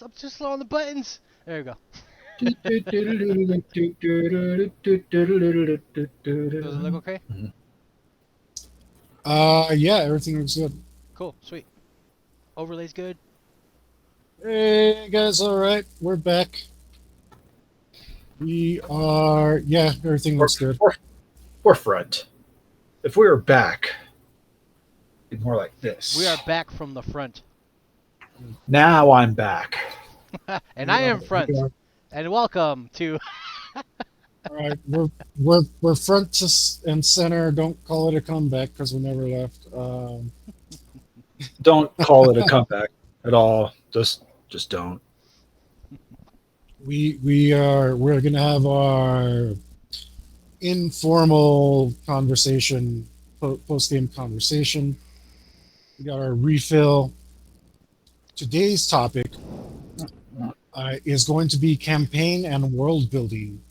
I'm too slow on the buttons. There we go. Does it look okay? Yeah, everything looks good. Cool, sweet. Overlay's good. Hey guys, all right, we're back. We are, yeah, everything Or, looks good. or front. If we were back, it'd be more like this. We are back from the front. Now I'm back. And We I are, am front. we are, And welcome to. all right, we're and center. Don't call it a comeback because we never left. Don't call it a comeback at all. Just don't. We're gonna have our informal conversation, post game conversation. We got our refill. Today's topic is going to be campaign and world building.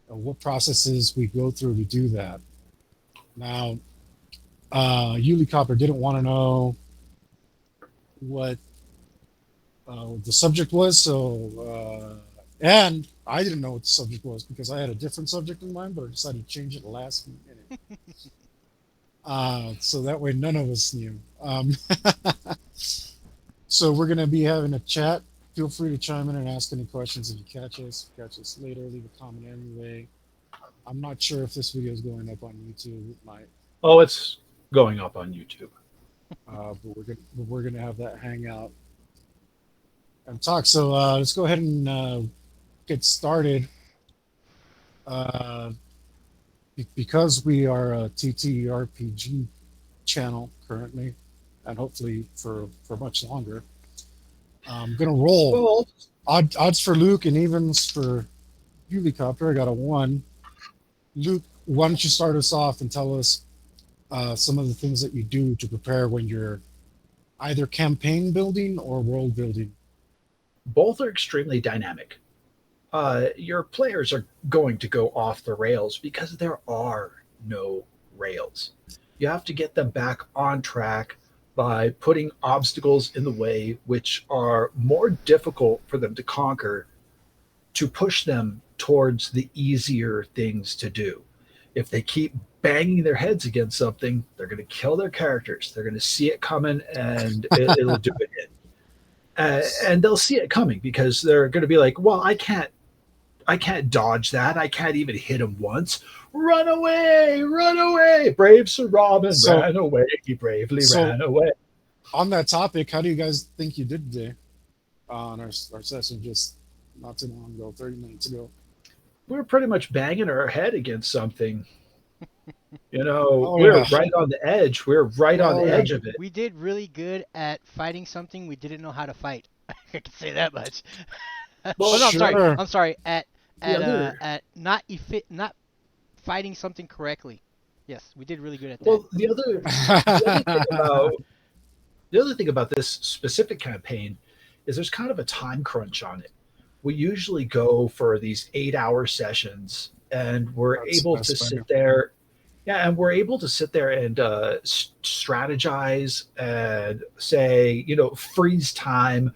What processes we go through to do that. Now, Yuli Copper didn't want to know what the subject was, so and I didn't know what the subject was because I had a different subject in mind, but I decided to change it last minute. So that way none of us knew. So we're going to be having a chat. Feel free to chime in and ask any questions if you catch us. If you catch us later, leave a comment anyway. I'm not sure if this video is going up on YouTube. It might, Oh, it's going up on YouTube. but we're gonna have that hangout and talk. So let's go ahead and get started. Because we are a TTRPG channel currently, and hopefully for much longer. I'm gonna roll odds for Luke and evens for Helicopter. I got a 1. Luke, why don't you start us off and tell us some of the things that you do to prepare when you're either campaign building or world building? Both are extremely dynamic. Your players are going to go off the rails because there are no rails. You have to get them back on track by putting obstacles in the way which are more difficult for them to conquer to push them towards the easier things to do. If they keep banging their heads against something, they're going to kill their characters. They're going to see it coming and it'll do it in. And they'll see it coming because they're going to be like, well, I can't dodge that. I can't even hit him once. Run away, run away. Brave Sir Robin ran away. He bravely ran away. On that topic, how do you guys think you did today on our session just not too long ago, 30 minutes ago? We were pretty much banging our head against something. We're right on the edge. We're right on the edge of it. We did really good at fighting something we didn't know how to fight. I can say that much. Well, no, sure. I'm sorry. At not fighting something correctly. Yes, we did really good at that. Well, the other thing about this specific campaign is there's kind of a time crunch on it. We usually go for these 8-hour sessions, and we're able to sit there. Yeah, and we're able to sit there and strategize and say, freeze time.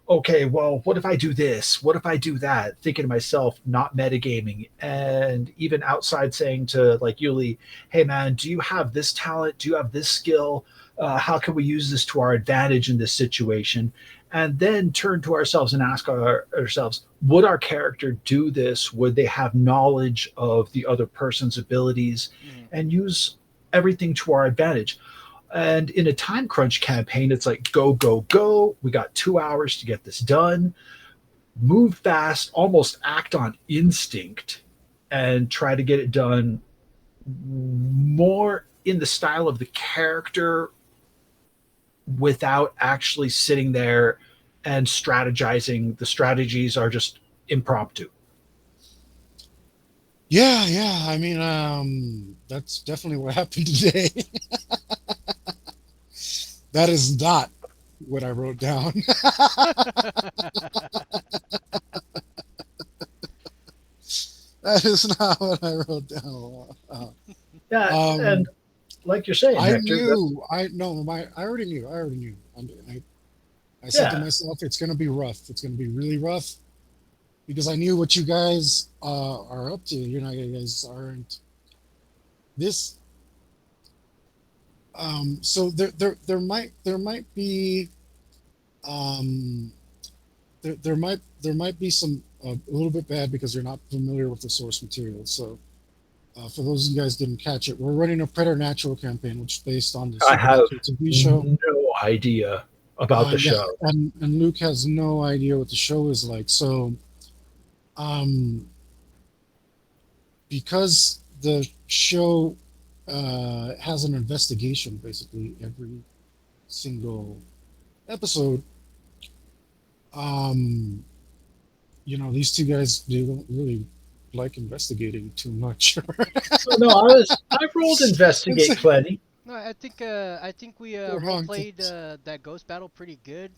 Okay, well, what if I do this? What if I do that? Thinking to myself, not metagaming, and even outside saying to like Yuli, hey man, do you have this talent? Do you have this skill? How can we use this to our advantage in this situation? And then turn to ourselves and ask ourselves, would our character do this? Would they have knowledge of the other person's abilities and use everything to our advantage? And in a time crunch campaign, it's like, go, go, go. We got 2 hours to get this done. Move fast, almost act on instinct and try to get it done more in the style of the character without actually sitting there and strategizing. The strategies are just impromptu. Yeah. I mean, that's definitely what happened today. That is not what I wrote down. That is not what I wrote down. Yeah, and like you're saying, I Hector, knew. I already knew. I I said to myself, it's going to be rough. It's going to be really rough because I knew what you guys are up to. You know, you guys aren't this. So there might be there might be some a little bit bad because you're not familiar with the source material. So for those of you guys didn't catch it, we're running a preternatural campaign, which is based on the I have Supernatural TV show. no idea about the show. And Luke has no idea what the show is like. So, because the show has an investigation basically every single episode, you know, these two guys, they don't really like investigating too much. No, I rolled investigate plenty. No, I think we role played that ghost battle pretty good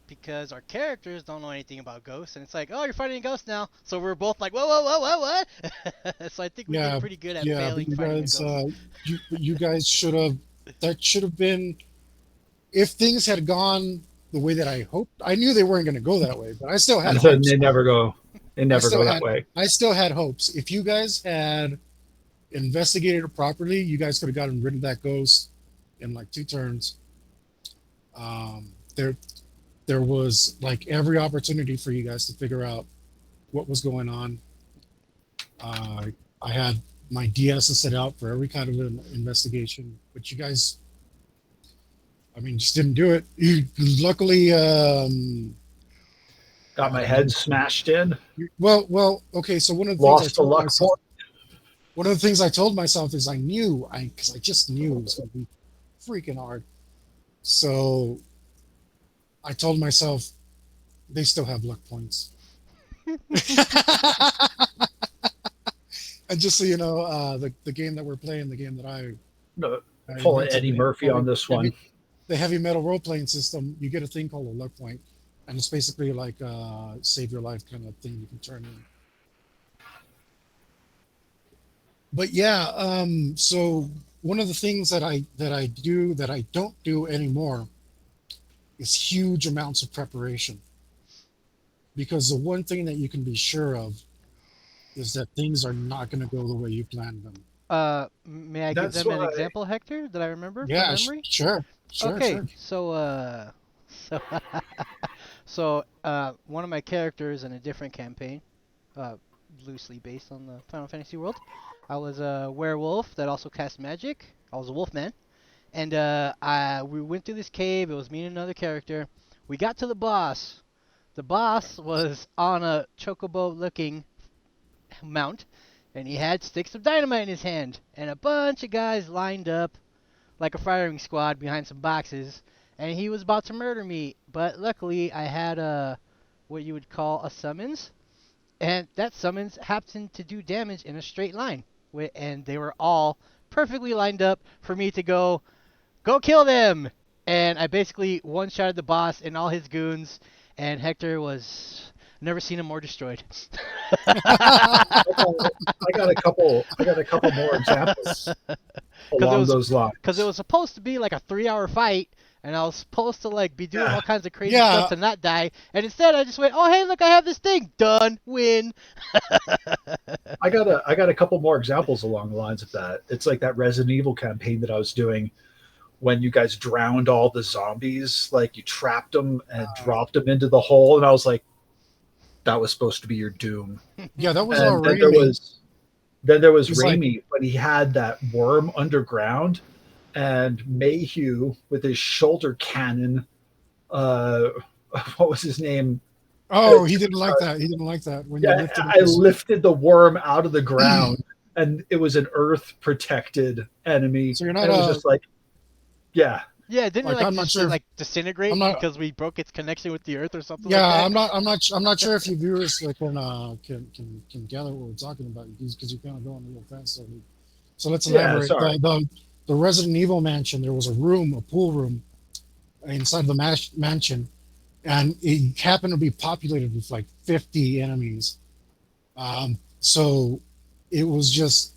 because our characters don't know anything about ghosts, and it's like, oh, you're fighting a ghost now, so we're both like, whoa, what? So I think we did pretty good at failing fighting a ghost. You guys should have. That should have been. If things had gone the way that I hoped, I knew they weren't going to go that way, but I still had. And so hopes. They never go that way. I still had hopes. If you guys had investigated it properly, you guys could have gotten rid of that ghost in like 2 turns. There was like every opportunity for you guys to figure out what was going on. I had my DS set out for every kind of an investigation, but you guys, I mean, just didn't do it. You luckily got my head smashed in. Well, okay. So one of the things I told myself is because I just knew it was going to be freaking hard. So I told myself they still have luck points. And just so you know, the game that we're playing, the game that I pulling Eddie Murphy on this one. The heavy metal role playing system, you get a thing called a luck point, and it's basically like save your life kind of thing you can turn in. But yeah, so one of the things that I don't do anymore is huge amounts of preparation, because the one thing that you can be sure of is that things are not going to go the way you planned them. May I give them an example, Hector, that I remember from memory? Sure. Okay, sure. So one of my characters in a different campaign, loosely based on the Final Fantasy world, I was a werewolf that also cast magic. I was a wolf man. And we went through this cave. It was me and another character. We got to the boss. The boss was on a chocobo-looking mount, and he had sticks of dynamite in his hand. And a bunch of guys lined up like a firing squad behind some boxes, and he was about to murder me. But luckily, I had what you would call a summons, and that summons happened to do damage in a straight line. And they were all perfectly lined up for me to go kill them. And I basically one-shotted the boss and all his goons, and Hector was never seen him more destroyed. I got a couple more examples along those lines. Because it was supposed to be like a 3-hour fight, and I was supposed to like be doing all kinds of crazy stuff to not die, and instead I just went, oh hey, look, I have this thing, done, win. I got a couple more examples along the lines of that. It's like that Resident Evil campaign that I was doing when you guys drowned all the zombies, like you trapped them and dropped them into the hole, and I was like, that was supposed to be your doom. Yeah, that was and then there was Raimi, but he had that worm underground, and Mayhew with his shoulder cannon. What was his name? Oh, he didn't like that. He didn't like that. When I lifted the worm out of the ground, and it was an earth-protected enemy. So you're not. It was just like, yeah. Yeah, didn't it disintegrate because we broke its connection with the earth or something? Yeah, like that? I'm not sure if you viewers can gather what we're talking about, because you're kind of going a little fast. So let's elaborate. The Resident Evil mansion, there was a pool room inside the mansion, and it happened to be populated with like 50 enemies. So it was just,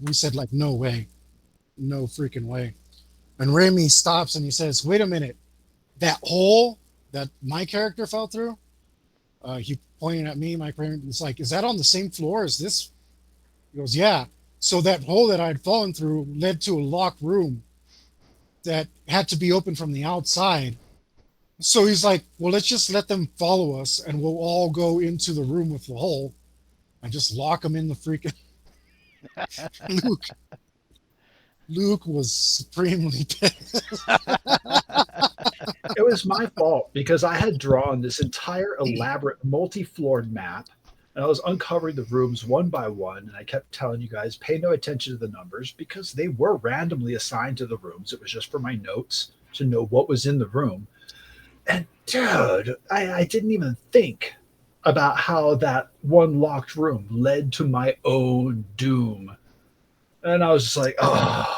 we said like, no way, no freaking way. And Raimi stops and he says, wait a minute, that hole that my character fell through, he pointed at me. My parent was like, "Is that on the same floor as this?" He goes, "Yeah." So that hole that I'd fallen through led to a locked room that had to be opened from the outside. So he's like, "Well, let's just let them follow us, and we'll all go into the room with the hole and just lock them in the freaking." Luke. Luke was supremely pissed. It was my fault because I had drawn this entire elaborate multi-floored map and I was uncovering the rooms one by one. And I kept telling you guys, pay no attention to the numbers because they were randomly assigned to the rooms. It was just for my notes to know what was in the room. And dude, I didn't even think about how that one locked room led to my own doom. And I was just like, oh.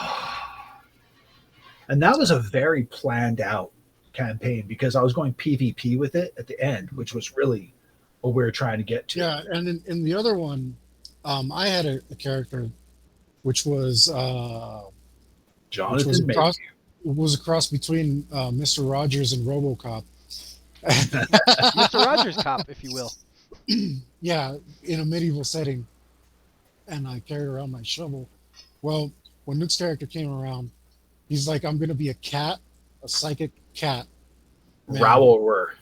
And that was a very planned out campaign because I was going PvP with it at the end, which was really what we were trying to get to. Yeah, and in the other one, I had a character which was Jonathan Mayhew. Was a cross between Mr. Rogers and RoboCop. Mr. Rogers cop, if you will. Yeah, in a medieval setting, and I carried around my shovel. Well, when Luke's character came around, he's like, "I'm going to be a cat, a psychic cat." Man. Rowler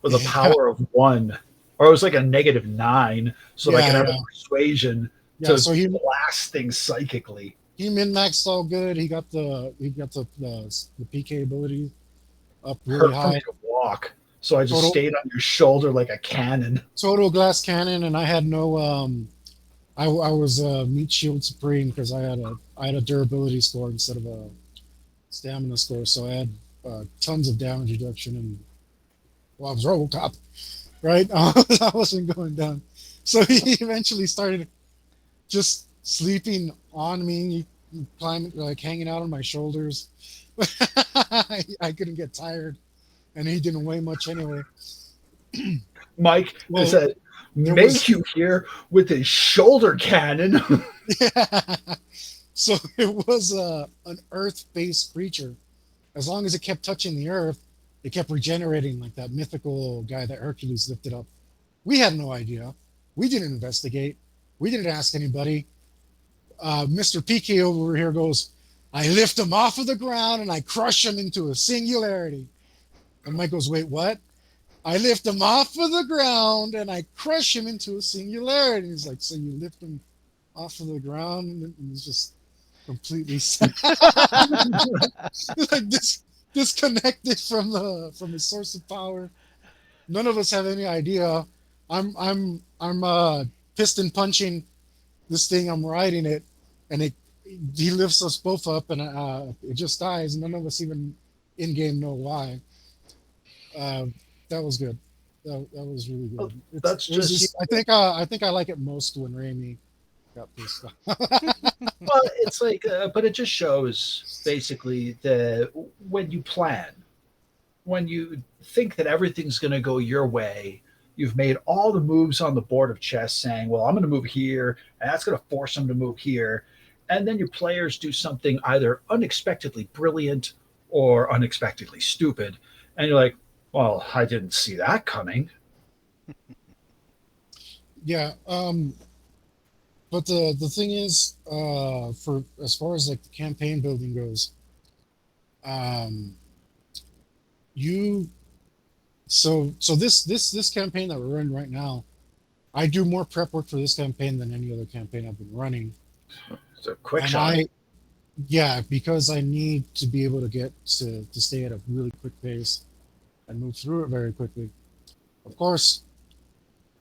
with a power of 1. Or it was like a -9, so I can have a persuasion to so he blast things psychically. He min-maxed all good. He got the PK ability up really high. For me to walk, so I just stayed on your shoulder like a cannon. Total glass cannon, and I had no I was meat shield supreme because I had a durability score instead of a stamina score, so I had tons of damage reduction, and well, I was RoboCop, right? I wasn't going down, so he eventually started just sleeping on me, climbing, like hanging out on my shoulders. I couldn't get tired, and he didn't weigh much anyway. Mike said, Mayhew here with his shoulder cannon. Yeah. So it was an earth-based creature. As long as it kept touching the earth, it kept regenerating like that mythical guy that Hercules lifted up. We had no idea. We didn't investigate. We didn't ask anybody. Mr. PK over here goes, "I lift him off of the ground and I crush him into a singularity." And Mike goes, "Wait, what?" "I lift him off of the ground and I crush him into a singularity." And he's like, "So you lift him off of the ground?" And he's just completely like disconnected from the source of power. None of us have any idea. I'm piston punching this thing. I'm riding it, and he lifts us both up, and it just dies. None of us even in game know why. That was good. That was really good. I think I like it most when Raimi got pissed off. Well, it's like, but it just shows basically when you plan, when you think that everything's going to go your way, you've made all the moves on the board of chess saying, well, I'm going to move here, and that's going to force them to move here. And then your players do something either unexpectedly brilliant or unexpectedly stupid. And you're like, well, I didn't see that coming. Yeah. But the thing is, for as far as like the campaign building goes, this campaign that we're running right now, I do more prep work for this campaign than any other campaign I've been running. It's a quick shot. Yeah, because I need to be able to get to stay at a really quick pace and move through it very quickly. Of course,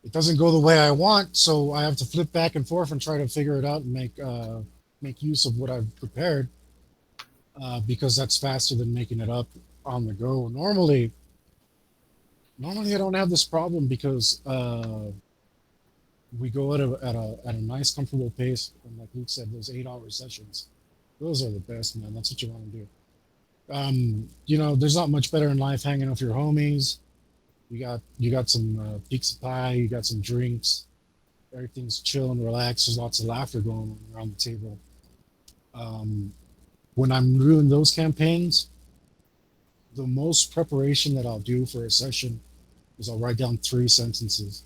it doesn't go the way I want, so I have to flip back and forth and try to figure it out and make use of what I've prepared, because that's faster than making it up on the go. Normally I don't have this problem because we go at a nice, comfortable pace, and like Luke said, those 8-hour sessions, those are the best, man. That's what you want to do. There's not much better in life hanging with your homies. You got some pizza pie, you got some drinks, everything's chill and relaxed. There's lots of laughter going on around the table. When I'm doing those campaigns, the most preparation that I'll do for a session is I'll write down 3 sentences.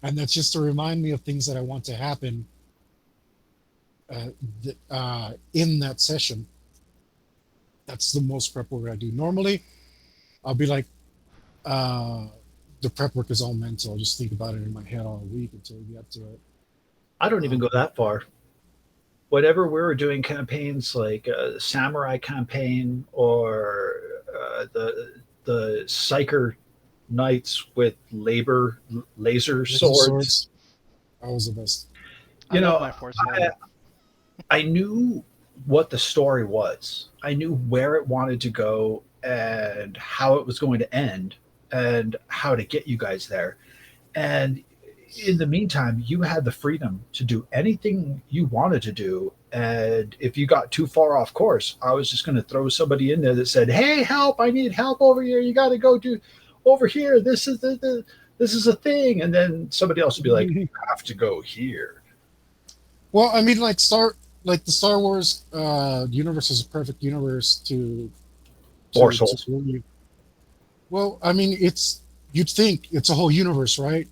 And that's just to remind me of things that I want to happen uh, in that session. That's the most prep work I do. Normally, I'll be like, uh, the prep work is all mental. I'll just think about it in my head all week until we get to it. I don't even Um, go that far. Whenever we were doing campaigns like a samurai campaign or the psyker knights with laser Laser swords, swords, that was the best. I you love know, my Forsworn. I knew what the story was. I knew where it wanted to go and how it was going to end and how to get you guys there. And in the meantime, you had the freedom to do anything you wanted to do. And if you got too far off course, I was just going to throw somebody in there that said, "Hey, help! I need help over here. You got to go do over here. This is a thing." And then somebody else would be like, "You have to go here." Well, I mean, like the Star Wars universe is a perfect universe Force to holes really. Well, I mean, you'd think it's a whole universe, right?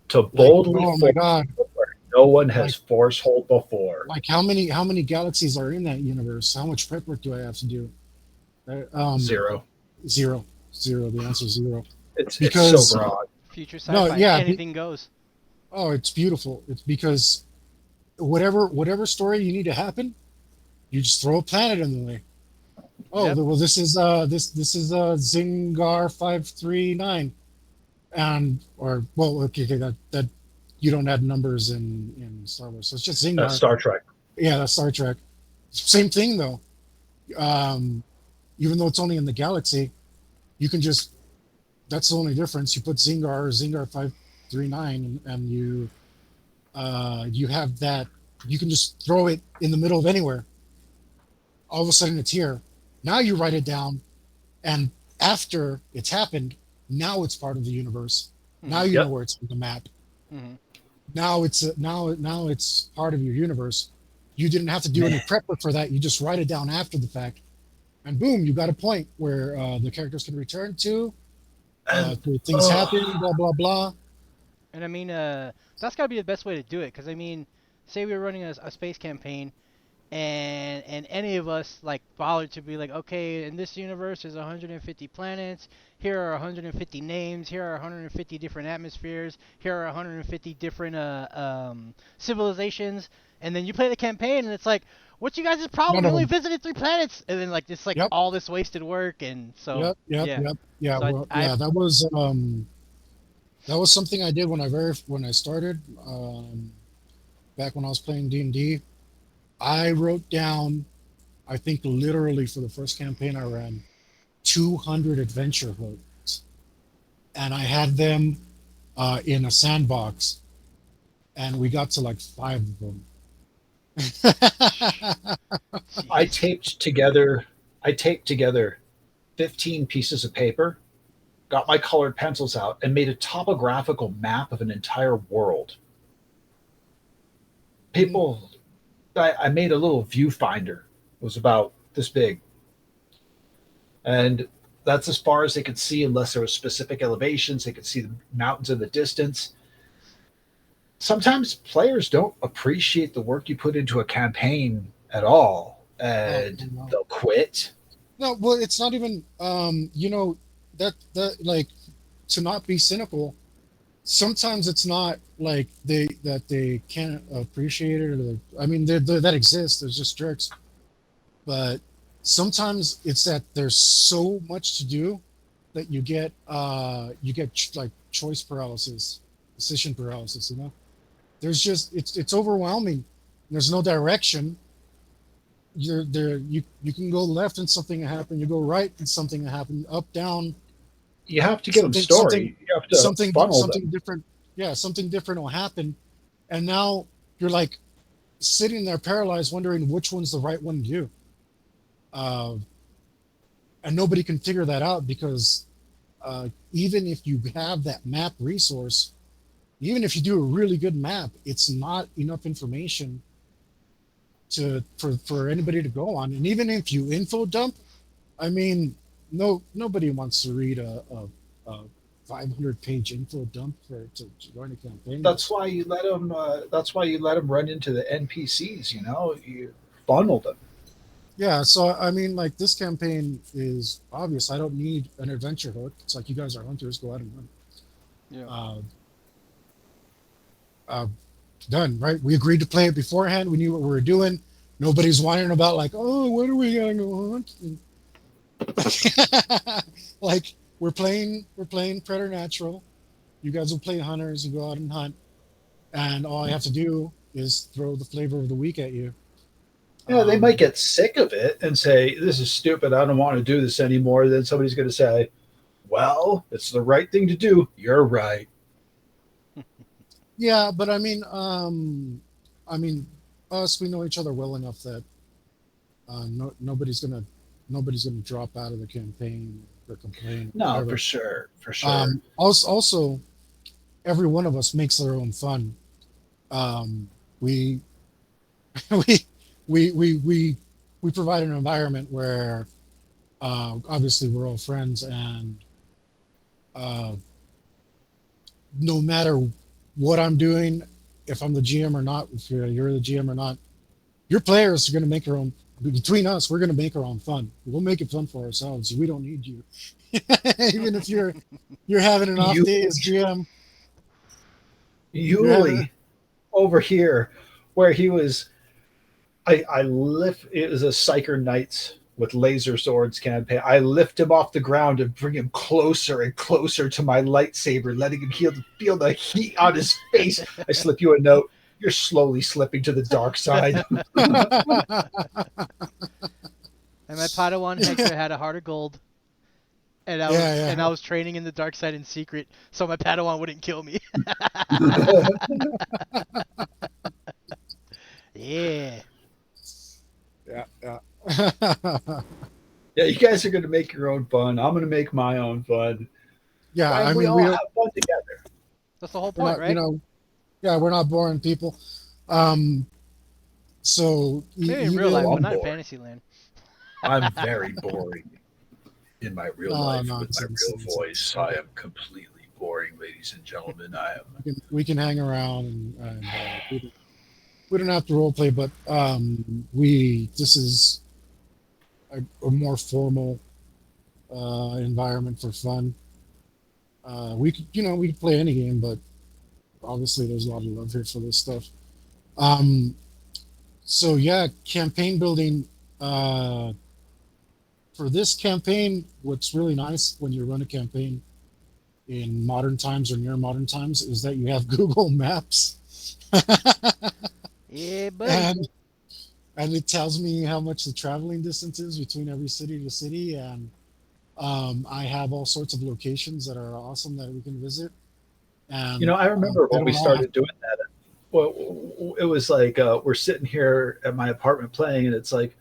to Like, boldly oh my force God, where no one has like force hold before. how many galaxies are in that universe? How much prep work do I have to do? Uh, Um, Zero. zero, zero. The answer is zero. It's so Because broad. Future no, sci-fi, yeah, anything goes. oh, it's beautiful. It's because whatever story you need to happen, you just throw a planet in the way. Oh, Yep. well, this is Zingar 539, and or well, okay, that you don't add numbers in Star Wars, so it's just Zingar. Star Trek. Yeah, that's Star Trek. Same thing though. Um, Even though it's only in the galaxy, you can just that's the only difference. You put Zingar 539, and you have that. You can just throw it in the middle of anywhere. All of a sudden, it's here. Now you write it down, and after it's happened, now it's part of the universe. Now Mhm. you know Yep. where it's on the map. Mhm. Now it's part of your universe. You didn't have to do any Man. prep work for that. You just write it down after the fact, and boom, you got a point where the characters can return And to things happen, oh, blah blah blah. And I mean, that's gotta be the best way to do it. Cause I mean, say we were running a space campaign, and any of us like bothered to be like, okay, in this universe there's 150 planets. Here are 150 names. Here are 150 different atmospheres. Here are 150 different civilizations. And then you play the campaign, and it's like, what's you guys' problem? None We of only them. visited 3 planets, and then like it's like Yep, all this wasted work, and so yeah. yeah. So Well, I yeah, that was something I did when I started back when I was playing D&D. I wrote down, I think literally for the first campaign I ran, 200 adventure hooks, and I had them in a sandbox, and we got to like 5 of them. I jeez. taped together. I taped together 15 pieces of paper, got my colored pencils out, and made a topographical map of an entire world. People, I made a little viewfinder. It was about this big, and that's as far as they could see, unless there was specific elevations. They could see the mountains in the distance. Sometimes players don't appreciate the work you put into a campaign at all, Oh, and no. they'll quit. No, well, it's not even, that like, to not be cynical, sometimes it's not like they can't appreciate it, or I mean, that exists. There's just jerks, but sometimes it's that there's so much to do that you get like choice paralysis, decision paralysis. There's just it's overwhelming. There's no direction. You're there. You can go left and something will happen. You go right and something will happen. Up, down, You have to give them something something story. You have to funnel something them. different. Yeah, something different will happen, and now you're like sitting there paralyzed, wondering which one's the right one to do. Uh, and nobody can figure that out because even if you have that map resource, even if you do a really good map, it's not enough information for anybody to go on. And even if you info dump, I mean, nobody wants to read a 500-page info dump to run a campaign. That's why you let them. That's why you let them run into the NPCs. You know, you funnel them. Yeah, so I mean, like this campaign is obvious. I don't need an adventure hook. It's like you guys are hunters, go out and hunt. Yeah. Uh, done, right? We agreed to play it beforehand. We knew what we were doing. Nobody's whining about like, oh, when are we gonna go hunt? Like we're playing preternatural. You guys will play hunters and go out and hunt, and all I have to do is throw the flavor of the week at you. Yeah, they might get sick of it and say, "This is stupid. I don't want to do this anymore." Then somebody's going to say, "Well, it's the right thing to do. You're right." Yeah, but I mean, us we know each other well enough that nobody's gonna drop out of the campaign or complain. Or No, whatever. for sure, for sure. Also, every one of us makes their own fun. We we we provide an environment where obviously we're all friends and uh, no matter what I'm doing, if I'm the GM or not, if you're the GM or not, your players are going to make their own. Between us, we're going to make our own fun. We'll make it fun for ourselves. We don't need you. Even if you're having an off You- day as GM. Yuli over here, where he was, I lift. It was a Psyker Knights with laser swords campaign. I lift him off the ground and bring him closer and closer to my lightsaber, letting him feel the heat on his face. I slip you a note. You're slowly slipping to the dark side. And my Padawan Hector had a heart of gold. And I was training in the dark side in secret, so my Padawan wouldn't kill me. Yeah. Yeah. Yeah, you guys are going to make your own fun. I'm going to make my own fun. Yeah, And I we mean, all we have fun together. That's the whole we're point, not, right? you know, yeah, we're not boring people. So Maybe in real life, I'm but not in bored. Fantasyland. I'm very boring in my real No, life with nonsense, my real voice. I am completely boring, ladies and gentlemen. I am. we can hang around and we don't have to role play, but this is a more formal environment for fun. We could we could play any game, but obviously there's a lot of love here for this stuff. So yeah, campaign building. For this campaign, what's really nice when you run a campaign in modern times or near modern times is that you have Google Maps. Yeah, buddy. And it tells me how much the traveling distance is between every city to city, and I have all sorts of locations that are awesome that we can visit. And I remember they when we don't all have started doing that. Well, it was like we're sitting here at my apartment playing, and it's like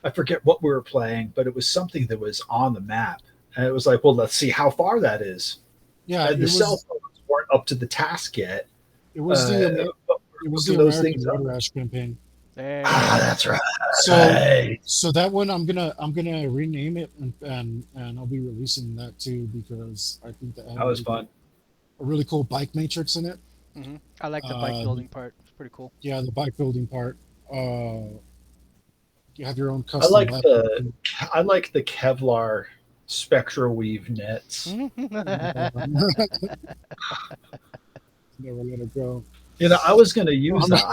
I forget what we were playing, but it was something that was on the map, and it was like, well, let's see how far that is. yeah, And the cell phones weren't up to the task yet. it was the But it was looking the those American things Road up. Rash campaign. There. That's right. So that one I'm gonna rename it and I'll be releasing that too because I think that had That was fun. a really cool bike matrix in it. I like the bike building part. It's pretty cool. Yeah, the bike building part. You have your own I custom. like the Kevlar Spectra Weave nets. Never let it go. I was going to use that.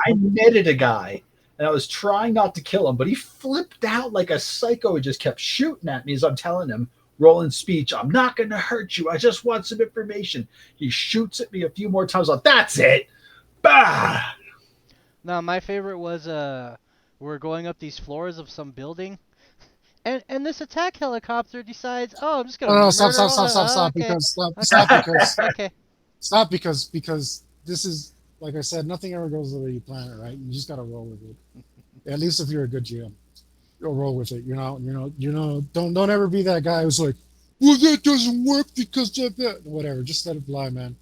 I netted a guy, and I was trying not to kill him, but he flipped out like a psycho and just kept shooting at me as I'm telling him, rolling speech, I'm not going to hurt you. I just want some information. He shoots at me a few more times. Like, that's it. Bah! No, my favorite was we're going up these floors of some building, and this attack helicopter decides, oh, I'm just gonna. No, stop, murder all stop, the- because Okay. stop because this is like I said, nothing ever goes the way you plan it, right? You just gotta roll with it. At least if you're a good GM, you'll roll with it. Don't ever be that guy who's like, well, that doesn't work because of that. Whatever, just let it fly, man.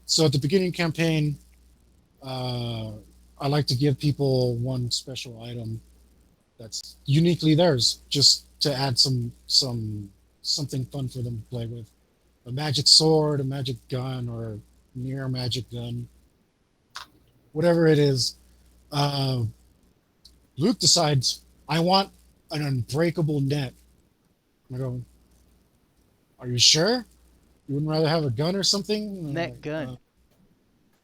So at the beginning campaign, I like to give people one special item that's uniquely theirs, just to add something fun for them to play with. A magic sword, a magic gun, or near magic gun, whatever it is. Uh, Luke decides, I want an unbreakable net. I go, are you sure? You wouldn't rather have a gun or something? Net gun.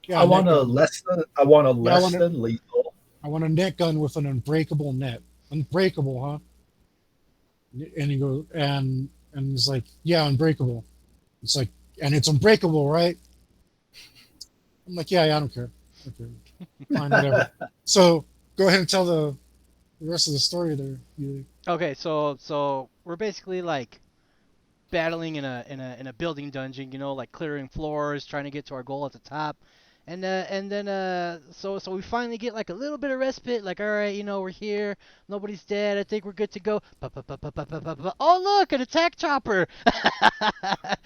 Yeah, net gun. I want a Yeah, less than lethal. I want a net gun with an unbreakable net. Unbreakable, huh? And he goes, and he's like, yeah, unbreakable. It's like, and it's unbreakable, right? I'm like, yeah, I don't care. Okay, fine, whatever. So go ahead and tell the rest of the story there. Okay, so we're basically like battling in a building dungeon, you know, like clearing floors, trying to get to our goal at the top. And then so we finally get like a little bit of respite, like all right, you know, we're here, nobody's dead, I think we're good to go. Oh look, an attack chopper!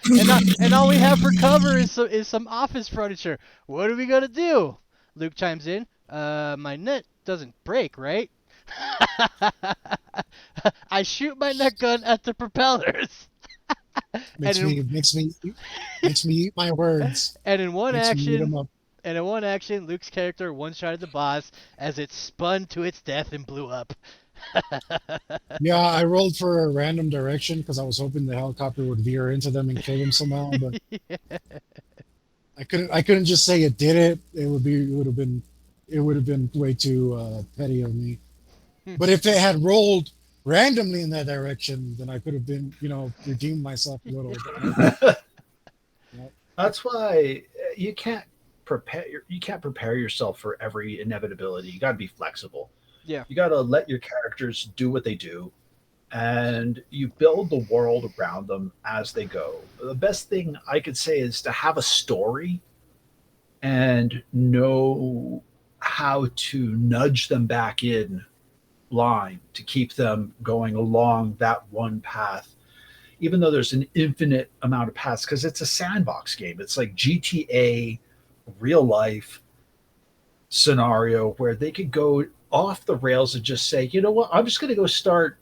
And all we have for cover is some office furniture. What are we gonna do? Luke chimes in. My net doesn't break, right? I shoot my net gun at the propellers. Makes and in, me makes me makes me eat my words. and in one Makes me eat action, them up. And in one action, Luke's character one-shotted the boss as it spun to its death and blew up. Yeah, I rolled for a random direction because I was hoping the helicopter would veer into them and kill them somehow, but Yeah. I couldn't just say it did it. It would have been way too petty of me. But if it had rolled randomly in that direction, then I could have been, redeemed myself a little. Yeah. That's why you can't prepare yourself for every inevitability. You got to be flexible. Yeah. You got to let your characters do what they do, and you build the world around them as they go. The best thing I could say is to have a story and know how to nudge them back in line to keep them going along that one path, even though there's an infinite amount of paths, because it's a sandbox game. It's like GTA real life scenario where they could go off the rails and just say, you know what, I'm just going to go start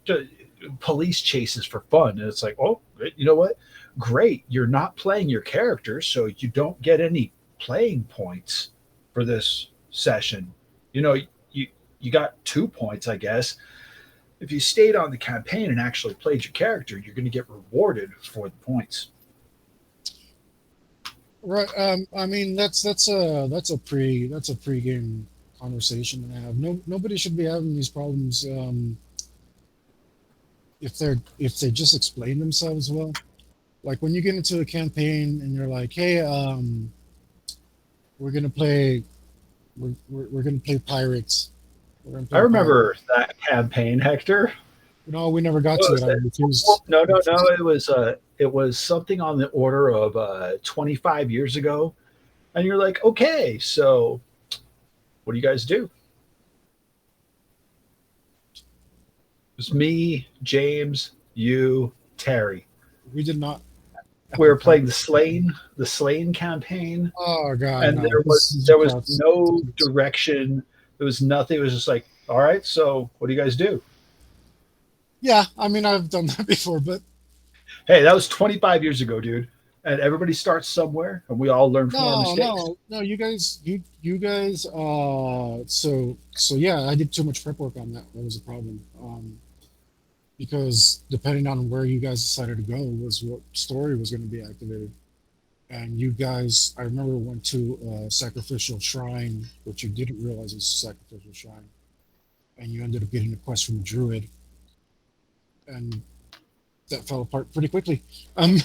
police chases for fun. And it's like, oh, you know what? Great. You're not playing your character, so you don't get any playing points for this session. You got 2 points, I guess. If you stayed on the campaign and actually played your character, you're going to get rewarded for the points. Right. I mean, that's a pre-game conversation to have. Nobody should be having these problems if they just explain themselves well. Like when you get into a campaign and you're like, hey, we're gonna play pirates. I remember that campaign, Hector. No, we never got to it. I refused. No. It was something on the order of 25 years ago, and you're like, okay, so what do you guys do? It was me, James, you, Terry. We did not. We were playing the Slain campaign. Oh God! And no. there was no direction. There was nothing. It was just like, all right, so what do you guys do? Yeah, I mean, I've done that before, but hey, that was 25 years ago, dude. And everybody starts somewhere, and we all learn from our mistakes. No, you guys. So yeah, I did too much prep work on that. That was a problem. Because depending on where you guys decided to go was what story was going to be activated. And you guys, I remember, went to a sacrificial shrine, which you didn't realize was a sacrificial shrine, and you ended up getting a quest from a druid, and that fell apart pretty quickly. And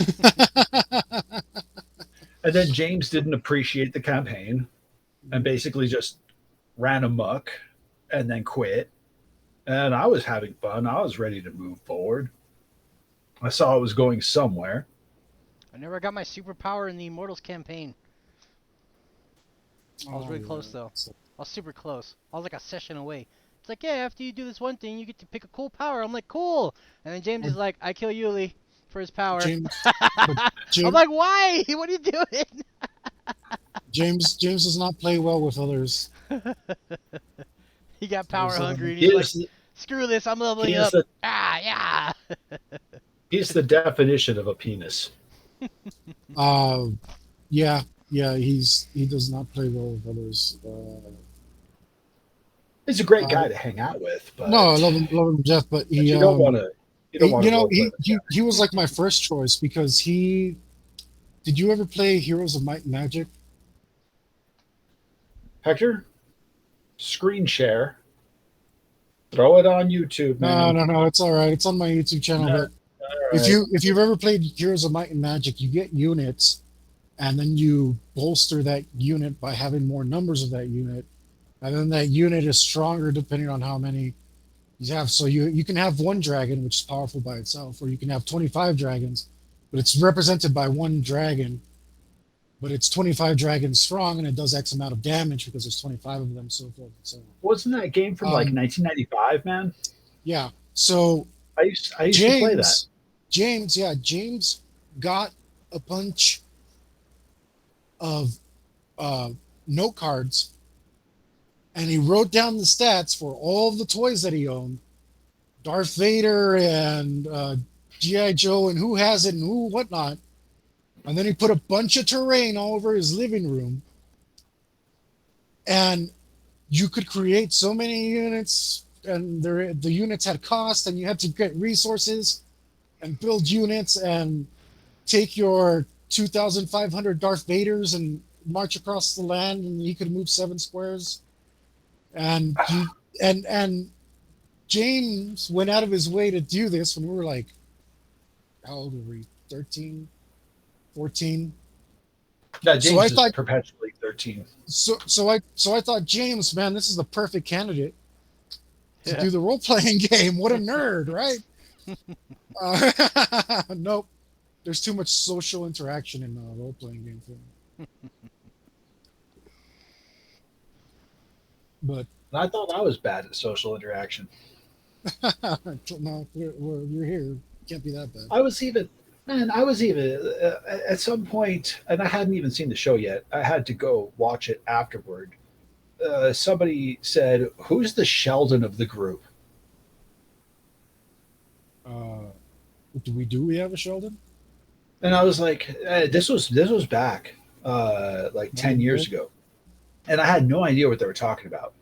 then James didn't appreciate the campaign and basically just ran amok and then quit. And I was having fun. I was ready to move forward. I saw it was going somewhere. I never got my superpower in the Immortals campaign. I was really close though. I was super close. I was like a session away. It's like, yeah, after you do this one thing, you get to pick a cool power. I'm like, cool. And then James is like, I kill Yuli for his power. James, I'm like, why? What are you doing? James does not play well with others. He got It power was, hungry and He he's like, is screw this, I'm he leveling is up. the Ah, he's the definition of a penis. uh, yeah, yeah. He does not play well with others. He's a great Uh, guy to hang out with, no, I but love him to death, but but you don't want to role play with the he was like my first choice because he. Did you ever play Heroes of Might and Magic? guy. Hector, screen share, throw it on YouTube, No, man. no, no. It's all right. It's on my YouTube channel. No, But all right. if you've ever played Heroes of Might and Magic, you get units, and then you bolster that unit by having more numbers of that unit, and then that unit is stronger depending on how many you have. So you can have one dragon, which is powerful by itself, or you can have 25 dragons, but it's represented by one dragon, but it's 25 dragons strong, and it does X amount of damage because there's 25 of them, so forth and so Wasn't that a game from on. like 1995, man? Yeah. So I used to play that. James got a bunch of uh, note cards, and he wrote down the stats for all of the toys that he owned, Darth Vader and GI Joe, and who has it and who whatnot. And then he put a bunch of terrain all over his living room, and you could create so many units, and the units had cost, and you had to get resources and build units and take your 2,500 Darth Vaders and march across the land, and he could move 7 squares. And and James went out of his way to do this when we were like, how old were we? 13, 14. Yeah, So I James is thought perpetually 13. so I thought, James, man, this is the perfect candidate to yeah. do the role playing game. What a nerd, right? Nope. There's too much social interaction in a role playing game for me. But And I thought I was bad at social interaction. no, we're here. Can't be that bad. I was even, man, I was even at some point, and I hadn't even seen the show yet. I had to go watch it afterward. Somebody said, "Who's the Sheldon of the group?" Uh, do we have a Sheldon? And I was like, this was back like 10 years ago, and I had no idea what they were talking about.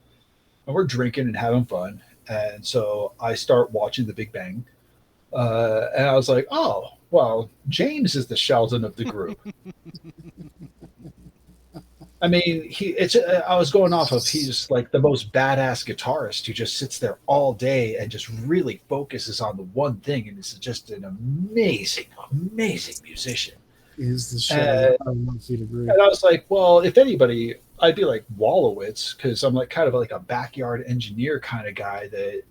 And we're drinking and having fun, and so I start watching The Big Bang, and I was like, oh, well, James is the Sheldon of the group. I mean, I was going off of he's like the most badass guitarist who just sits there all day and just really focuses on the one thing, and is just an amazing, amazing musician. Is the Sheldon? And, I don't know if you'd agree. and I was like, well, if anybody, I'd be like Wolowitz, because I'm like kind of like a backyard engineer kind of guy that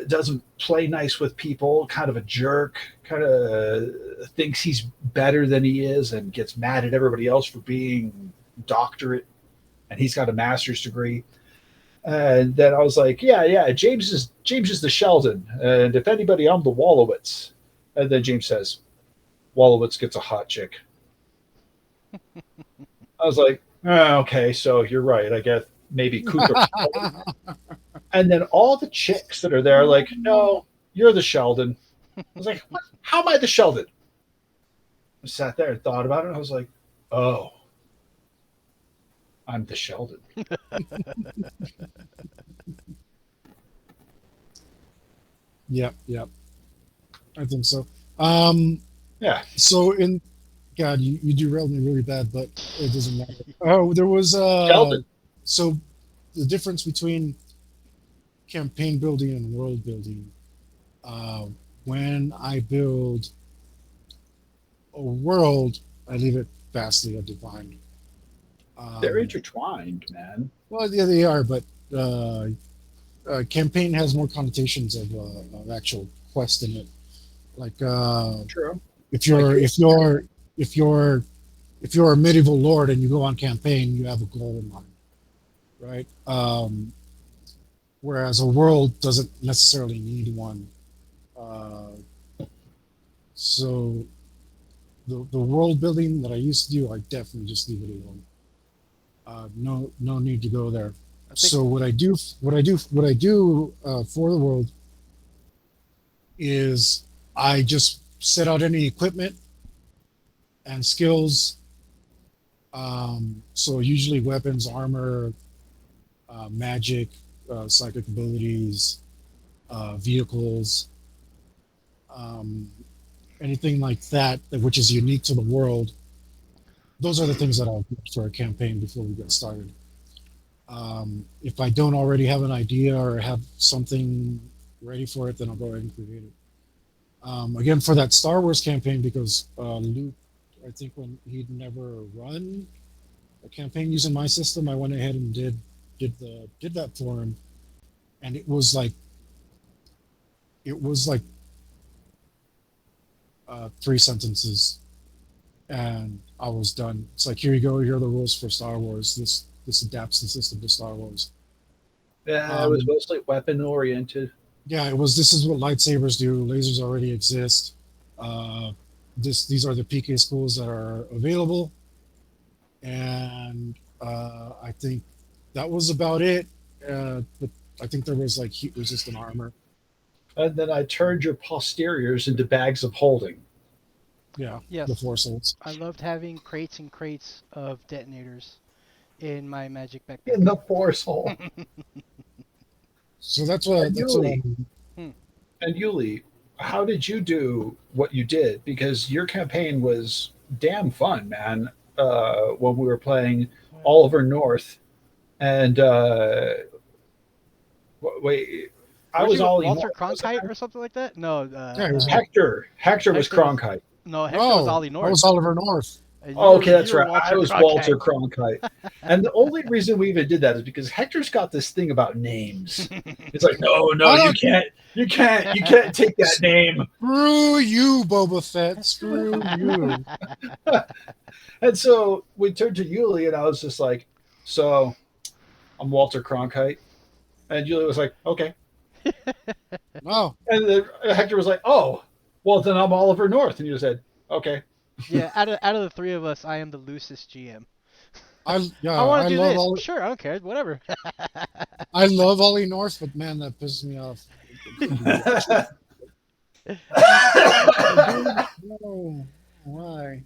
doesn't play nice with people, kind of a jerk, kind of thinks he's better than he is, and gets mad at everybody else for being doctorate, and he's got a master's degree. And then I was like, yeah, James is the Sheldon, and if anybody, I'm the Wolowitz. And then James says, Wolowitz gets a hot chick. I was like, okay, so you're right. I guess maybe Cooper. And then all the chicks that are there are like, no, you're the Sheldon. I was like, what? How am I the Sheldon? I sat there and thought about it. And I was like, oh, I'm the Sheldon. Yep. I think so. Um, Yeah. so in God, you derailed me really bad, but it doesn't matter. Oh, there was Sheldon. so the difference between campaign building and world building. When I build a world, I leave it vastly undefined. They're Um, intertwined, man. well, yeah, they are, but campaign has more connotations of actual quest in it. Like True. if Like you're your if you're if you're if you're a medieval lord and you go on campaign, you have a goal in mind, right? Whereas a world doesn't necessarily need one. Uh, so the world building that I used to do, I definitely just leave it alone. No need to go there. I think So what I do for the world is I just set out any equipment and skills. So usually weapons, armor, magic, psychic abilities, vehicles, um, anything like that, which is unique to the world. Those are the things that I'll do for a campaign before we get started. If I don't already have an idea or have something ready for it, then I'll go ahead and create it. Again, for that Star Wars campaign, because Luke, I think when he'd never run a campaign using my system, I went ahead and did that for him, and it was like 3 sentences, and I was done. It's like, here you go. Here are the rules for Star Wars. This adapts the system to Star Wars. Yeah, it was Um, mostly weapon oriented. yeah, it was. This is what lightsabers do. Lasers already exist. Uh, these are the PK schools that are available, and I think that was about it. But I think there was like heat resistant armor. And then I turned your posteriors into bags of holding. Yeah, the yes, Force holds. I loved having crates and crates of detonators in my magic In backpack. the force hole. So that's what Yuli, I'm. Hmm. and Yuli, how did you do what you did? Because your campaign was damn fun, man. When we were playing Oliver North, and wait, I Weren't was you Ollie Walter North, wasn't Cronkite I? or something like that? No, Yeah, it was Hector. Hector was Hector was Cronkite. no, Hector was no, Ollie I was North, Oliver North. and Oh, okay, you that's were right. I Walter was Walter Cronkite. Cronkite. And the only reason we even did that is because Hector's got this thing about names. It's like, no, no, I you don't. can't, you can't take that name. Screw you, Boba Fett. Screw you. And so we turned to Yuli, and I was just like, so I'm Walter Cronkite. And Yuli was like, okay. No, And then Hector was like, oh, well, then I'm Oliver North. And you said, okay. Yeah, out of the three of us, I am the loosest GM. I yeah, want to do this. Sure, I don't care. Whatever. I love Ollie North, but man, that pissed me off. Dude, no, why?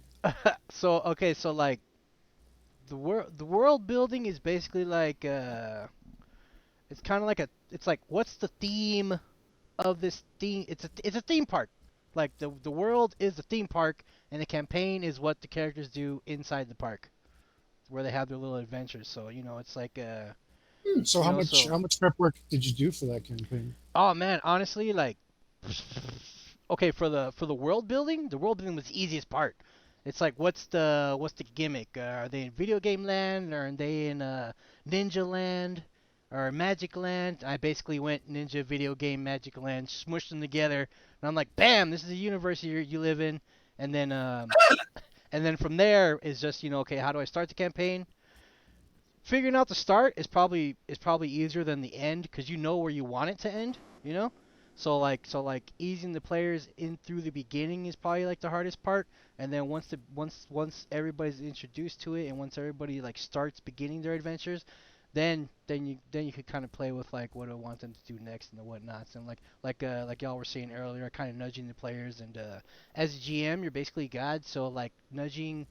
So okay, so like the world building is basically like it's kind of like it's like what's the theme of this theme? It's a theme park. Like the world is the theme park, and the campaign is what the characters do inside the park, where they have their little adventures. So it's like So you how know much so how much prep work did you do for that campaign? oh man, honestly, like okay, for the world building was the easiest part. It's like what's the gimmick? Are they in video game land, or are they in ninja land, or magic land? I basically went ninja, video game, magic land, smushed them together, and I'm like, bam, this is the universe you live in. And then from there is just okay, how do I start the campaign? Figuring out the start is probably easier than the end because you know where you want it to end. So like easing the players in through the beginning is probably like the hardest part, and then once everybody's introduced to it and once everybody like starts beginning their adventures, then you could kind of play with like what I want them to do next and the whatnots and like y'all were saying earlier, kind of nudging the players and as a GM you're basically God, so like nudging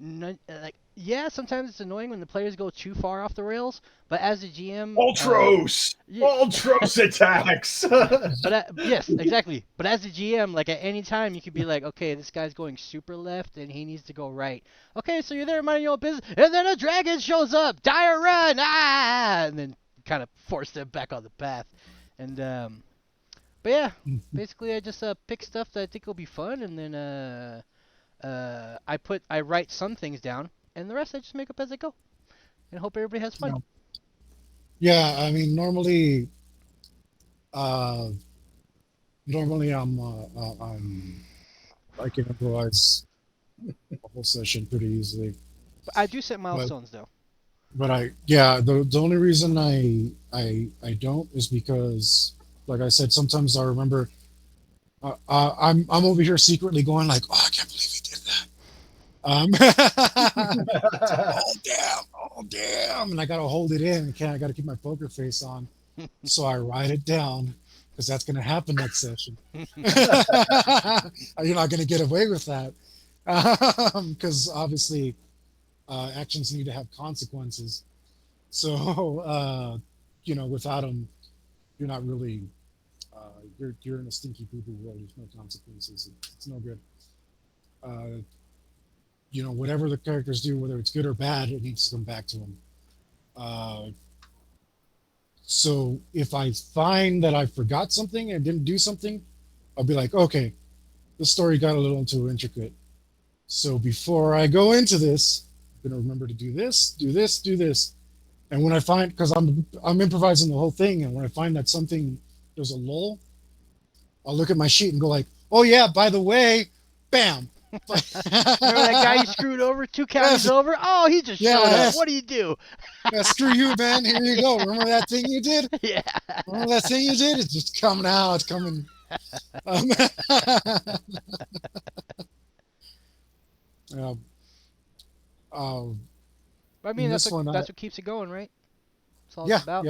like yeah, sometimes it's annoying when the players go too far off the rails. But as a GM, Ultros! yeah, Ultros attacks! but yes, exactly. But as a GM, like at any time, you could be like, okay, this guy's going super left and he needs to go right. Okay, so you're there minding your own business, and then a dragon shows up. Die or run! Ah! And then kind of force them back on the path. And but yeah, basically I just pick stuff that I think will be fun, and then I write some things down, and the rest I just make up as I go, and hope everybody has fun. No. Yeah, I mean uh, normally I can improvise a whole session pretty easily. But I do set But milestones though. the only reason I don't is because, like I said, sometimes I remember I'm over here secretly going like, oh, I can't believe he did that. Oh damn! Oh damn! And I gotta hold it in. I gotta keep my poker face on. So I write it down because that's gonna happen next session. You're not gonna get away with that because obviously actions need to have consequences. So without them, you're not really you're in a stinky poo poo world. There's no consequences. It's no good. Uh, whatever the characters do, whether it's good or bad, it needs to come back to them. Uh, so if I find that I forgot something and didn't do something, I'll be like, okay, the story got a little too intricate. So before I go into this, I'm gonna remember to do this, do this, do this. And when I find, because I'm improvising the whole thing, and when I find that something there's a lull, I'll look at my sheet and go like, oh yeah, by the way, bam. Remember that guy you screwed over 2 counties over? Oh, he just showed up. What do you do? Yeah, screw you, man. Here you go. Remember that thing you did? Yeah. Remember that thing you did? It's just coming out. It's coming. Um, um, I mean, that's this what, one, that's what keeps it going, right? That's all yeah, it's about.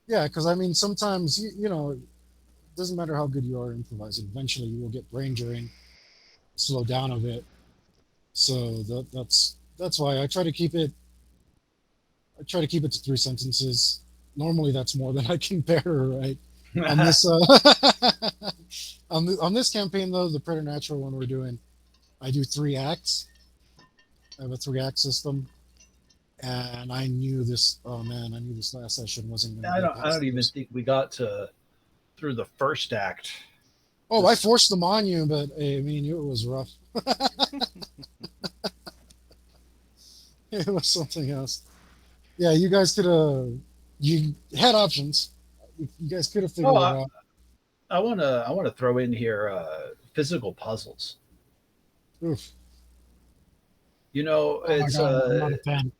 yeah. Because I mean, sometimes it doesn't matter how good you are improvising. Eventually, you will get brain drain, slow down a bit. So that's why I try to keep it. I try to keep it to 3 sentences. Normally, that's more than I can bear. Right? On this on this campaign, though, the preternatural one we're doing, I do 3 acts. I have a 3-act system, and I knew this. Oh man, I knew this last session wasn't going to. I don't even think we got through the first act. Oh, I forced them on you, but I mean, it was rough. It was something else. Yeah, you guys could have. You had options. You guys could have figured it out. I wanna throw in here physical puzzles. Oof. Oh my it's God, I'm not a fan.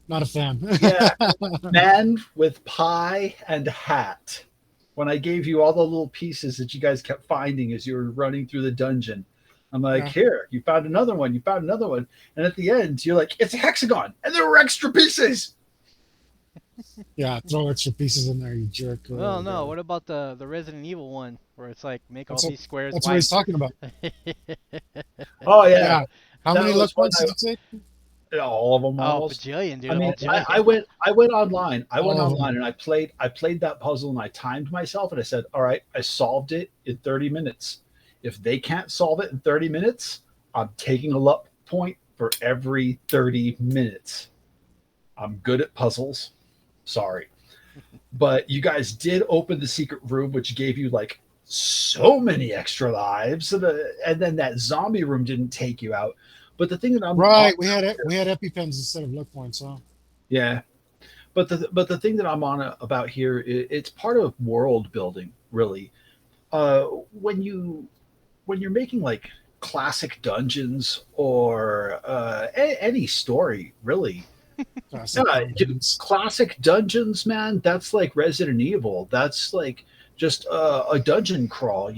Not a fan. yeah, man with pie and hat. When I gave you all the little pieces that you guys kept finding as you were running through the dungeon, I'm like, Yeah. here, you found another one, you found another one. And at the end, you're like, it's a hexagon, and there were extra pieces. Yeah, throw extra pieces in there, you jerk. Well, no. What about the Resident Evil one, where it's like make all That's these squares That's what white? he's talking about. Oh yeah, Yeah. How that many was luck when points did you say? all of them Oh, almost. bajillion, dude. I mean, Bajillion. I went online. I went All of them. online and I played that puzzle and I timed myself and I said, all right, I solved it in 30 minutes. If they can't solve it in 30 minutes, I'm taking a luck point for every 30 minutes. I'm good at puzzles. Sorry. But you guys did open the secret room, which gave you like so many extra lives. And then that zombie room didn't take you out. But the thing that I'm Right. We had EpiPens instead of luck points, huh? yeah. But the thing that I'm on about here, it's part of world building, really. When you're making like classic dungeons or any story, really. Classic dungeons, man. That's like Resident Evil. That's like just a dungeon crawl,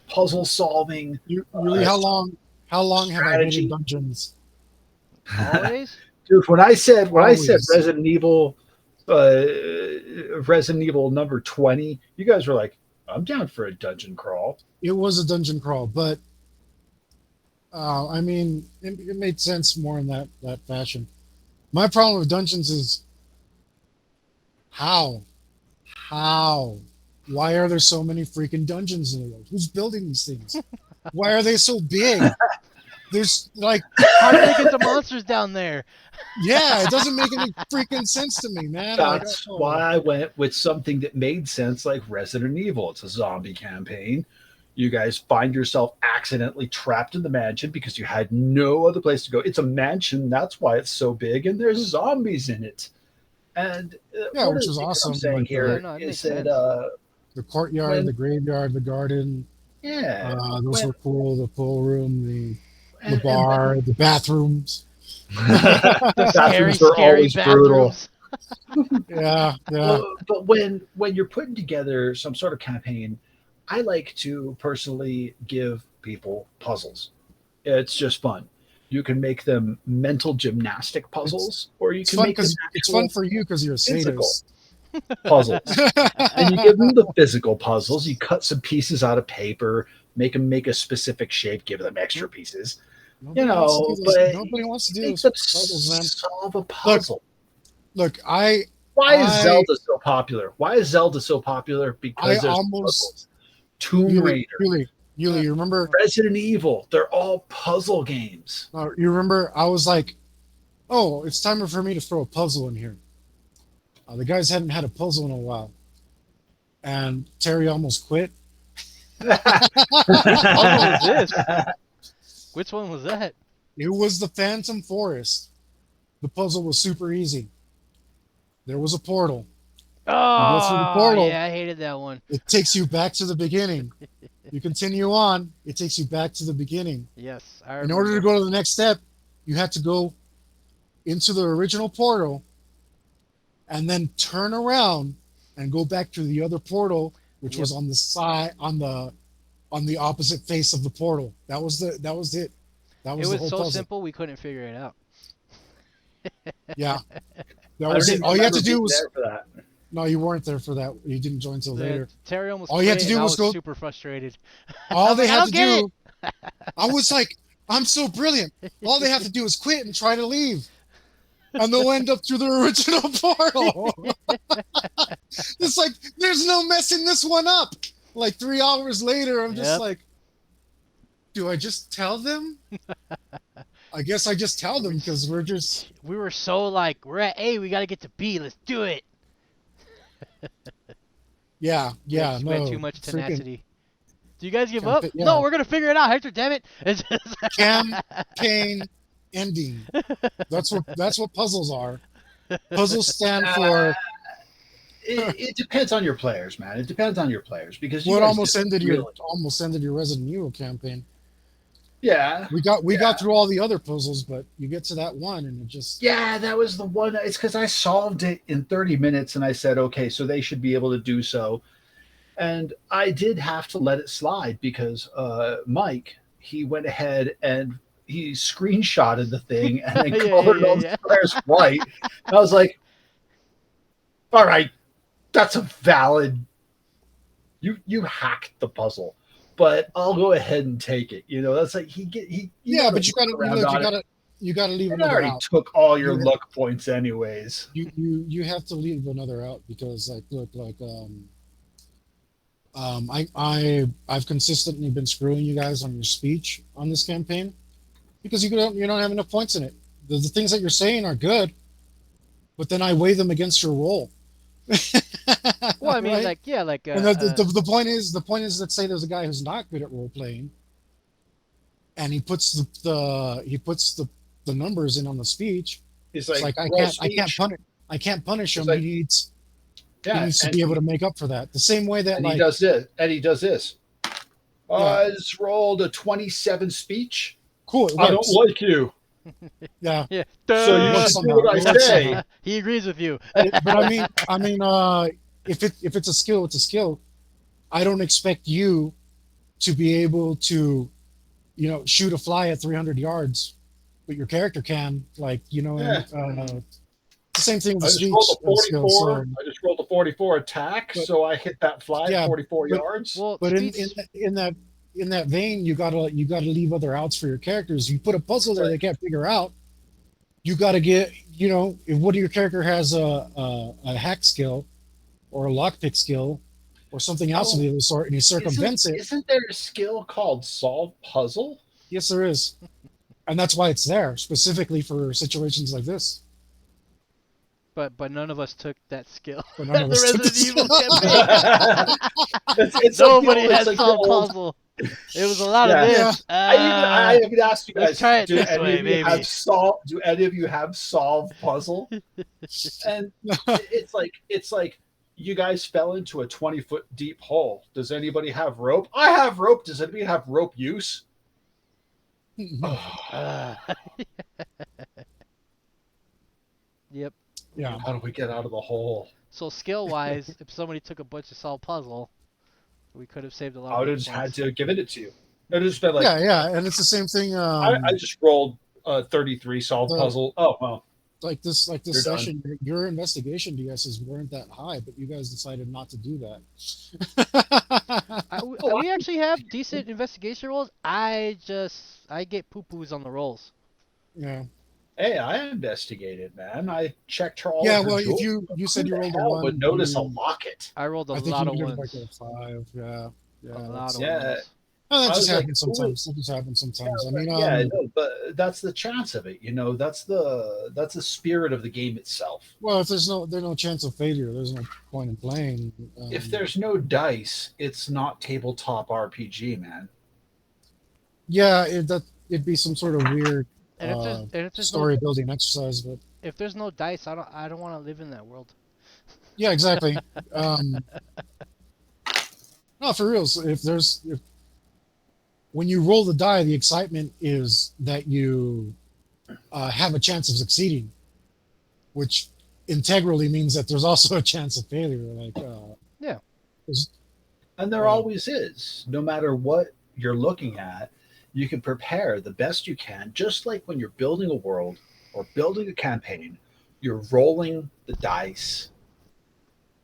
puzzle solving. Really, how long have I been in strategy. dungeons? Always? Dude, when I said Always. Resident Evil number 20, you guys were like, I'm down for a dungeon crawl. It was a dungeon crawl, but I mean, it made sense more in that fashion. My problem with dungeons is how, why are there so many freaking dungeons in the world? Who's building these things? Why are they so big? There's like, How do they get the monsters down there? yeah, it doesn't make any freaking sense to me, man. That's why I went with something that made sense, like Resident Evil. It's a zombie campaign. You guys find yourself accidentally trapped in the mansion because you had no other place to go. It's a mansion. That's why it's so big, and there's zombies in it. And yeah, which is awesome. I'm saying like, here no, it is makes that sense. the courtyard, the graveyard, the garden. yeah, Those were cool. The pool room, the bar, the bathrooms. The bathrooms scary, are scary always brutal. bathrooms. Yeah. But when you're putting together some sort of campaign, I like to personally give people puzzles. It's just fun. You can make them mental gymnastic puzzles, or you It's can fun make them because it's fun actual for you because you're a physical sadist. puzzles. And you give them the physical puzzles. You cut some pieces out of paper, make them make a specific shape, give them extra pieces. You Nobody wants to do know, those. but Nobody wants to do make those them puzzles, man. solve a Look, puzzle. look. Why is I, Zelda so popular? Why is Zelda so popular? I Because there's almost puzzles. Tomb Yuli, Raider, Yuli, Yuli. Uh, You remember? Resident Evil, they're all puzzle games. You remember? I was like, oh, it's time for me to throw a puzzle in here. The guys hadn't had a puzzle in a while, and Terry almost quit. Which puzzle was this? Which one was that? It was the Phantom Forest. The puzzle was super easy. There was a portal. You go through the Oh, portal. yeah, I hated that one. It takes you back to the beginning. You continue on. It takes you back to the beginning. Yes, I In order to remember. go to the next step, you had to go into the original portal and then turn around and go back to the other portal, which Yep. was on the side on the opposite face of the portal. That was it. That was It the was whole so puzzle. simple we couldn't figure it out. Yeah. That I was don't it. even All you had to remember do being was there for that. no, you weren't there for that. You didn't join till later. Terry almost All you had quit, to do and I was was go. super frustrated. All I'm they like, I had don't to get do. I was like, I'm so brilliant. All they have to do is quit and try to leave. And they'll end up through the original portal. It's like, there's no messing this one up. Like 3 hours later, I'm just Yep. like, do I just tell them? I guess I just tell them because we're just, We were so like, we're at A, we got to get to B. Let's do it. yeah, We had yeah, spent no. too much Freaking tenacity. Do you guys give up? yeah. No, we're gonna figure it out, Hector. Damn it! It's just Campaign ending. That's what puzzles are. Puzzles stand for It depends on your players, man. It depends on your players because you what guys really, almost ended your Resident Evil campaign. yeah, We yeah. got through all the other puzzles, but you get to that one and it just Yeah, that was the one. It's because I solved it in 30 minutes and I said, okay, so they should be able to do so. And I did have to let it slide because Mike, he went ahead and he screenshotted the thing and then yeah, colored all the yeah. squares white. And I was like, all right, that's a valid. You hacked the puzzle, but I'll go ahead and take it. You know, that's like he yeah, but you gotta work around look, on it. you gotta leave And I another already out. took all your You- luck points anyways. You have to leave another out because like look like I've consistently been screwing you guys on your speech on this campaign because you don't have enough points in it. The things that you're saying are good, but then I weigh them against your roll. Well, I mean, Right? like, yeah, like, And the point is, let's say there's a guy who's not good at role playing, and he puts the numbers in on the speech. He's It's like, like roll I can't punish It's him. like, He yeah, needs to and be able to make up for that. The same way that and like he does this, and he does this. Yeah. I just rolled a 27 speech. cool. It I don't works. like you, Yeah. yeah. so you works should somehow. do what It I works say. somehow. He agrees with you. But I mean, if it's a skill, it's a skill. I don't expect you to be able to, shoot a fly at 300 yards, but your character can. Like, Yeah. the same thing with I the just speech rolled a skill. 44. I just rolled a 44 attack, But- so I hit that fly Yeah, 44 but- yards. Well, But in speech, in that vein, you gotta leave other outs for your characters. You put a puzzle there they can't figure out. You gotta get if one of your character has a hack skill, or a lockpick skill, or something else of the other sort, and he circumvents it. Isn't there a skill called solve puzzle? Yes, there is, and that's why it's there specifically for situations like this. but none of us took that skill. But none of The us took Resident the Evil skill. campaign. It's like Nobody the old- had it's like the solved old- puzzle. It was a lot Yeah. of Yeah. this. I even asked you let's guys. try it do this any way, of you maybe. have solve? Do any of you have solve puzzle? And it's like you guys fell into a 20-foot deep hole. Does anybody have rope? I have rope. Does anybody have rope use? Uh, yep. Yeah. How do we get out of the hole? So skill-wise, if somebody took a bunch of solve puzzle, we could have saved a lot I would of have just had points. to give it to you. It would have just been like, Yeah, and it's the same thing. I just rolled 33 solved The, puzzle. Oh well, like this you're done. session, your investigation DSs weren't that high, but you guys decided not to do that. Oh, We actually have decent investigation rolls. I get poo poos on the rolls. Yeah. hey, I investigated, man. I checked her all Yeah, of her well, if jewels. you Who said you the rolled a hell would one, notice a you locket? I rolled a I think lot you of would have like ones. a five. Yeah, A yeah, lot that's of Yeah, ones. oh, that I just was like, happens who would? sometimes. That just happens sometimes. I mean, Yeah, no, but that's the chance of it. That's the spirit of the game itself. well, if there's no chance of failure, there's no point in playing. If there's no dice, it's not tabletop RPG, man. Yeah, it'd be some sort of weird And story building exercise, but if there's no dice, I don't want to live in that world. yeah, exactly. Um, no, for reals. If when you roll the die, the excitement is that you have a chance of succeeding, which integrally means that there's also a chance of failure. Like, Yeah. there's- And there yeah, always is. No matter what you're looking at, you can prepare the best you can, just like when you're building a world or building a campaign, you're rolling the dice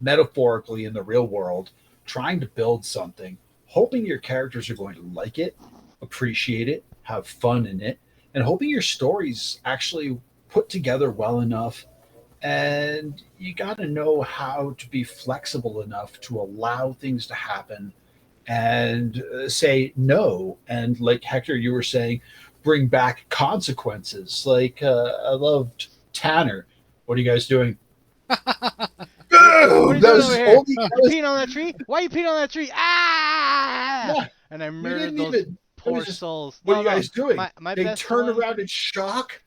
metaphorically in the real world, trying to build something, hoping your characters are going to like it, appreciate it, have fun in it, and hoping your story's actually put together well enough. And you got to know how to be flexible enough to allow things to happen and say no. And like Hector, you were saying, bring back consequences. Like I loved Tanner. What are you guys doing? What are Boom! you That doing was over his here? only. That You was, peeing on that tree? Why you peeing on that tree? Ah! yeah, And I you murdered didn't those even. It poor was just. souls. What are No, you no. guys doing? My They best turn one. around in shock.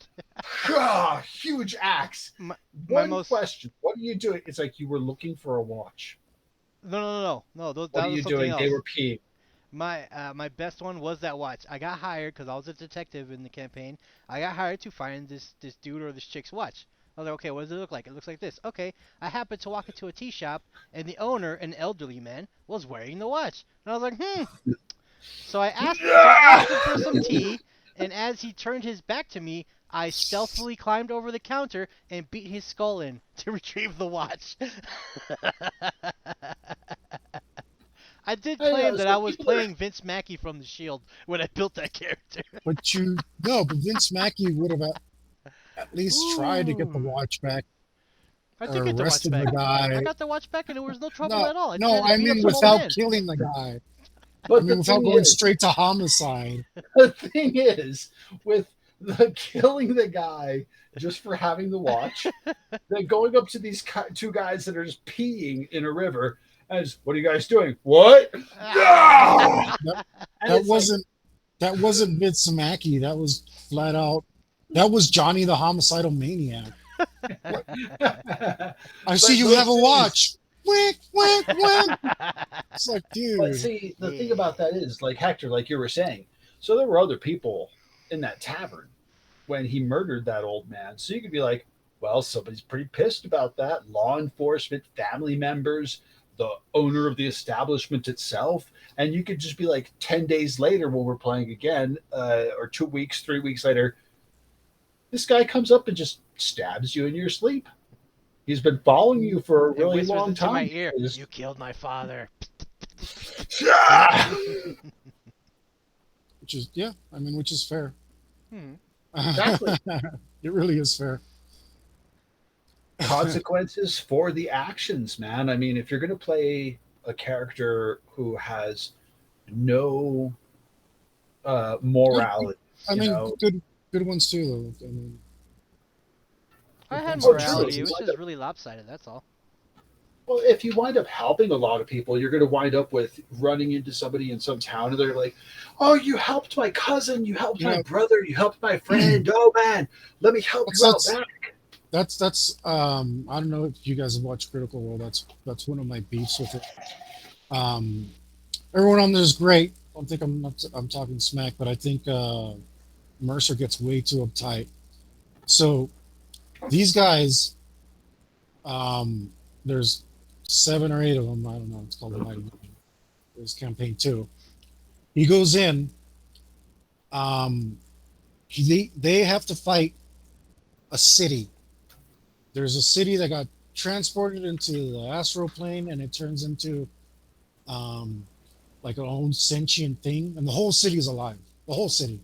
Ah, huge axe. My One most. question. What are you doing? It's like you were looking for a watch. No. What That are was you something doing? They else. were peeing. My best one was that watch. I got hired because I was a detective in the campaign. I got hired to find this dude or this chick's watch. I was like, okay, what does it look like? It looks like this. Okay, I happened to walk into a tea shop, and the owner, an elderly man, was wearing the watch. And I was like, hmm. So I asked him for some tea, and as he turned his back to me, I stealthily climbed over the counter and beat his skull in to retrieve the watch. I did I claim know. that I So was people are. playing Vince Mackey from The Shield when I built that character. but you no, but Vince Mackey would have at least tried to get the Ooh. watch back I did or get the watch arrested back. the I guy. got the watch back and it was no trouble No, at all. I just no, had to I beat up mean some old without man. killing the guy. I But the mean without thing going is, straight to homicide. the thing is, with the killing the guy just for having the watch, then going up to these two guys that are just peeing in a river, as what are you guys doing? What? No! That, And that it's like, wasn't Vince Mackey. That was flat out. That was Johnny the homicidal maniac. What? I see but you have those a things. watch. Wink, wink, wink. It's like, But dude. see, the thing Yeah. about that is, like Hector, like you were saying, so there were other people in that tavern when he murdered that old man. So you could be like, well, somebody's pretty pissed about that. Law enforcement, family members, the owner of the establishment itself. And you could just be like 10 days later when we're playing again, or 2 weeks, 3 weeks later, this guy comes up and just stabs you in your sleep. He's been following you for a And really whispers long into my time. ear, "You killed my father." Which is yeah. I mean, which is fair. Hmm. Exactly. It really is fair. Consequences for the actions, man. I mean, if you're going to play a character who has no Good. morality, I you mean, know, good ones too. Though. I mean, I good had points oh, well true. morality. If It taken. you was wind just up, really lopsided. That's all. well, if you wind up helping a lot of people, you're going to wind up with running into somebody in some town, and they're like, "Oh, you helped my cousin, you helped You my know, brother, you helped my friend. Oh man, let me help that's you out that's back." that's I don't know if you guys have watched Critical Role. That's one of my beefs with it. Um, everyone on there is great. I don't think I'm talking smack, but I think Mercer gets way too uptight. So these guys, there's 7 or 8 of them. I don't know. It's called the Mighty Nine. There's campaign 2. He goes in. Um, They have to fight a city. There's a city that got transported into the astral plane, and it turns into um, like an own sentient thing, and the whole city is alive. The whole city,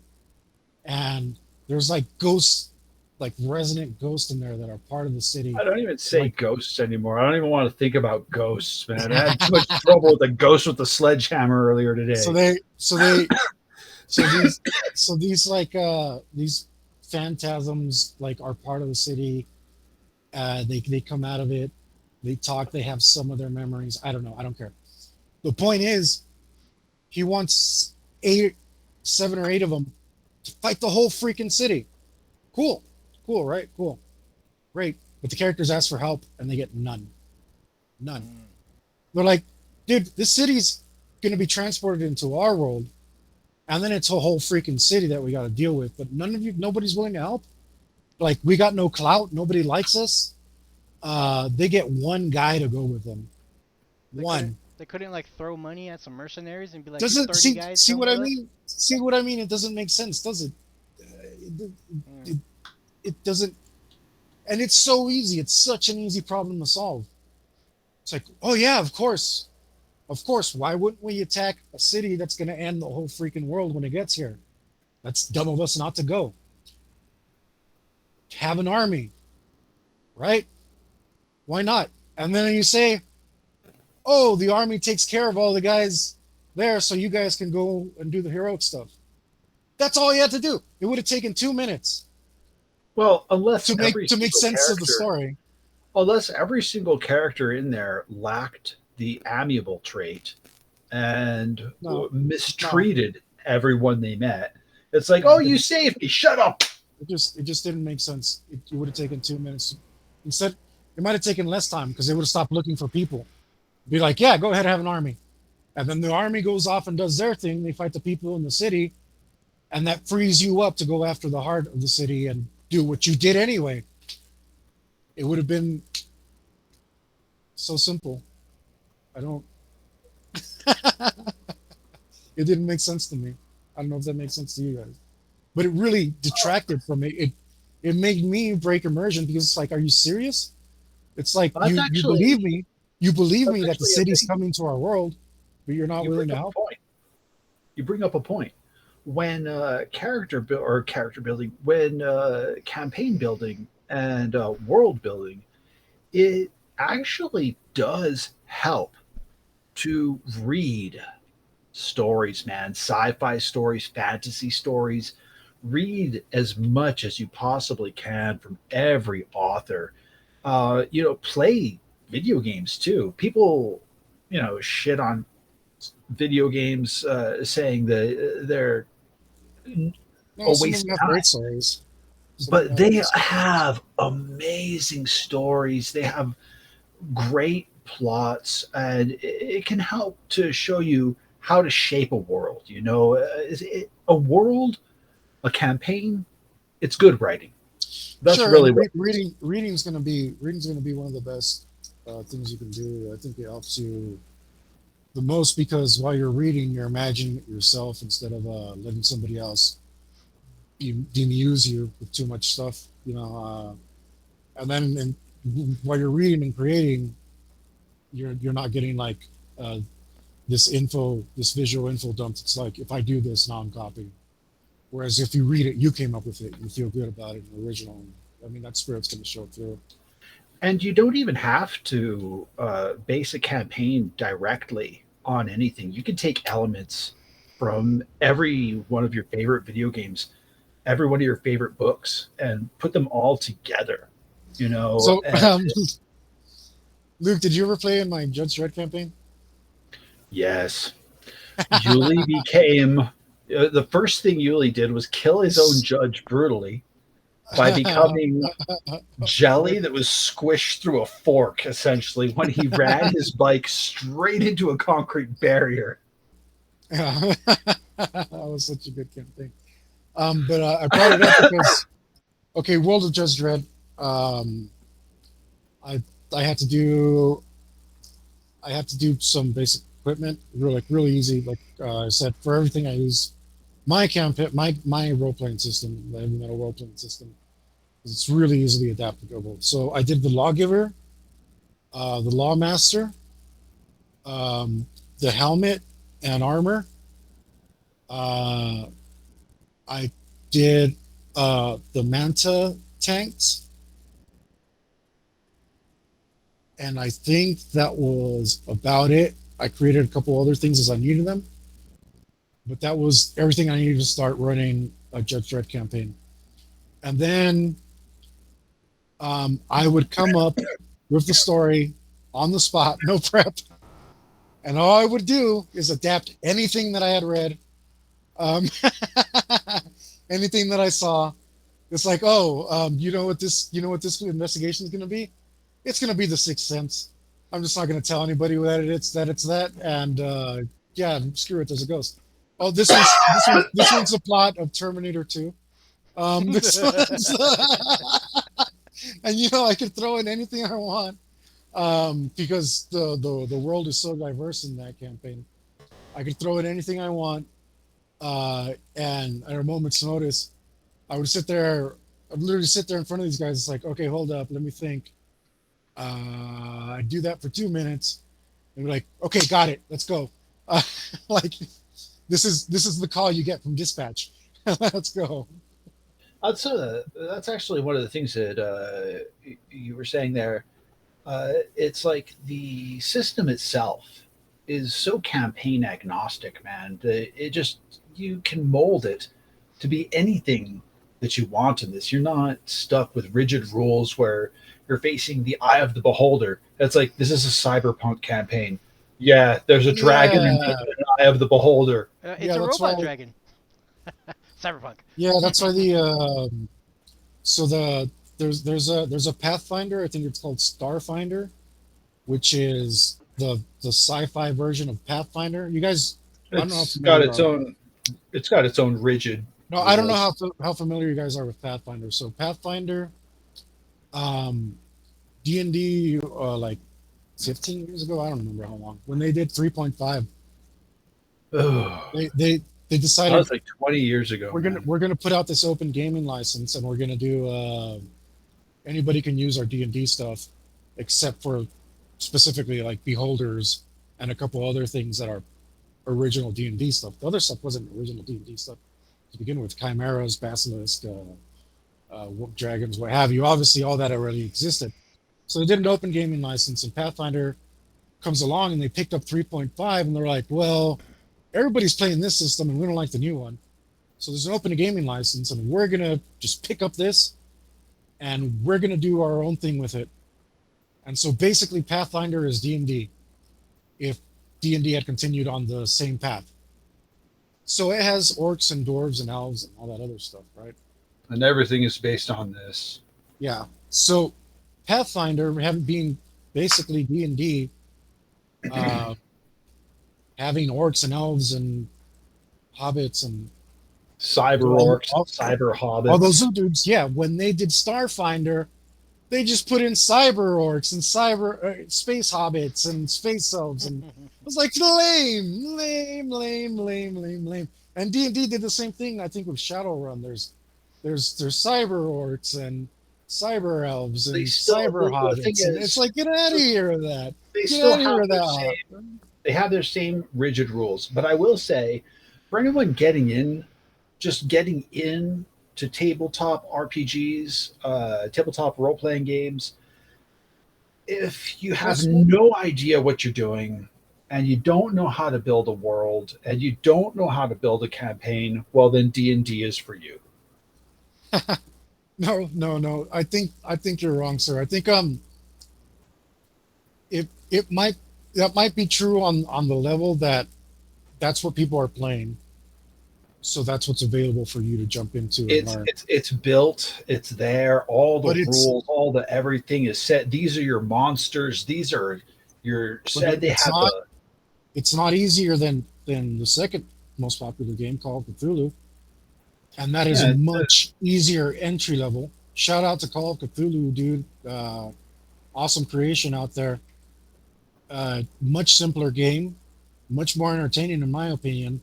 and there's like ghosts, like resident ghosts in there that are part of the city. I don't even say Like, ghosts anymore. I don't even want to think about ghosts, man. I had too much trouble with the ghost with the sledgehammer earlier so today. they, so they, so these like these phantasms like are part of the city. They come out of it. They talk. They have some of their memories. I don't know. I don't care. The point is, he wants eight, 7 or 8 of them to fight the whole freaking city. Cool, cool, right? Cool, great. But the characters ask for help and they get none. None. Mm. They're like, dude, this city's gonna be transported into our world, and then it's a whole freaking city that we got to deal with. But nobody's willing to help. Like, we got no clout. Nobody likes us. They get one guy to go with them. They couldn't. One. They couldn't like throw money at some mercenaries and be like, "Here's Doesn't 30 guys, see come what with I us." mean? See what I mean? It doesn't make sense, does it? It, Mm. it, it doesn't, and it's so easy. It's such an easy problem to solve. It's like, oh yeah, of course, of course. Why wouldn't we attack a city that's going to end the whole freaking world when it gets here? That's dumb of us not to go. Have an army, right? Why not? And then you say, oh, the army takes care of all the guys there, so you guys can go and do the heroic stuff. That's all you had to do. It would have taken 2 minutes Well, unless every to make single sense of the character, story. unless every single character in there lacked the amiable trait and No, no, mistreated everyone they met, it's like, no, oh, it you didn't. saved me. Shut up. It just didn't make sense. It would have taken 2 minutes. Instead, it might have taken less time because they would have stopped looking for people. Be like, yeah, go ahead and have an army. And then the army goes off and does their thing. They fight the people in the city, and that frees you up to go after the heart of the city and do what you did anyway. It would have been so simple. I don't. It didn't make sense to me. I don't know if that makes sense to you guys, but it really detracted from it. It made me break immersion because it's like, are you serious? It's like That's you believe that's me that the actually a city's thing. coming to our world, but you're not You willing bring to up help. a point. You bring up a point. When character building, when campaign building and world building, it actually does help to read stories, man. Sci-fi stories, fantasy stories. Read as much as you possibly can from every author. Play video games too. People, shit on video games, saying that they're No, a some of waste them of have great time. stories. Some of them But have they great stories. have amazing stories. They have great plots, and it can help to show you how to shape a world. A world, a campaign. It's good writing. That's Sure, and really what it is. reading's gonna be one of the best things you can do. I think it helps you the most because while you're reading, you're imagining it yourself instead of letting somebody else demuse you with too much stuff. And then while you're reading and creating, you're not getting like uh, this visual info dumped. It's like if I do this, now I'm copying. Whereas if you read it, you came up with it. You feel good about it. The original. I mean, that spirit's going to show through. And you don't even have to base a campaign directly on anything. You can take elements from every one of your favorite video games, every one of your favorite books, and put them all together. So, And Luke, did you ever play in my Judge Dredd campaign? yes, Yuli became the first thing Yuli did was kill his own judge brutally by becoming jelly that was squished through a fork, essentially, when he ran his bike straight into a concrete barrier. Yeah. That was such a good campaign. But I brought it up because, okay, World of Judge Dredd. Um, I I had to do some basic equipment, really easy. Like I said, for everything I use my campaign, my role playing system, the heavy metal role playing system, it's really easily adaptable. So I did the lawgiver, the lawmaster, um, the helmet and armor. Uh, I did the manta tanks, and I think that was about it. I created a couple other things as I needed them, but that was everything I needed to start running a Judge Dredd campaign. And then I would come up with the story on the spot, no prep, and all I would do is adapt anything that I had read, um, anything that I saw. It's like, oh, you know what this investigation is going to be? It's going to be the Sixth Sense. I'm just not going to tell anybody that it's that, and yeah, screw it. There's a ghost. Oh, this one's the plot of Terminator 2. This one's, and I can throw in anything I want, because the world is so diverse in that campaign. I could throw in anything I want, and at a moment's notice, I would sit there. I'd literally sit there in front of these guys. It's like, okay, hold up, let me think. I do that for 2 minutes, and we're like, okay, got it, let's go. Like this is the call you get from dispatch. Let's go. That's actually one of the things that you were saying there. It's like the system itself is so campaign agnostic, man. It just you can mold it to be anything that you want in this. You're not stuck with rigid rules where you're facing the eye of the beholder. It's like this is a cyberpunk campaign. Yeah, there's a dragon and Yeah, an eye of the beholder. It's yeah, a that's why. robot dragon. Cyberpunk. Yeah, that's why so there's a Pathfinder. I think it's called Starfinder, which is the sci-fi version of Pathfinder. You guys, I don't know how It's familiar got you its are. own. It's got its own rigid No, I don't know rules. how familiar you guys are with Pathfinder. So Pathfinder, um, D&D, like 15 years ago, I don't remember how long. When they did 3.5, Oh, they they they that decided was like 20 years ago, we're gonna man. we're gonna put out this open gaming license, and we're gonna do anybody can use our D&D stuff, except for specifically like beholders and a couple other things that are original D&D stuff. The other stuff wasn't original D&D stuff to begin with. Chimeras, basilisk, dragons, what have you. Obviously, all that already existed. So they did an open gaming license, and Pathfinder comes along and they picked up 3.5, and they're like, well, everybody's playing this system and we don't like the new one. So there's an open gaming license, and we're going to just pick up this and we're going to do our own thing with it. And so basically, Pathfinder is D&D if D&D had continued on the same path. So it has orcs and dwarves and elves and all that other stuff, right? And everything is based on this. Yeah. So Pathfinder, having being basically D&D, uh, having orcs and elves and hobbits and Cyber all, orcs, all, cyber all those hobbits. dudes, yeah. When they did Starfinder, they just put in cyber orcs and cyber space hobbits and space elves, and it was like lame, lame, lame, lame, lame, lame. And D&D did the same thing. I think with Shadowrun, there's cyber orcs and cyber elves They and still cyber the thing hobbits, and it's is like get out of here with that. they Get out still of here have with their that. same they have their same rigid rules. But I will say, for anyone getting in to tabletop RPGs, tabletop role playing games, if you have That's no idea what you're doing and you don't know how to build a world and you don't know how to build a campaign, well then D&D is for you. no, no, no. I think you're wrong, sir. I think it might that might be true on the level that that's what people are playing. So that's what's available for you to jump into and it's learn. it's it's built, it's there, all the But it's rules, all the everything is set. These are your monsters, these are your but said. They it's have not the it's not easier than the second most popular game called Cthulhu, and that is a yeah, much easier entry level. Shout out to Call of Cthulhu, dude. Awesome creation out there. Much simpler game, much more entertaining in my opinion.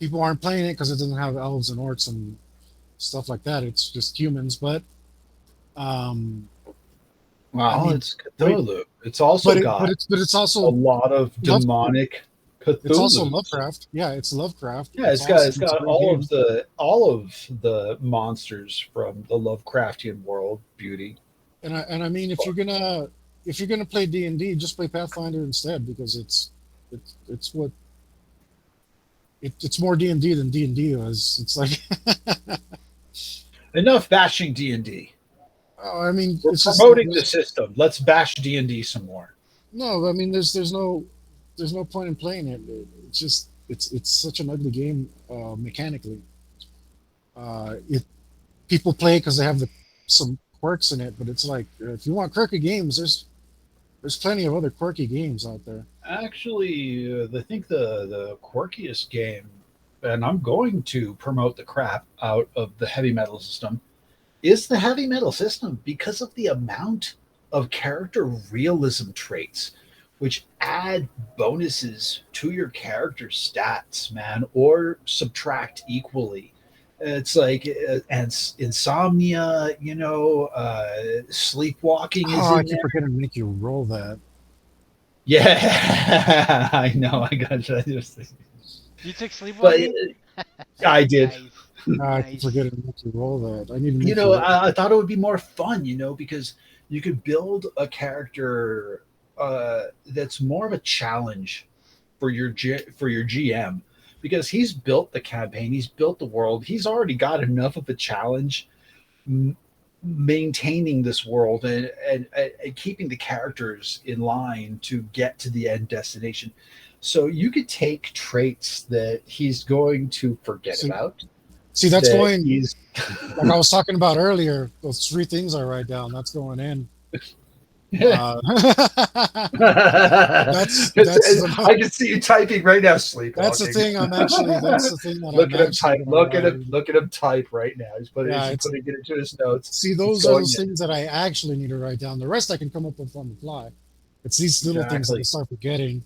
people aren't playing it because it doesn't have elves and orcs and stuff like that. It's just humans. But um, I Well, mean, it's wait, Cthulhu. It's also got but it's a also lot of Lovecraft. demonic It's also Cthulhu's. Lovecraft. Yeah, it's Lovecraft. Yeah, It's awesome. it's It's a got great game. all of the monsters from the Lovecraftian world. Beauty. And I mean, if you're gonna play D&D, just play Pathfinder instead because it's what it's more D&D than D&D was. It's like, Enough bashing D&D. oh, I mean, We're it's just promoting the system. Let's bash D&D some more. no. I mean, there's no point in playing it. It's just it's such an ugly game mechanically. It people play because they have some quirks in it, but it's like if you want quirky games, there's plenty of other quirky games out there. Actually, I think the quirkiest game, and I'm going to promote the crap out of the heavy metal system, is the heavy metal system because of the amount of character realism traits, which add bonuses to your character stats, man, or subtract equally. It's like and insomnia, sleepwalking is Oh, I in keep there. forgetting to make you roll that. Yeah, I know. I got you. You took But sleepwalking? I did. Nice. I keep Nice. forgetting to make you roll that. I need to make you roll. I thought it would be more fun, because you could build a character that's more of a challenge for for your GM, because he's built the campaign, he's built the world, he's already got enough of a challenge m- maintaining this world and keeping the characters in line to get to the end destination. So you could take traits that he's going to forget See, about, see, that's that going he's like I was talking about earlier. Those three things I write down. That's going in. Uh, that's the I can see you typing right now, that's the sleepwalking. thing. That's the thing that I'm Look at him actually type. gonna Look at write him. in. Look at him type right now. Yeah, He's it's putting it into his notes. see It's those are going those in. things that I actually need to write down. The rest I can come up with on the fly. It's these little things that I Exactly. start forgetting.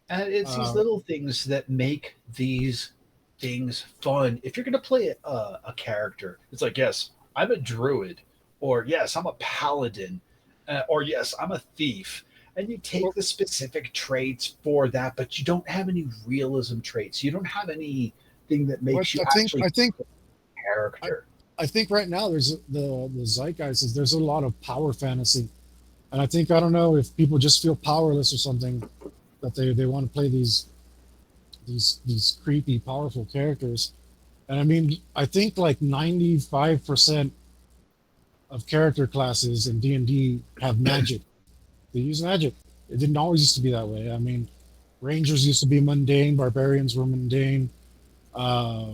And it's these Uh, little things that make these things fun. If you're going to play a character, it's like, yes, I'm a druid, or yes, I'm a paladin, or yes, I'm a thief. And you take well, the specific traits for that, but you don't have any realism traits. You don't have anything that what makes you actually I, character. I think right now there's the zeitgeist is there's a lot of power fantasy, and I don't know if people just feel powerless or something that they want to play these creepy powerful characters. And I mean, I think like 95% of character classes in D&D have magic. They use magic. It didn't always used to be that way. I mean, rangers used to be mundane, barbarians were mundane. Uh,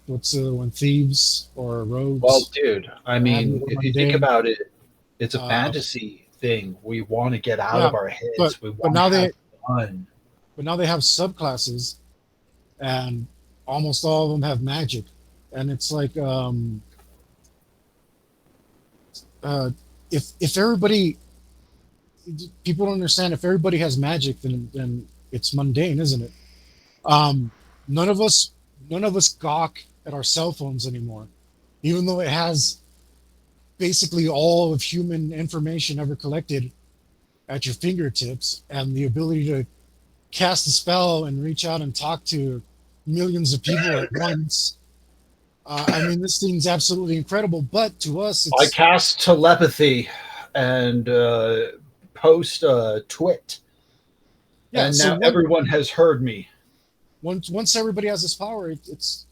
what's the other one? Thieves or Well, rogues dude, I or admin mean, were if you think mundane. about it, it's a Uh, fantasy thing. We want to get out yeah, of our but heads. We but want to now have they fun. but now they have subclasses, and almost all of them have magic, and it's like uh, if everybody people don't understand if everybody has magic, then it's mundane, isn't it? Um, none of us none of us gawk at our cell phones anymore, even though it has basically all of human information ever collected at your fingertips and the ability to cast a spell and reach out and talk to millions of people at once. I mean, this thing's absolutely incredible, but to us, I it's cast telepathy and post a twit, yeah. and So now everyone has heard me. once everybody has this power, it's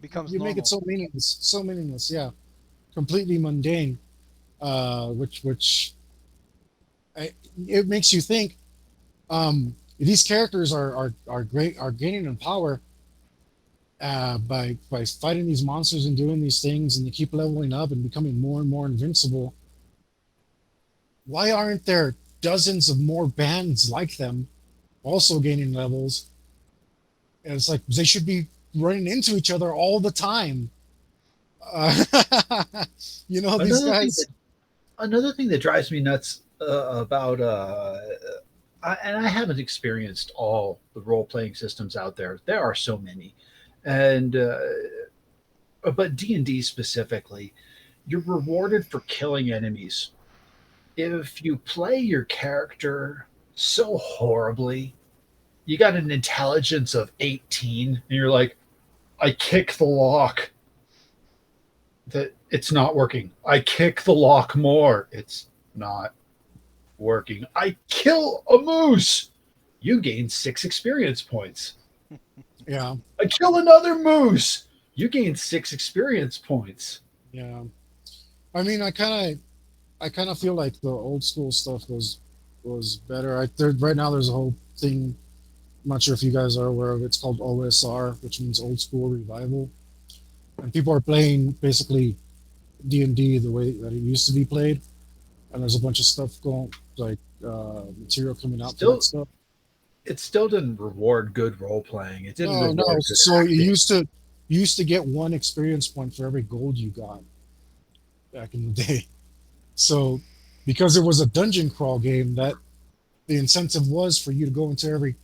Becomes you make it normal. so meaningless. Yeah, completely mundane. Which it makes you think. These characters are great are gaining in power by fighting these monsters and doing these things, and they keep leveling up and becoming more and more invincible. Why aren't there dozens of more bands like them also gaining levels? And it's like they should be running into each other all the time. Uh, these Another thing guys. that another thing that drives me nuts about and I haven't experienced all the role playing systems out there. There are so many, and but D&D specifically, you're rewarded for killing enemies. If you play your character so horribly, you got an intelligence of 18, and you're like, I kick the lock. That it's not working. I kick the lock more. It's not working. I kill a moose. You gain 6 experience points. Yeah, I kill another moose. You gain 6 experience points. yeah. I mean, I kind of feel like the old school stuff was better. Right now there's a whole thing. I'm not sure if you guys are aware of it. It's called OSR, which means Old School Revival, and people are playing basically D&D the way that it used to be played. And there's a bunch of stuff going like material coming out for that Still, stuff. it still didn't reward good role playing. It didn't No, no. reward good So acting. you used to get 1 experience point for every gold you got back in the day. So because it was a dungeon crawl game, that the incentive was for you to go into every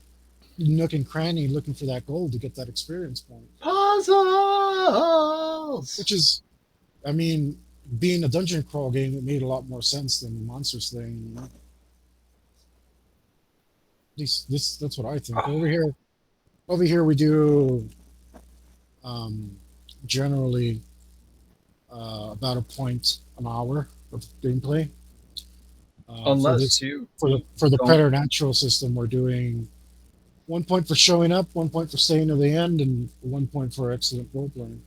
nook and cranny looking for that gold to get that experience point. Puzzles. Which is, I mean, being a dungeon crawl game, it made a lot more sense than the monsters thing. You know? At least that's what I think. Over here we do um, generally about a point an hour of gameplay. For Unless this you for the don't. preternatural system, we're doing 1 point for showing up, 1 point for staying to the end, and 1 point for excellent role playing.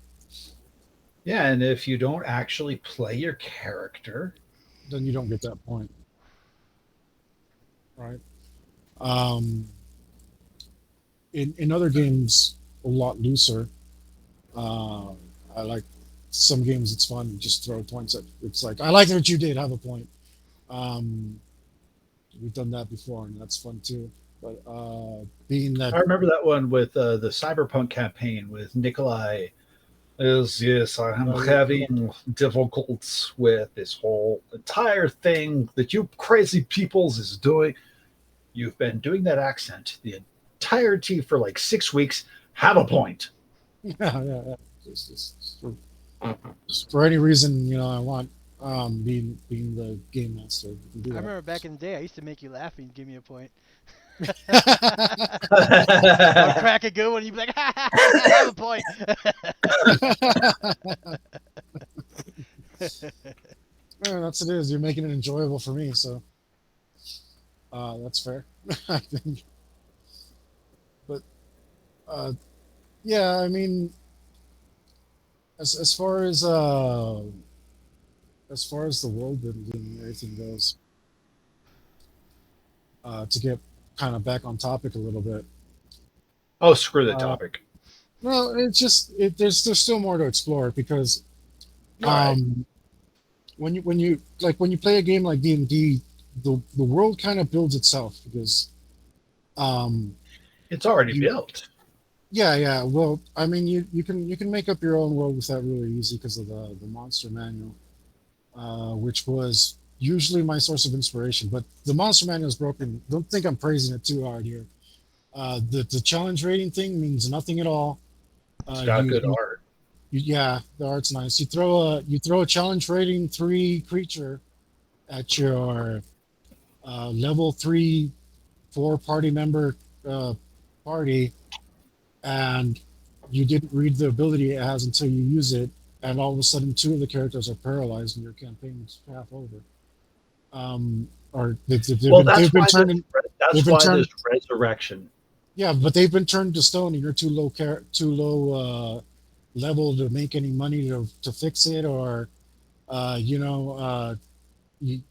Yeah, and if you don't actually play your character, Then you don't get that point, right? Um, in other games, a lot looser. Uh, I like some games. It's fun. You just throw points at. It's like I like what you did. Have a point. Um, we've done that before, and that's fun too. But being that, I remember that one with the Cyberpunk campaign with Nikolai. Is yes, I am yeah, having difficulties with this whole entire thing that you crazy peoples is doing. You've been doing that accent the entirety for like 6 weeks. Have a point. yeah. Just for any reason, I want being the game master. You can do I that. remember back in the day, I used to make you laugh and give me a point. I would I crack a good one, you'd be like, ha ha ha, I have a point. Yeah, that's it is. You're making it enjoyable for me, so that's fair. I think. But uh, yeah, I mean, as far as the world building and everything goes, to get kind of back on topic a little bit. oh, screw the Uh, topic. well, it's just there's still more to explore because All right, um, when you play a game like D&D, the world kind of builds itself because um, it's already you built. yeah, well, I mean, you can make up your own world with that really easy because of the monster manual, which was usually my source of inspiration. But the monster manual is broken. Don't think I'm praising it too hard here. The challenge rating thing means nothing at all. It's Uh, got you, good you art. yeah, the art's nice. You throw a challenge rating 3 creature at your level 3 4 party member uh, party, and you didn't read the ability it has until you use it, and all of a sudden 2 of the characters are paralyzed and your campaign's half over. Or Well, they've been turned in, they've that's been why turned this resurrection. yeah, but they've been turned to stone, and you're too low level to make any money to fix it, or uh, you know uh, you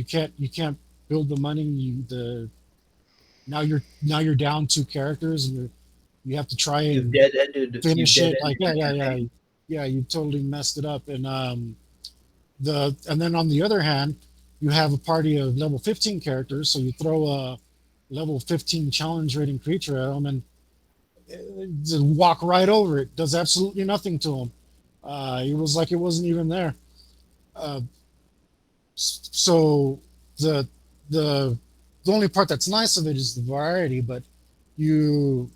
can't build the money. Now you're down 2 characters, and you have to try You've and dead ended. You've finish dead it. Like, ended yeah, your yeah, yeah, campaign. yeah. You totally messed it up. And and then on the other hand, you have a party of level 15 characters, so you throw a level 15 challenge rating creature at them, and just walk right over it. Does absolutely nothing to him. It was like it wasn't even there. Uh, so the the the only part that's nice of it is the variety, but you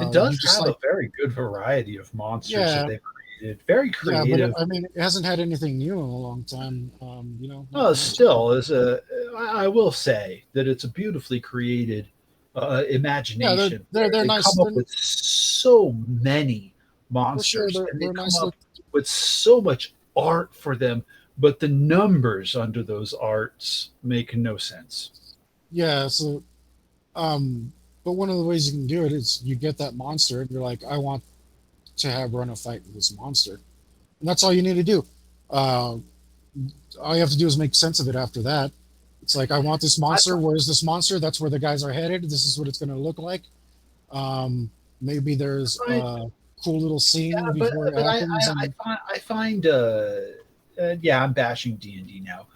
It you does just have like a very good variety of monsters that yeah they've created. Very yeah, but creative. I mean it hasn't had anything new in a long time. Not much. Still, I will say that it's a beautifully created Yeah, imagination they're where they're they nice. come up with so many For sure monsters and they they're come nice up look. with so much art for them, but the numbers under those arts make no sense. Yeah, so um, but one of the ways you can do it is you get that monster and you're like, I want to have run a fight with this monster, and that's all you need to do. Uh, all you have to do is make sense of it after that. It's like I want this I monster. Where's this monster? That's where the guys are headed. This is what it's going to look like. Maybe there's find, a cool little scene yeah, but before it but happens, I and find yeah, I'm bashing D&D now.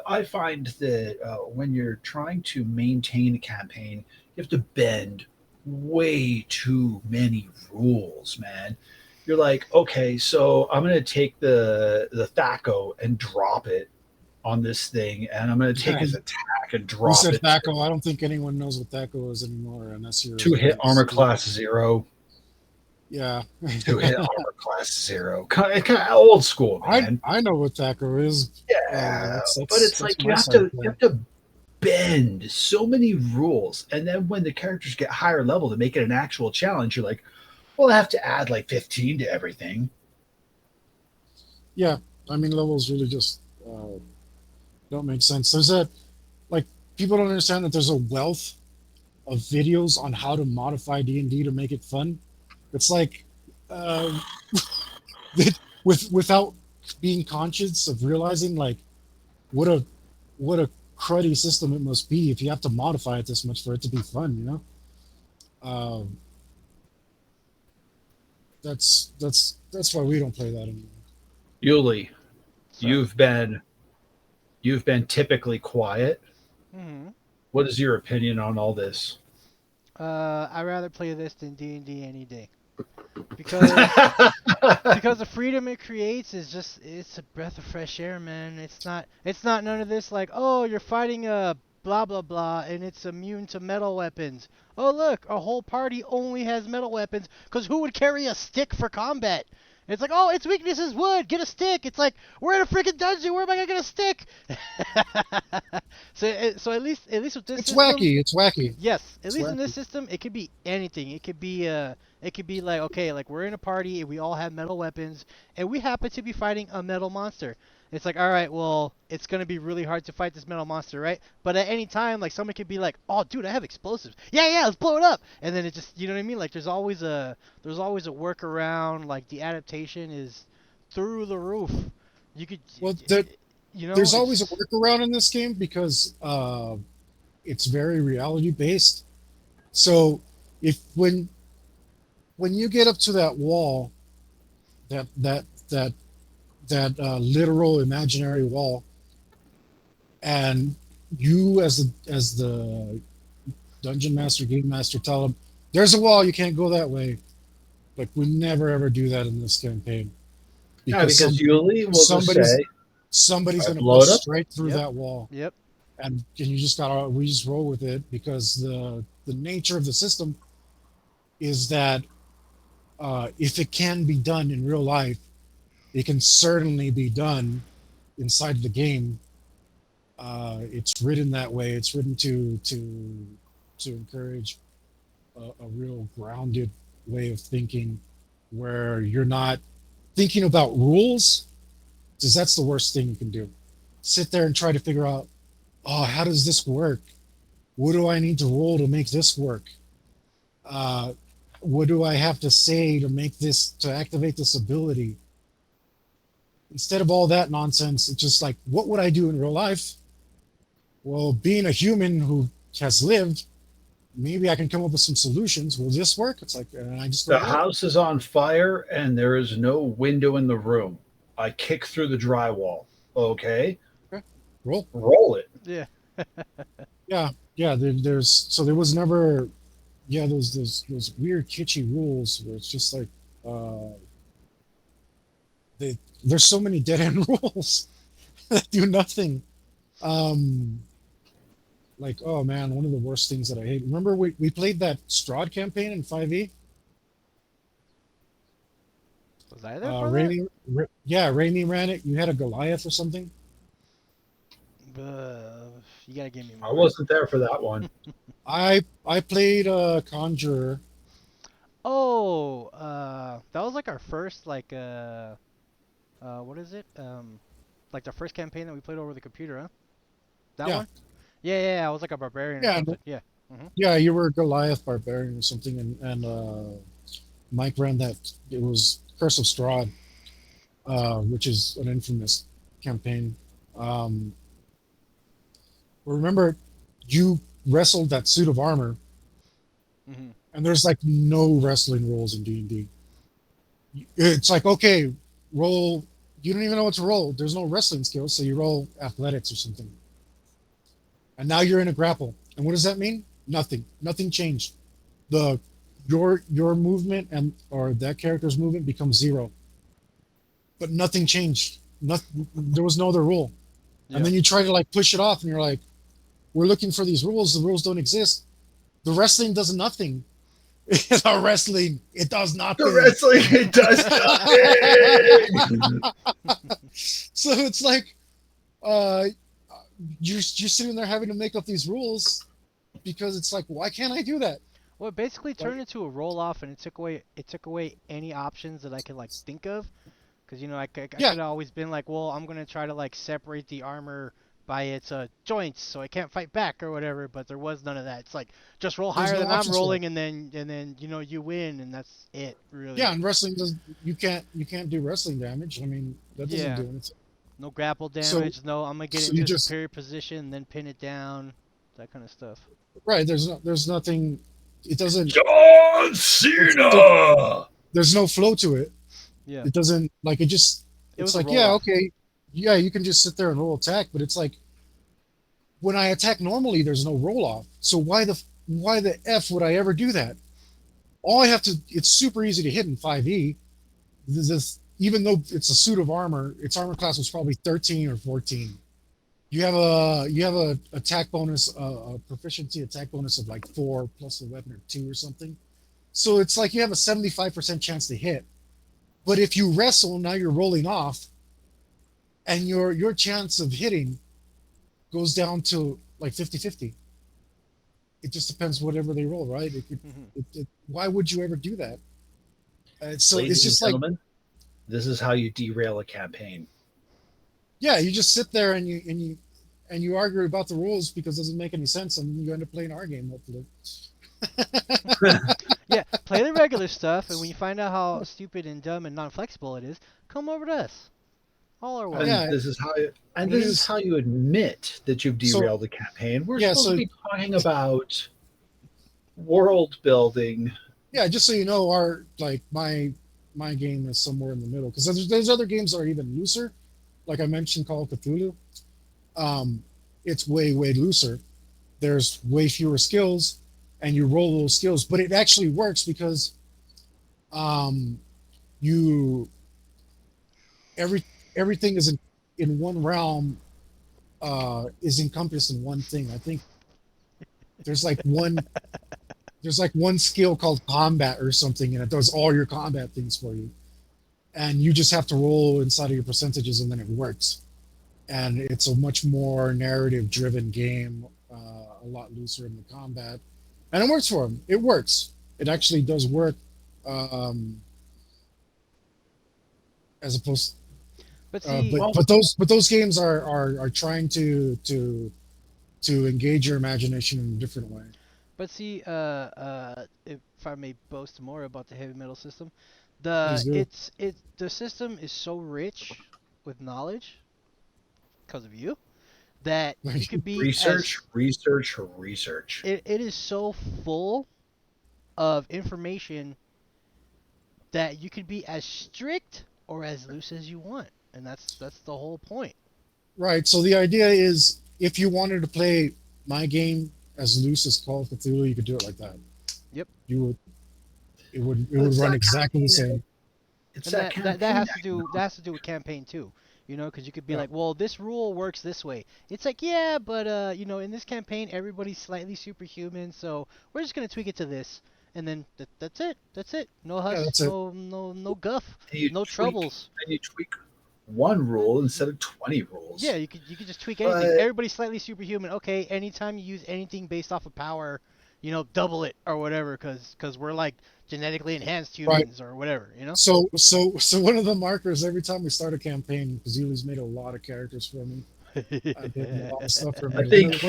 I find that when you're trying to maintain a campaign, you have to bend way too many rules, man. You're like, okay, so I'm gonna take the Thaco and drop it on this thing, and I'm gonna take his attack and you drop said it to Thaco. I don't think anyone knows what Thaco is anymore, unless you're two hit like, armor class 0. yeah. Two hit armor class 0. Kind of old school, I man. I know what Thaco is. Yeah, That's but it's that's like my side you play. have to bend so many rules, and then when the characters get higher level to make it an actual challenge, you're like, well, I have to add like 15 to everything. Yeah, I mean levels really just don't make sense. There's a like people don't understand that there's a wealth of videos on how to modify D&D to make it fun. It's like uh, without being conscious of realizing like what a what a cruddy system it must be if you have to modify it this much for it to be fun. Um, that's why we don't play that anymore. Yuli, Sir. you've been you've been typically quiet. Hmm. What is your opinion on all this? I'd rather play this than D&D any day because the freedom it creates is just it's a breath of fresh air, man. It's not none of this like, oh, you're fighting a blah blah blah and it's immune to metal weapons. Oh, look, a whole party only has metal weapons cuz who would carry a stick for combat? It's like, oh, its weakness is wood. Get a stick. It's like, we're in a freaking dungeon. Where am I gonna get a stick? So at least with this It's system, wacky. It's wacky. yes, at It's least in this wacky. system, it could be anything. It could be like, okay, like we're in a party and we all have metal weapons and we happen to be fighting a metal monster. It's like, all right, well, it's gonna be really hard to fight this metal monster, right? But at any time, like someone could be like, oh, dude, I have explosives. Yeah, yeah, let's blow it up. And then it just, you know what I mean? Like there's always a workaround. Like the adaptation is through the roof. You could, Well, there's always a it's workaround in this game because it's very reality based. So if when you get up to that wall, that that that literal imaginary wall, and you as the dungeon master, game master, tell them there's a wall, you can't go that way. Like we never ever do that in this campaign Yeah, because because Yuli will just somebody's say, somebody's I going to blow it bust up. straight through yep, that wall, yep. and you just gotta we just roll with it because the nature of the system is that if it can be done in real life, it can certainly be done inside the game. It's written that way. It's written to encourage a real grounded way of thinking, where you're not thinking about rules, because that's the worst thing you can do. Sit there and try to figure out, oh, how does this work? What do I need to roll to make this work? Uh, what do I have to say to make this to activate this ability? Instead of all that nonsense, it's just like, what would I do in real life? Well, being a human who has lived, maybe I can come up with some solutions. Will this work? It's like, and I just go The roll. house is on fire and there is no window in the room. I kick through the drywall. Okay, Okay, roll. roll it. Yeah. Yeah, yeah. There's so there was never, yeah, those weird kitschy rules where it's just like, uh, they, there's so many dead end rules that do nothing. Um, like, oh man, one of the worst things that I hate. Remember we played that Strahd campaign in 5e? Was I there for that? Yeah, Rainy ran it. You had a Goliath or something. You gotta give me I more. wasn't there for that one. I played Conjurer. Oh, that was like our first what is it? Like the first campaign that we played over the computer, huh? That Yeah, one? Yeah, yeah, yeah. I was like a barbarian or yeah, something. Yeah. Mhm. yeah. You were a Goliath barbarian or something, and Mike ran that. It was Curse of Strahd, which is an infamous campaign. Um, remember, you wrestled that suit of armor, Mhm. and there's like no wrestling rules in D&D. It's like, okay, roll. You don't even know what to roll. There's no wrestling skills, so you roll athletics or something. And now you're in a grapple. And what does that mean? Nothing. Nothing changed. The your movement and or that character's movement becomes zero. But nothing changed. Nothing, there was no other rule. And Yeah. then you try to like push it off, and you're like, we're looking for these rules. The rules don't exist. The wrestling does nothing. The wrestling, it does The nothing. wrestling it does nothing. So it's like, uh, you're sitting there having to make up these rules because it's like, why can't I do that? Well, it basically Like, turned into a roll off, and it took away any options that I could like think of. Because I could yeah, have always been like, well, I'm gonna try to like separate the armor by its joints so it can't fight back or whatever. But there was none of that. It's like just roll there's higher no than I'm options for that. rolling, and then you win, and that's it, really. Yeah, and wrestling does you can't do wrestling damage. I mean, that doesn't Yeah. do anything. No grapple So damage. No, I'm gonna get so you into a just superior position, and then pin it down. That kind of stuff. right. There's nothing. It doesn't. John There, Cena. there's no flow to it. Yeah. It doesn't like it just. It It's was a like roll yeah, off. okay, yeah, you can just sit there and roll attack, but it's like when I attack normally, there's no roll off. So why the f would I ever do that? All I have to. It's super easy to hit in 5e. Even though it's a suit of armor, its armor class was probably 13 or 14. You have a attack bonus, a proficiency attack bonus of like 4 plus a weapon or 2 or something. So it's like you have a 75% chance to hit. But if you wrestle, now you're rolling off, and your chance of hitting goes down to like 50-50. It just depends whatever they roll, right? Why would you ever do that? So it's Ladies and just like, gentlemen, this is how you derail a campaign. yeah, you just sit there and you argue about the rules because it doesn't make any sense, and you end up playing our game hopefully. Yeah, play the regular stuff, and when you find out how stupid and dumb and non-flexible it is, come over to us. All are welcome. And Yeah, this is how and it this is is. how you admit that you've So derailed the campaign. We're yeah, supposed to so be talking about world building. yeah, just so you know, our like my game is somewhere in the middle because there's other games that are even looser. Like I mentioned, Call of Cthulhu. Um, it's way looser. There's way fewer skills, and you roll those skills, but it actually works because um, you every everything is in one realm, is encompassed in one thing. I think there's like one there's like one skill called combat or something, and it does all your combat things for you. And you just have to roll inside of your percentages, and then it works. And it's a much more narrative driven game, a lot looser in the combat, and it works for him. It works. It actually does work, um, as opposed. But see, But Well, those games are trying to engage your imagination in a different way. if I may boast more about the heavy metal system, Please do. the system is so rich with knowledge because of you that you could be research, research, research. it is so full of information that you could be as strict or as loose as you want, and that's the whole point. Right. So the idea is, if you wanted to play my game as loose as Call of Cthulhu, you could do it like that. Yep. You would. It would. It But would it's run that exactly the campaign. same. It's And that that campaign. has to do with campaign too, You know, because you could be Yeah. like, well, this rule works this way. It's like, yeah, but you know, in this campaign, everybody's slightly superhuman, so we're just gonna tweak it to this, and then that's it. That's it. No Yeah, huss, that's it. no guff, And you no tweak troubles. and you tweak one rule instead of 20 Yeah, rules. you could just tweak anything. But Everybody's slightly superhuman. Okay, anytime you use anything based off of power, you know, double it or whatever, cause we're like genetically enhanced Right. humans or whatever, you know. So one of the markers every time we start a campaign, because Yuli's made a lot of characters for me. I've done a lot of stuff for I me. think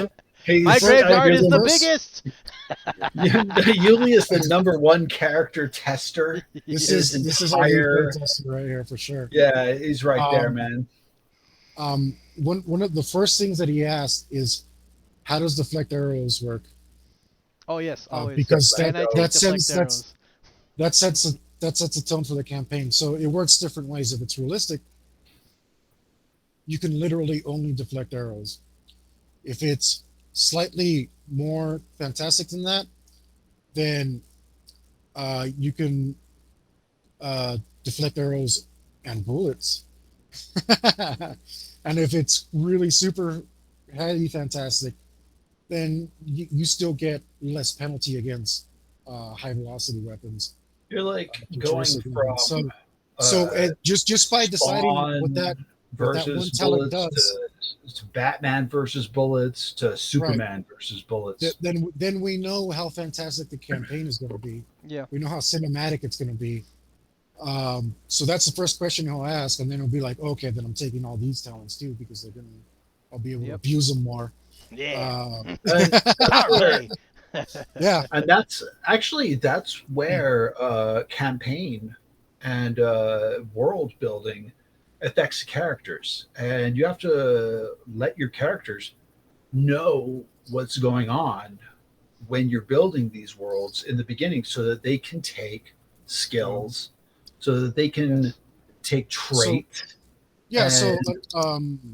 My he's graveyard is the the first- biggest. Yuli is the #1 character tester. This His is our new entire fantastic right here for sure. yeah, he's right there, Um, man. One of the first things that he asked is, how does deflect arrows work? Oh yes, always. Because Can I take that deflect sends arrows? that sets a tone for the campaign. So it works different ways. If it's realistic, you can literally only deflect arrows. If it's slightly more fantastic than that, then you can deflect arrows and bullets. And if it's really super highly fantastic, then you still get less penalty against high velocity weapons. You're like going futuristic from weapons. So just by deciding what that versus one talent bullets to Batman versus bullets to Superman versus bullets. then we know how fantastic the campaign is going to be. Yeah. We know how cinematic it's going to be. So that's the first question he'll ask, and then he'll be like, okay, then I'm taking all these talents too because I'll be able to abuse them more. Yeah. And, Play. Yeah, and that's where campaign and world building affects characters, and you have to let your characters know what's going on when you're building these worlds in the beginning so that they can take skills, so that they can take traits yeah. So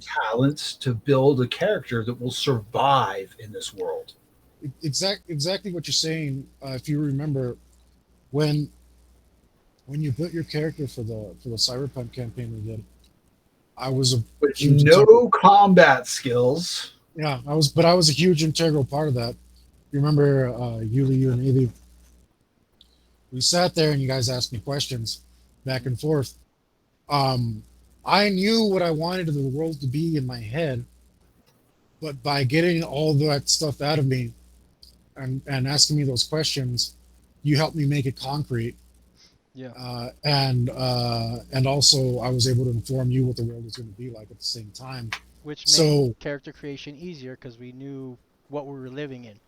talents to build a character that will survive in this world. exactly what you're saying. If you remember, when you built your character for the Cyberpunk campaign we did, I was a With huge no combat skills. yeah, I was a huge integral part of that. You remember, Yuli, you and Evie, we sat there and you guys asked me questions back and forth. I knew what I wanted the world to be in my head, but by getting all that stuff out of me and asking me those questions, you helped me make it concrete. Yeah. And also I was able to inform you what the world was going to be like at the same time. Which So- made character creation easier because we knew what we were living in.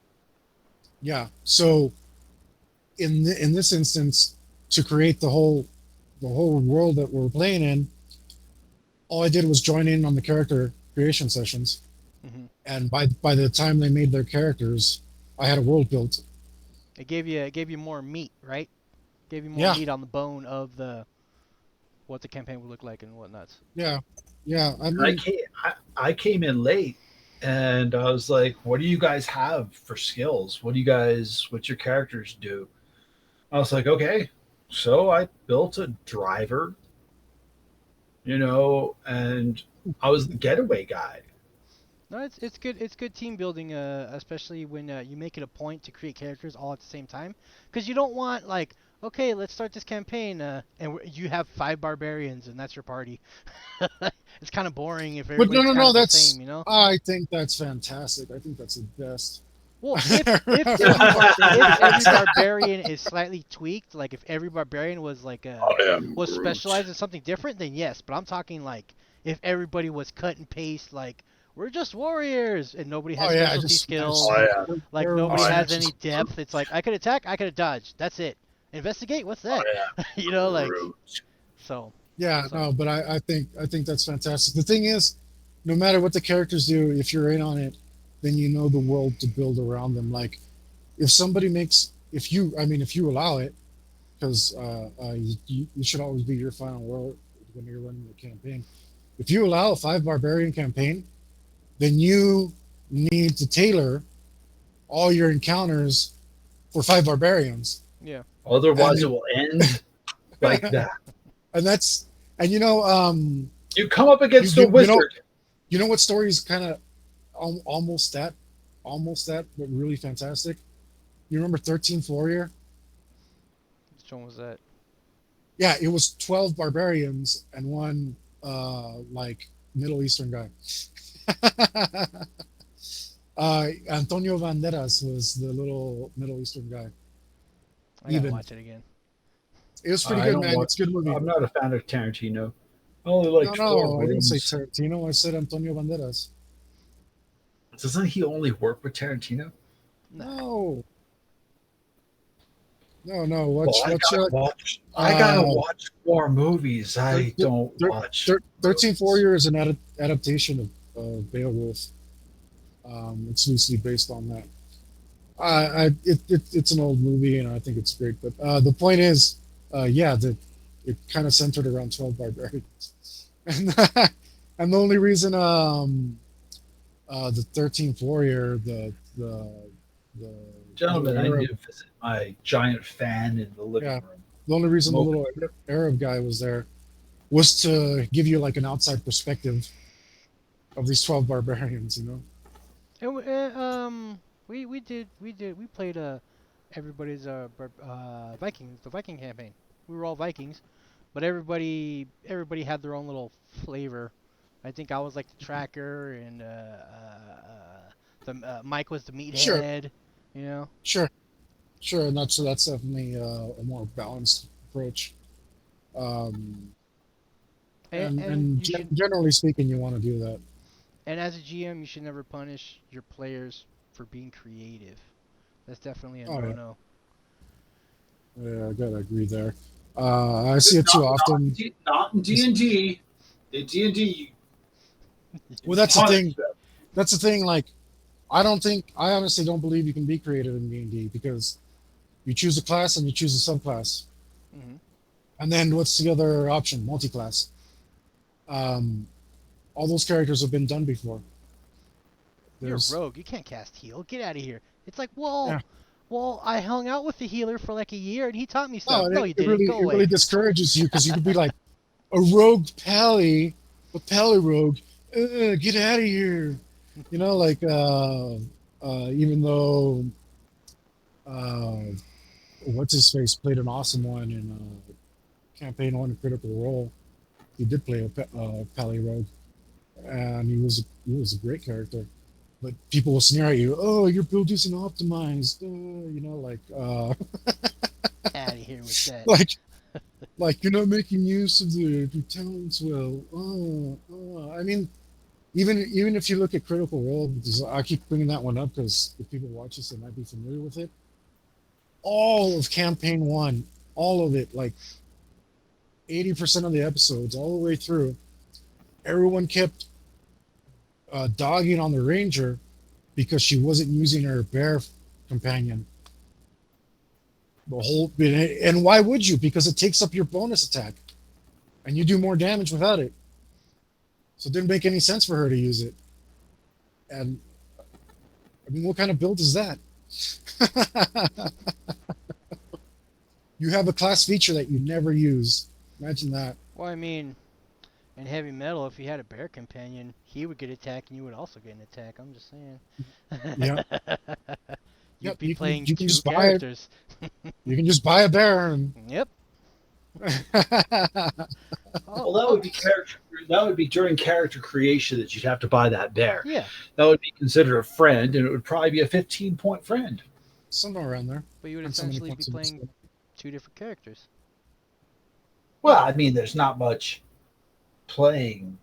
Yeah. So in this instance, to create the whole world that we're playing in, all I did was join in on the character creation sessions, and by the time they made their characters, I had a world built. It gave you more meat, right? Gave you more Yeah. meat on the bone of what the campaign would look like and whatnot. Yeah, yeah. I I mean, came in late, and I was like, "What do you guys have for skills? What your characters do?" I was like, "Okay." So I built a driver, and I was the getaway guy. No, it's good. It's good team building, especially when you make it a point to create characters all at the same time, because you don't want like, okay, let's start this campaign, and you have 5 barbarians and that's your party. It's kind of boring if but everybody's no, kind of the that's. same, you know. I think that's fantastic. I think that's the best. Well, if every barbarian is slightly tweaked, like if every barbarian was like was specialized in something different, then yes. But I'm talking like if everybody was cut and paste, like we're just warriors and nobody has specialty skills, like nobody has any depth. It's like I could attack, I could dodge. That's it. Investigate, what's that? You know, like so. Yeah, no, but I think that's fantastic. The thing is, no matter what the characters do, if you're in on it, then you know the world to build around them. Like, if somebody makes, if you allow it, because you should always be your final world when you're running the campaign. If you allow a 5 barbarian campaign, then you need to tailor all your encounters for 5 barbarians. Yeah. Otherwise, it will end like that. And You come up against a you know, wizard. you know what story is kind of almost that, but really fantastic. You remember 13th Warrior? Which one was that? Yeah, it was 12 barbarians and one like Middle Eastern guy. Antonio Banderas was the little Middle Eastern guy. I gotta Even watch it again. it was pretty I good, don't man. watch. It's a good movie. I'm not a fan of Tarantino. I only like No, four no, I didn't say movies. Tarantino. I said Antonio Banderas. Doesn't he only work with Tarantino? Nah. No, no. Well, Watch, I watch. gotta watch. I gotta Uh, watch more movies. I don't watch. 13th Movies. Warrior is an adaptation of Beowulf. It's loosely based on that. It's an old movie, and I think it's great. But the point is, yeah, that it kind of centered around 12 barbarians, and and the only reason the 13th Warrior, the little Gentlemen, I need Arab, to visit my giant fan in the living yeah, room. the only reason the Smoking. little Arab guy was there was to give you like an outside perspective of these 12 barbarians, you know? And we played everybody's Vikings, the Viking campaign. We were all Vikings, but everybody had their own little flavor. I think I was like the tracker, and the Mike was the Sure, meathead. You know, sure, sure. And that's definitely a more balanced approach. Um, and you should. generally speaking, you want to do that. And as a GM, you should never punish your players for being creative. That's definitely a Oh yeah, no-no. yeah, I gotta agree there. I see it too often. Not in D&D. In D&D, Well, that's the punish thing. them. That's the thing. Like, I honestly don't believe you can be creative in D&D because you choose a class and you choose a subclass, Hmm. and then what's the other option? Multi-class. Um, all those characters have been done before. You're a There's rogue. You can't cast heal. Get out of here. It's like, yeah. well, I hung out with the healer for like a year and he taught me No, stuff. No, you it didn't. really Go away. discourages you because you could be like a rogue pally, a pally rogue. Get out of here. You know, like even though uh, what's his face played an awesome one in campaign one Critical Role. He did play a pally rogue, and he was a great character. But people will sneer at you. Oh, your build isn't optimized. You know, like Out of here with that. like like you're not making use of your talents well. I mean, even if you look at Critical Role, because I keep bringing that one up because if people watch this, they might be familiar with it. All of campaign one, all of it, like 80% of the episodes, all the way through, everyone kept dogging on the ranger because she wasn't using her bear companion. The whole and why would you? Because it takes up your bonus attack, and you do more damage without it. So it didn't make any sense for her to use it. And I mean, what kind of build is that? You have a class feature that you never use. Imagine that. Well, I mean, in heavy metal, if you had a bear companion, he would get attacked and you would also get an attack. I'm just saying. Yeah. You'd Yep. be playing You can two just buy it. characters. You can just buy a bear and Yep. Well, that would be character. That would be during character creation that you'd have to buy that bear. Yeah, That would be considered a friend, and it would probably be a 15-point friend. somewhere around there. but you would And so many essentially be points in this playing game. two different characters. Well, I mean, there's not much playing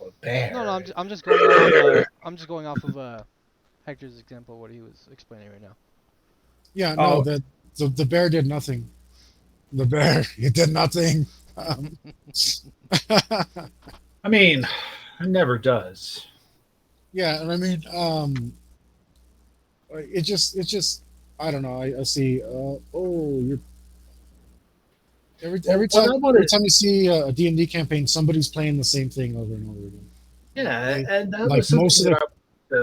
a bear. No, I'm just going off of Hector's example, what he was explaining right now. Yeah, no, Oh, the bear did nothing. The bear, it did nothing. I mean, it never does. Yeah, and I mean, it's just, I don't know. I see. Oh, you're every What time I wanted, you see a D&D campaign, somebody's playing the same thing over and over again. yeah, They, and that like was something most of that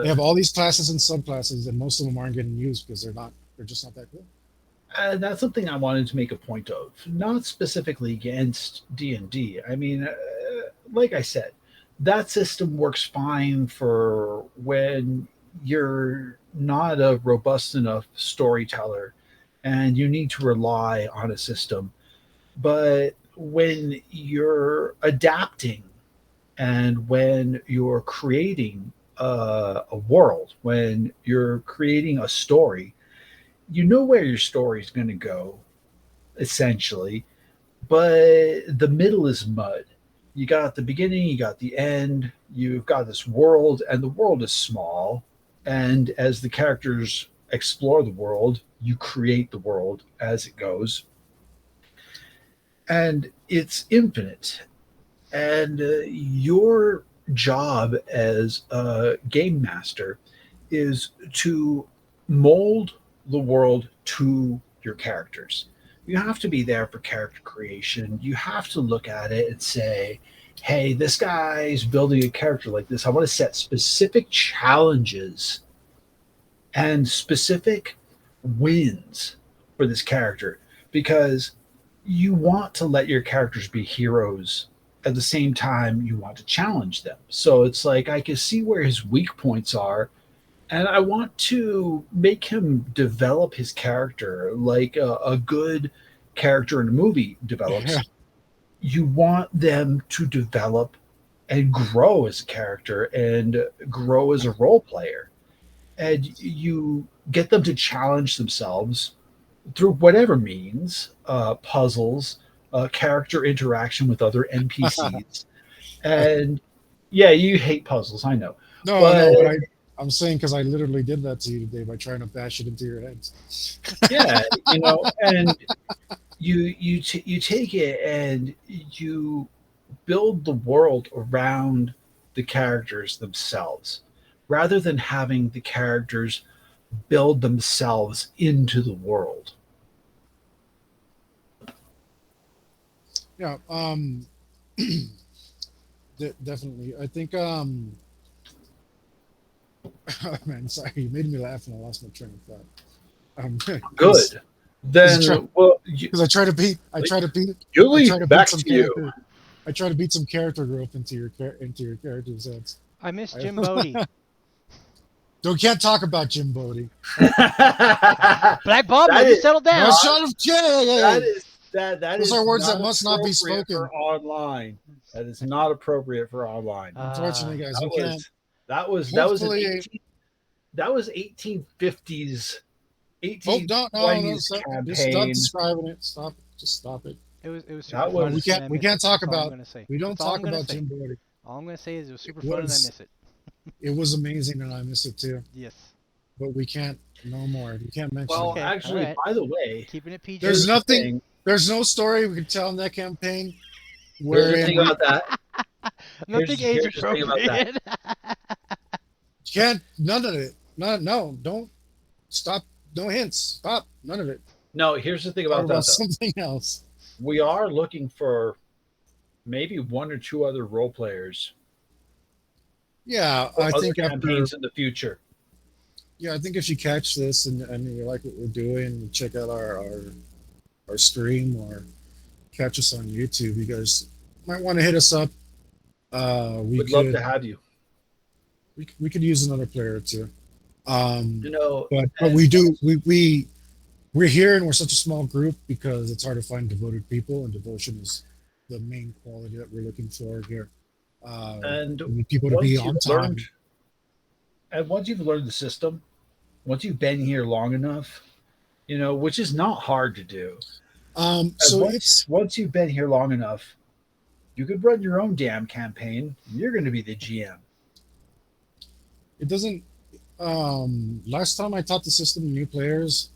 they have all these classes and subclasses, and most of them aren't getting used because they're just not that good. and that's something I wanted to make a point of, not specifically against D&D. I mean, like I said, that system works fine for when you're not a robust enough storyteller and you need to rely on a system. But when you're adapting and when you're creating a world, when you're creating a story, you know where your story is going to go, essentially, but the middle is mud. You got the beginning, you got the end, you've got this world, and the world is small. And as the characters explore the world, you create the world as it goes. And it's infinite. And your job as a game master is to mold the world to your characters. You have to be there for character creation. You have to look at it and say, hey, this guy's building a character like this. I want to set specific challenges and specific wins for this character because you want to let your characters be heroes. At the same time, you want to challenge them. So it's like I can see where his weak points are, and I want to make him develop his character like a good character in a movie Yeah. develops. You want them to develop and grow as a character and grow as a role player. And you get them to challenge themselves through whatever means, puzzles, character interaction with other NPCs. And yeah, you hate puzzles, I know. No, But no, but I'm saying because I literally did that to you today by trying to bash it into your heads. yeah, and you take it and you build the world around the characters themselves rather than having the characters build themselves into the world. Yeah, definitely. I think man, sorry, you made me laugh and I lost my train of thought. Because Good. Then, well, I try to beat, I try to beat, I try Julie, to beat back some to you. character, I try to beat some character growth into your character's heads. I miss I, Jim Bodie. don't can't talk about Jim Bodie. Black Bob, That maybe is- settle down. No, shut up, that Jay. is that Those is are words that not must not be appropriate spoken. for online. That is not appropriate for online. Unfortunately, guys, That we can't. was that was an Hopefully, 18, that was 1850s oh, no, no, no, 1820s stop, just stop campaign. describing it. Stop, just stop it. It was That super fun. was- and I We miss can't it. talk That's all I'm about. gonna say. We don't That's all talk I'm gonna about say. Jim Bodie. All I'm gonna say is it was super It fun and I was- miss it. It was amazing, and I miss it too. Yes. But we can't. No more. We can't mention Well, it. Okay, actually, alright. by the way, Keeping it PG. There's here's the nothing. thing- There's no story we can tell in that campaign. Here's the thing Wherein about that. Nothing age here's the thing about that. appropriate. can't. None of it. No, no. Don't stop. No hints. Stop. None of it. No, here's the thing Talk about that. about Though. something else. We are looking for maybe one or two other role players. Yeah, For I other think after. campaigns in the future. Yeah, I think if you catch this and you like what we're doing, you check out our stream or catch us on YouTube, you guys might want to hit us up. We'd love to have you. We could use another player or two. But and- we do we're here and we're such a small group because it's hard to find devoted people, and devotion is the main quality that we're looking for here. And we need people to once be you've on time. learned, and once you've learned the system, once you've been here long enough, which is not hard to do. So once you've been here long enough, you could run your own damn campaign. You're going to be the GM. it doesn't. Last time I taught the system to new players,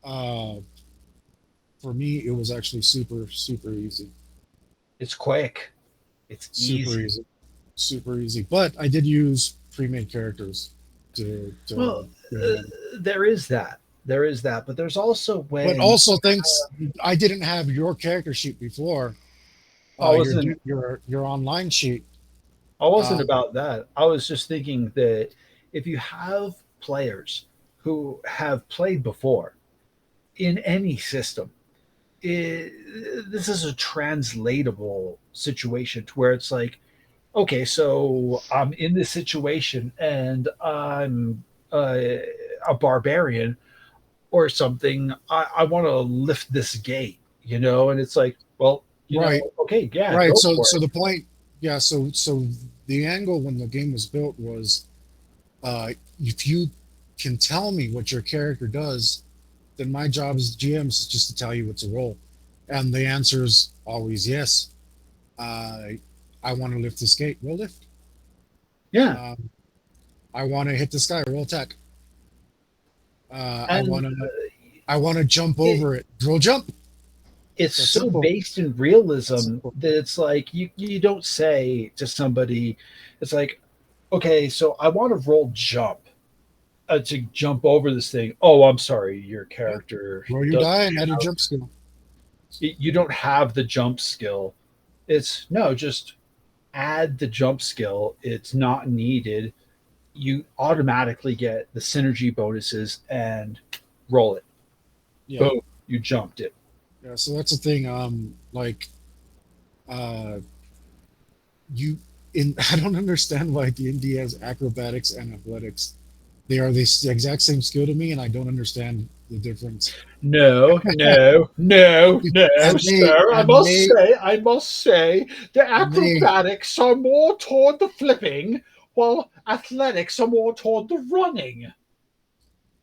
for me it was actually super easy. It's quick. It's Super easy. But I did use pre-made characters to Well, there is that. But there's also when. but also thanks I didn't have your character sheet before. Your online sheet. I wasn't about that. I was just thinking that if you have players who have played before in any system, this is a translatable situation to where it's like okay, so I'm in this situation and I'm a barbarian or something. I want to lift this gate, and it's like, well, Right, okay, yeah, right. go So for so it. the point, yeah. So the angle when the game was built was, if you can tell me what your character does, then my job as GM is just to tell you what to roll, and the answer is always yes. Uh, I want to lift this gate. Roll lift. Yeah, Um, I want to hit this guy. Roll attack. I and want to. I want to jump it, over it. Roll jump. it's That's so simple. based in That's realism simple. that it's like you don't say to somebody, it's like, okay, so I want to roll jump to jump over this thing. Oh, I'm sorry, your Yeah. character Roll your doesn't die and add a jump skill. you don't have the jump skill. It's no, just add the jump skill. It's not needed. You automatically get the synergy bonuses and roll it. Yeah. Boom, you jumped it. Yeah. So that's the thing. Like, uh, you in I don't understand why D&D has acrobatics and athletics. They are the exact same skill to me, and I don't understand the difference. No, no, no, no, And they sir. and they I must say, the and they acrobatics are more toward the flipping, while athletics are more toward the running.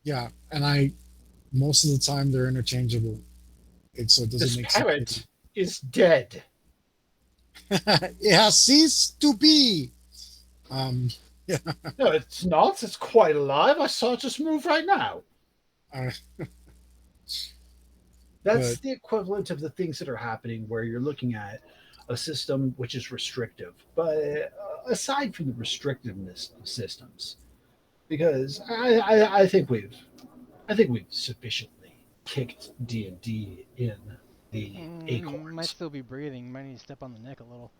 yeah, and I most of the time they're interchangeable. So it doesn't This make sense to me. parrot is dead. It has ceased to be. Um, yeah, No, it's not. It's quite alive. I saw it just move right now. uh, That's but the equivalent of the things that are happening where you're looking at a system which is restrictive. But aside from the restrictiveness of systems, because I think we've sufficiently kicked D&D in the Might acorns. still be breathing. Might need to step on the neck a little.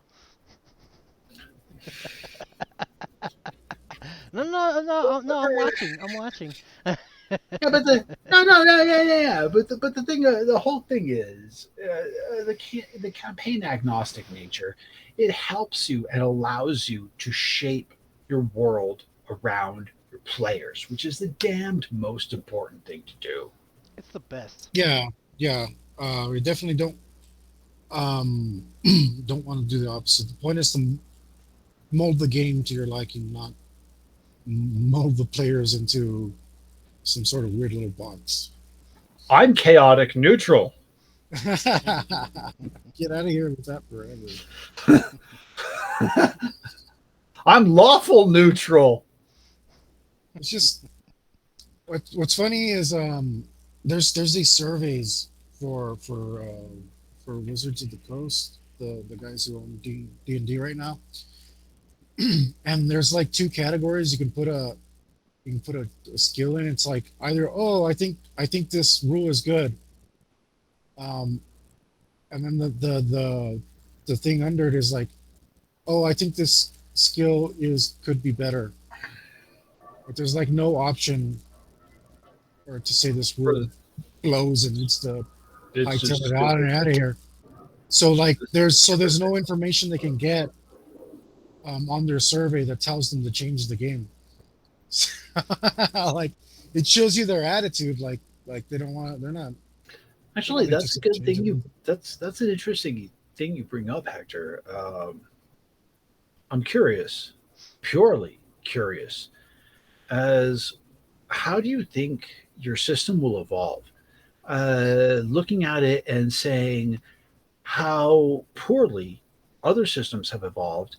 No, no, no, no. I'm watching. I'm watching. Yeah, but the no, no, no, yeah, yeah, yeah. But the thing, the whole thing is the campaign agnostic nature. It helps you and allows you to shape your world around your players, which is the damned most important thing to do. It's the best. yeah, yeah. We definitely um don't want to do the opposite. The point is to mold the game to your liking, not mold the players into some sort of weird little box. I'm chaotic neutral. Get out of here with that forever. I'm lawful neutral. It's just what's funny is there's these surveys for Wizards of the Coast, the guys who own D&D right now, and there's like two categories you can put a skill in. It's like either, oh, I think this rule is good, um, and then the thing under it is like, oh, I think this skill is could be better. But there's like no option or to say this rule blows and needs to It's hightail just it out stupid. and out of here. So like there's no information they can get on their survey that tells them to change the game. Like it shows you their attitude. Like they don't want. They're Actually, not that's a interested in good thing. changing You them. that's an interesting thing you bring up, Hector. I'm curious, purely curious, as how do you think your system will evolve? Looking at it and saying how poorly other systems have evolved,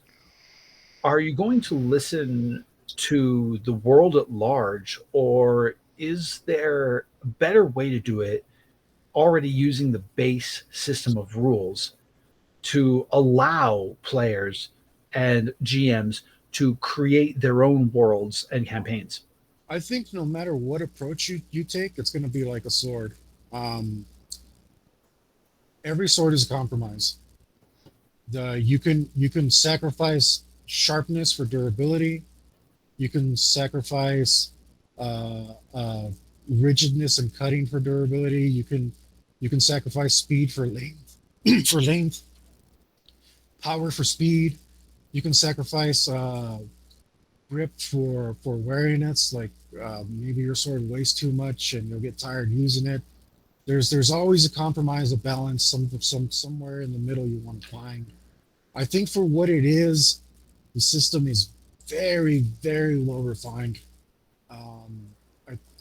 are you going to listen to the world at large, or is there a better way to do it already using the base system of rules to allow players and GMs to create their own worlds and campaigns? I think no matter what approach you take, it's going to be like a sword. Um, every sword is a compromise. You can sacrifice sharpness for durability. You can sacrifice rigidness and cutting for durability. You can sacrifice speed for length, for length, power for speed. You can sacrifice grip for wariness. Like maybe your sword weighs too much and you'll get tired using it. There's always a compromise, a balance, somewhere in the middle you want to find. I think for what it is, the system is very, very well refined. Um,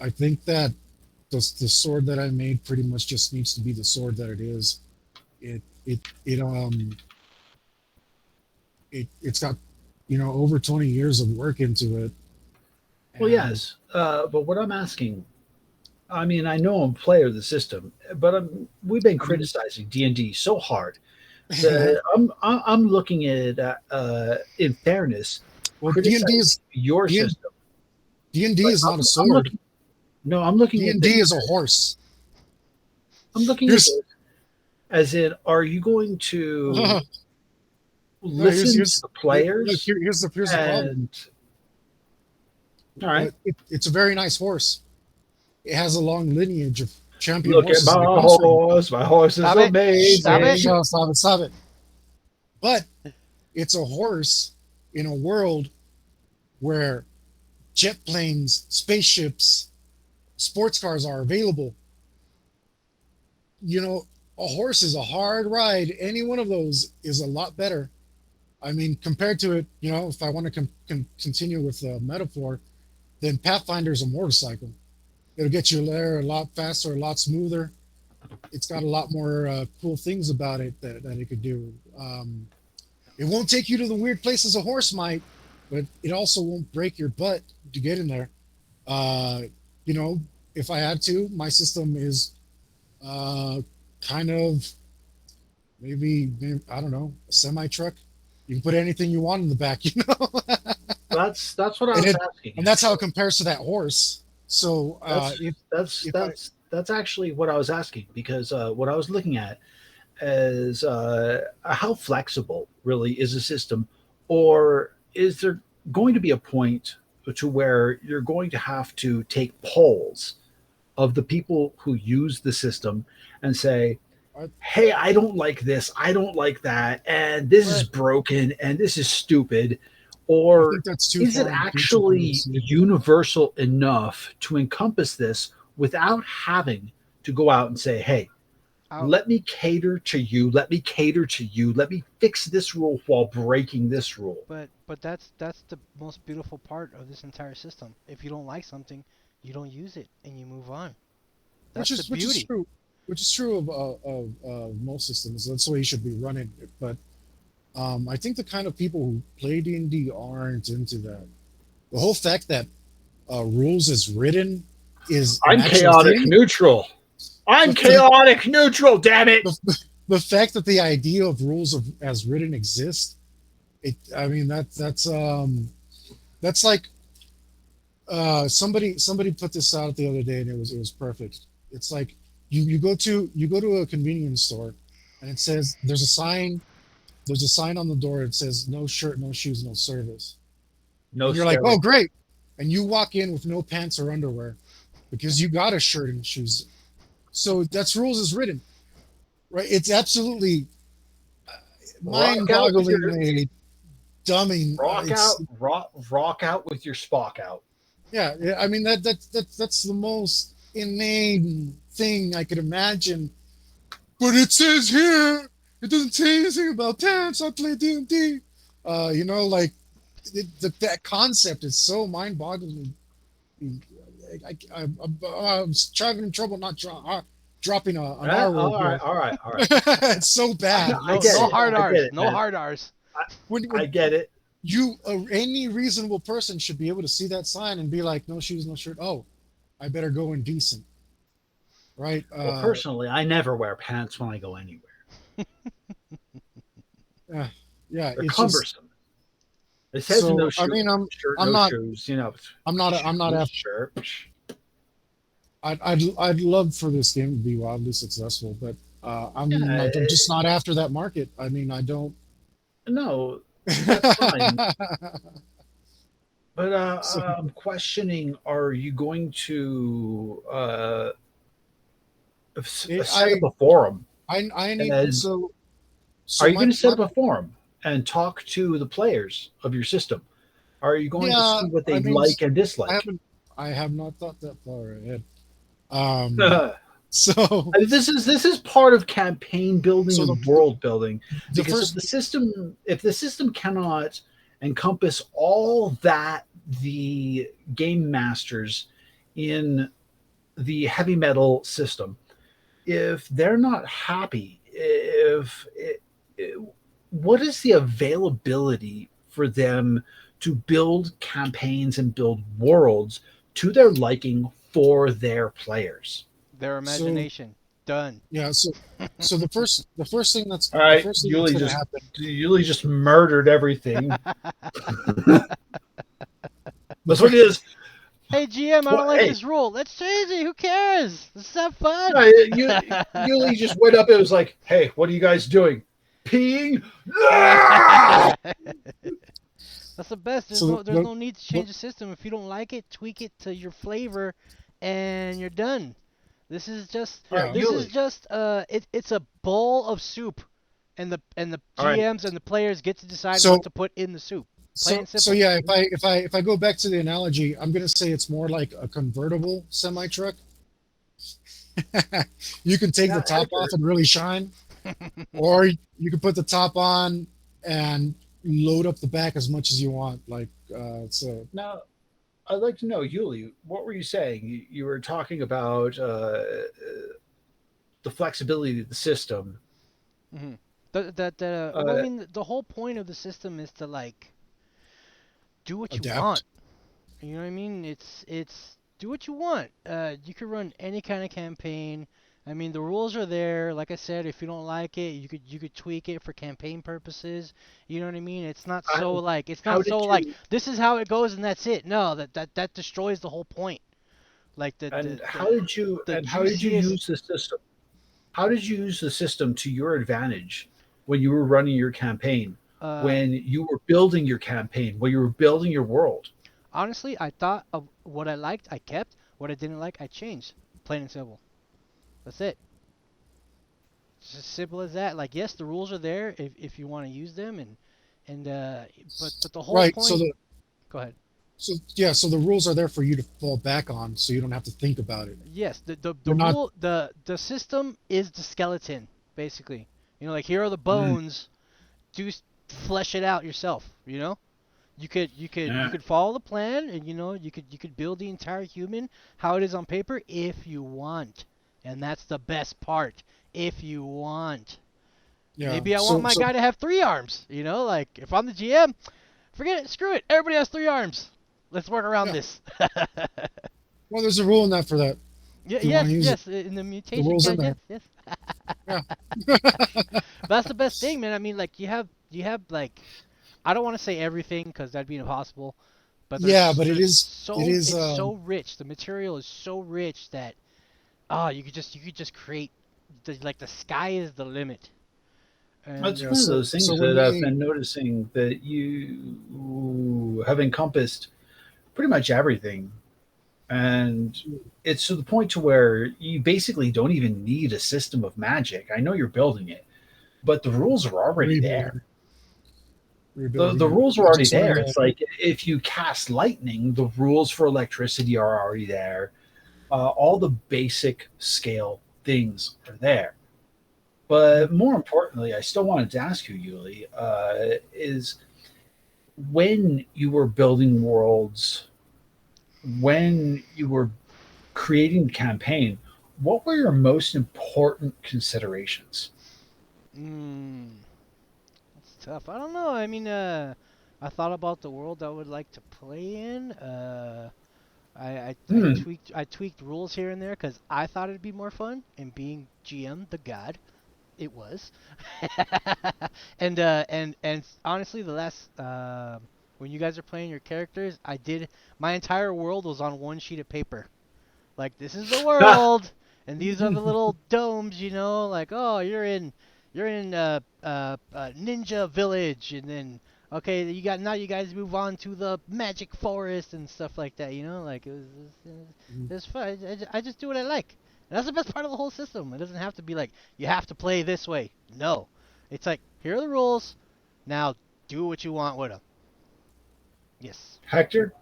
I think that the sword that I made pretty much just needs to be the sword that it is. It's got over 20 years of work into it, Well, and yes, but what I'm asking, I mean, I know I'm a player of the system, but we've been I mean, criticizing D&D so hard that I'm looking at in fairness, well, criticizing your D and system. D But is not a I'm sword. looking. No, I'm looking D at and D this. is a horse. I'm looking at Here's this as in, are you going no, to listen to here's the look, players? here's the problem. And all right, It's a very nice horse. It has a long lineage of champion look at horses my that it comes from. horse. My horse is Stop it! Stop amazing. it! Stop it. But it's a horse in a world where jet planes, spaceships, sports cars are available. A horse is a hard ride. Any one of those is a lot better. I mean, compared to it, if I want to continue with the metaphor, then Pathfinder's a motorcycle. It'll get you there a lot faster, a lot smoother. It's got a lot more cool things about it that it could do. It won't take you to the weird places a horse might, but it also won't break your butt to get in there. Uh, you know, if I had to, my system is kind of maybe I don't know, a semi truck. You can put anything you want in the back, That's what I and was it, asking. and that's how it compares to that horse. So That's if that's if I that's that's actually what I was asking because what I was looking at is how flexible really is the system, or is there going to be a point to where you're going to have to take polls of the people who use the system and say, I, "Hey, I don't like this, I don't like that, and this is But broken, and this is stupid," I or think that's too is it far in the future for me to actually see it. universal enough to encompass this without having to go out and say, "Hey, I'll, let me cater to you, let me cater to you, let me fix this rule while breaking this rule." but that's the most beautiful part of this entire system. If you don't like something, you don't use it and you move on. which That's the is which is beauty. true, which is true of most systems. That's the way you should be running it. But I think the kind of people who play D&D aren't into that. The whole fact that rules is written is an I'm actual chaotic thing. neutral. I'm The, the, chaotic neutral, damn it. the fact that the idea of rules as written exists, I mean that's like somebody put this out the other day and it was perfect. It's like you go to a convenience store and it says there's a sign on the door. It says no shirt, no shoes, no service. No And you're like, oh, staring. great. And you walk in with no pants or underwear because you got a shirt and shoes. So that's rules as written, right? It's absolutely Rock out with your mind-bogglingly dumbing. rock out with your Spock out. Yeah. I mean that's the most inane thing I could imagine. But it says here it doesn't say anything about pants. I play D&D. Like that concept is so mind-boggling. I'm having trouble not dropping an R word All right, here. all right, all right. It's so bad. I No get no it. hard I get R's. it, No man. hard R's. When I get it. any reasonable person should be able to see that sign and be like, no shoes, no shirt. Oh, I better go in decent, right? Well, personally, I never wear pants when I go anywhere. Yeah, They're it's just cumbersome. It says no so. I shoe, mean, shirt, I'm no not, shoes. I'm not Shoes, after. shirt. I'd love for this game to be wildly successful, but Yeah, I'm just not after that market. I mean, I don't. no, that's fine. But So I'm questioning: are you going to set up I a forum? I need And so are you my going to set up a forum and talk to the players of your system? Are you going to Yeah, see what I they mean, like and I dislike? haven't, I have not thought that far ahead. Um, so, This is part of campaign building so and world building, the because first, if the system cannot encompass all that the game masters in the heavy metal system, if they're not happy, if what is the availability for them to build campaigns and build worlds to their liking for their players? Their so imagination. Done. yeah, so All the right, first thing that's going to happen. Yuli just murdered everything. The That's what first, it is. Hey GM, I What? don't like Hey, this rule. Let's change it. Who cares? Let's have fun. no, Yuli just went up and was like, "Hey, what are you guys doing? Peeing? Ah!" That's the best. There's so no there's no need to the change the system. If you don't like it, tweak it to your flavor, and you're done. This is just All right, yeah, Yuli. it's a bowl of soup, and the All right. GMs and the players get to decide what so to put in the soup. Plain so and so simple. yeah, if I go back to the analogy, I'm going to say it's more like a convertible semi truck. You can take the Now, top off Edgar. and really shine, or you can put the top on and load up the back as much as you want. Like so, Now, I'd like to know, Yuli. What were you saying? You were talking about the flexibility of the system. hmm Well, I Uh, mean, the whole point of the system is to like do what you want. adapt. You know what I mean? It's do what you want. You could run any kind of campaign. I mean, the rules are there. Like I said, if you don't like it, you could tweak it for campaign purposes. You know what I mean? how, It's how not did so like you this is how it goes and that's it. No, that destroys the whole point. Like and how did you juiciest. use the system? How did you use the system to your advantage when you were running your campaign, Uh, when you were building your campaign, when you were building your world? Honestly, I thought of what I liked, I kept. What I didn't like, I changed. Plain and simple. That's it. It's as simple as that. Like, yes, the rules are there if you want to use them, and but the whole Right. So point. the Go ahead. so yeah, so the rules are there for you to fall back on, so you don't have to think about it. Yes, the They're not. rule the system is the skeleton basically. You know, like here are the Mm, bones. Do flesh it out yourself. You know. You yeah. could follow the plan, and you could build the entire human how it is on paper if you want, and that's the best part. If you want, Yeah. maybe I want So my so guy to have 3 arms. Like if I'm the GM, forget it, screw it. Everybody has 3 arms. Let's work around yeah. this. Well, there's a rule in that for that. Yeah, If you want yes, to use it, yes. In the the mutation rules in guide, yes, there. yes. Yeah. That's the best thing, man. I mean, like you have like I don't want to say everything because that'd be impossible. But Yeah, but it's so rich. The material is so rich that you could just create like the sky is the limit. And That's yeah. one of those So things when that I've we been noticing, that you have encompassed pretty much everything. And it's to the point to where you basically don't even need a system of magic. I know you're building it, but the rules are already there. rebuilding The rebuilding it, rules are I already just there. learned It's that. like if you cast lightning, the rules for electricity are already there. All the basic scale things are there. Mm. But more importantly, I still wanted to ask you, Yuli, is when you were building worlds, when you were creating the campaign, what were your most important considerations? mm, it's tough. I don't know. I mean, I thought about the world I would like to play in. Hmm. I tweaked rules here and there because I thought it'd be more fun. And being GM, the god, it was. And honestly, the last when you guys are playing your characters, my entire world was on one sheet of paper. Like this is the world, and these are the little domes. Like oh, you're in Ninja Village, and then okay, you guys move on to the Magic Forest and stuff like that. Like it was fun. I just do what I like. And that's the best part of the whole system. It doesn't have to be like you have to play this way. No, it's like here are the rules. Now do what you want with them. Yes. Hector,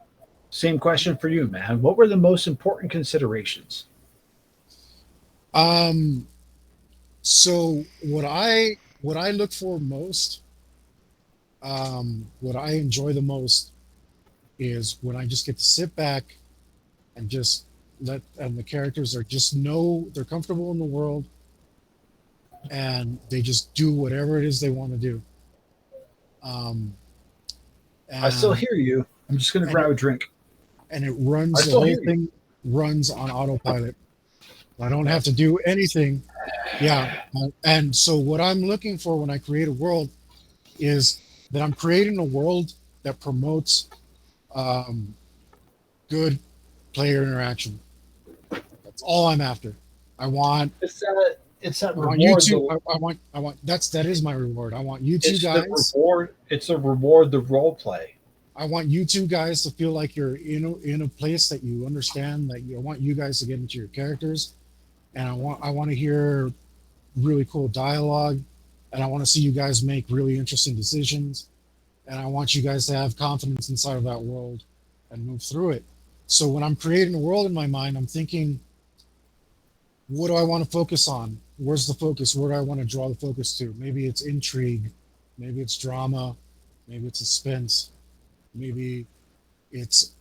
same question for you, man. What were the most important considerations? Um, so what I look for most, what I enjoy the most is when I just get to sit back and just and the characters are just know they're comfortable in the world and they just do whatever it is they want to do. Um, I still and hear you. I'm just going to and grab it a drink. and it I runs the still whole hear you. thing runs on autopilot. I don't have to do anything. Yeah. And so what I'm looking for when I create a world is that I'm creating a world that promotes um, good player interaction. That's all I'm after. I want It's that I want you reward two. the I want that is my reward. I want you two it's the guys. reward it's the reward the role play. I want you two guys to feel like you're in a place that you understand. That you I want you guys to get into your characters, and I want to hear really cool dialogue, and I want to see you guys make really interesting decisions, and I want you guys to have confidence inside of that world and move through it. So when I'm creating a world in my mind, I'm thinking, what do I want to focus on? Where's the focus? Where do I want to draw the focus to? Maybe it's intrigue, maybe it's drama, maybe it's suspense, maybe it's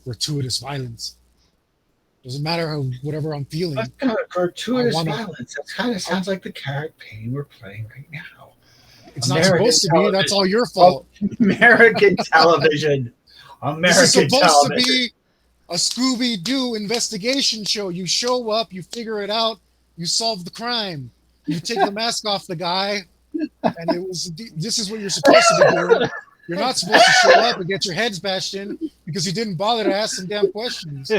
gratuitous violence. Doesn't matter whatever I'm That's feeling. kind of I gratuitous want to. violence. That kind of sounds like the campaign we're playing right now. It's not American supposed to be. That's television. all your Oh, fault. American television. This is American supposed to television. be a Scooby Doo investigation show. You show up, you figure it out, you solve the crime, you take the mask off the guy, and it was. This is what you're supposed to be doing. You're not supposed to show up and get your heads bashed in because you didn't bother to ask some damn questions.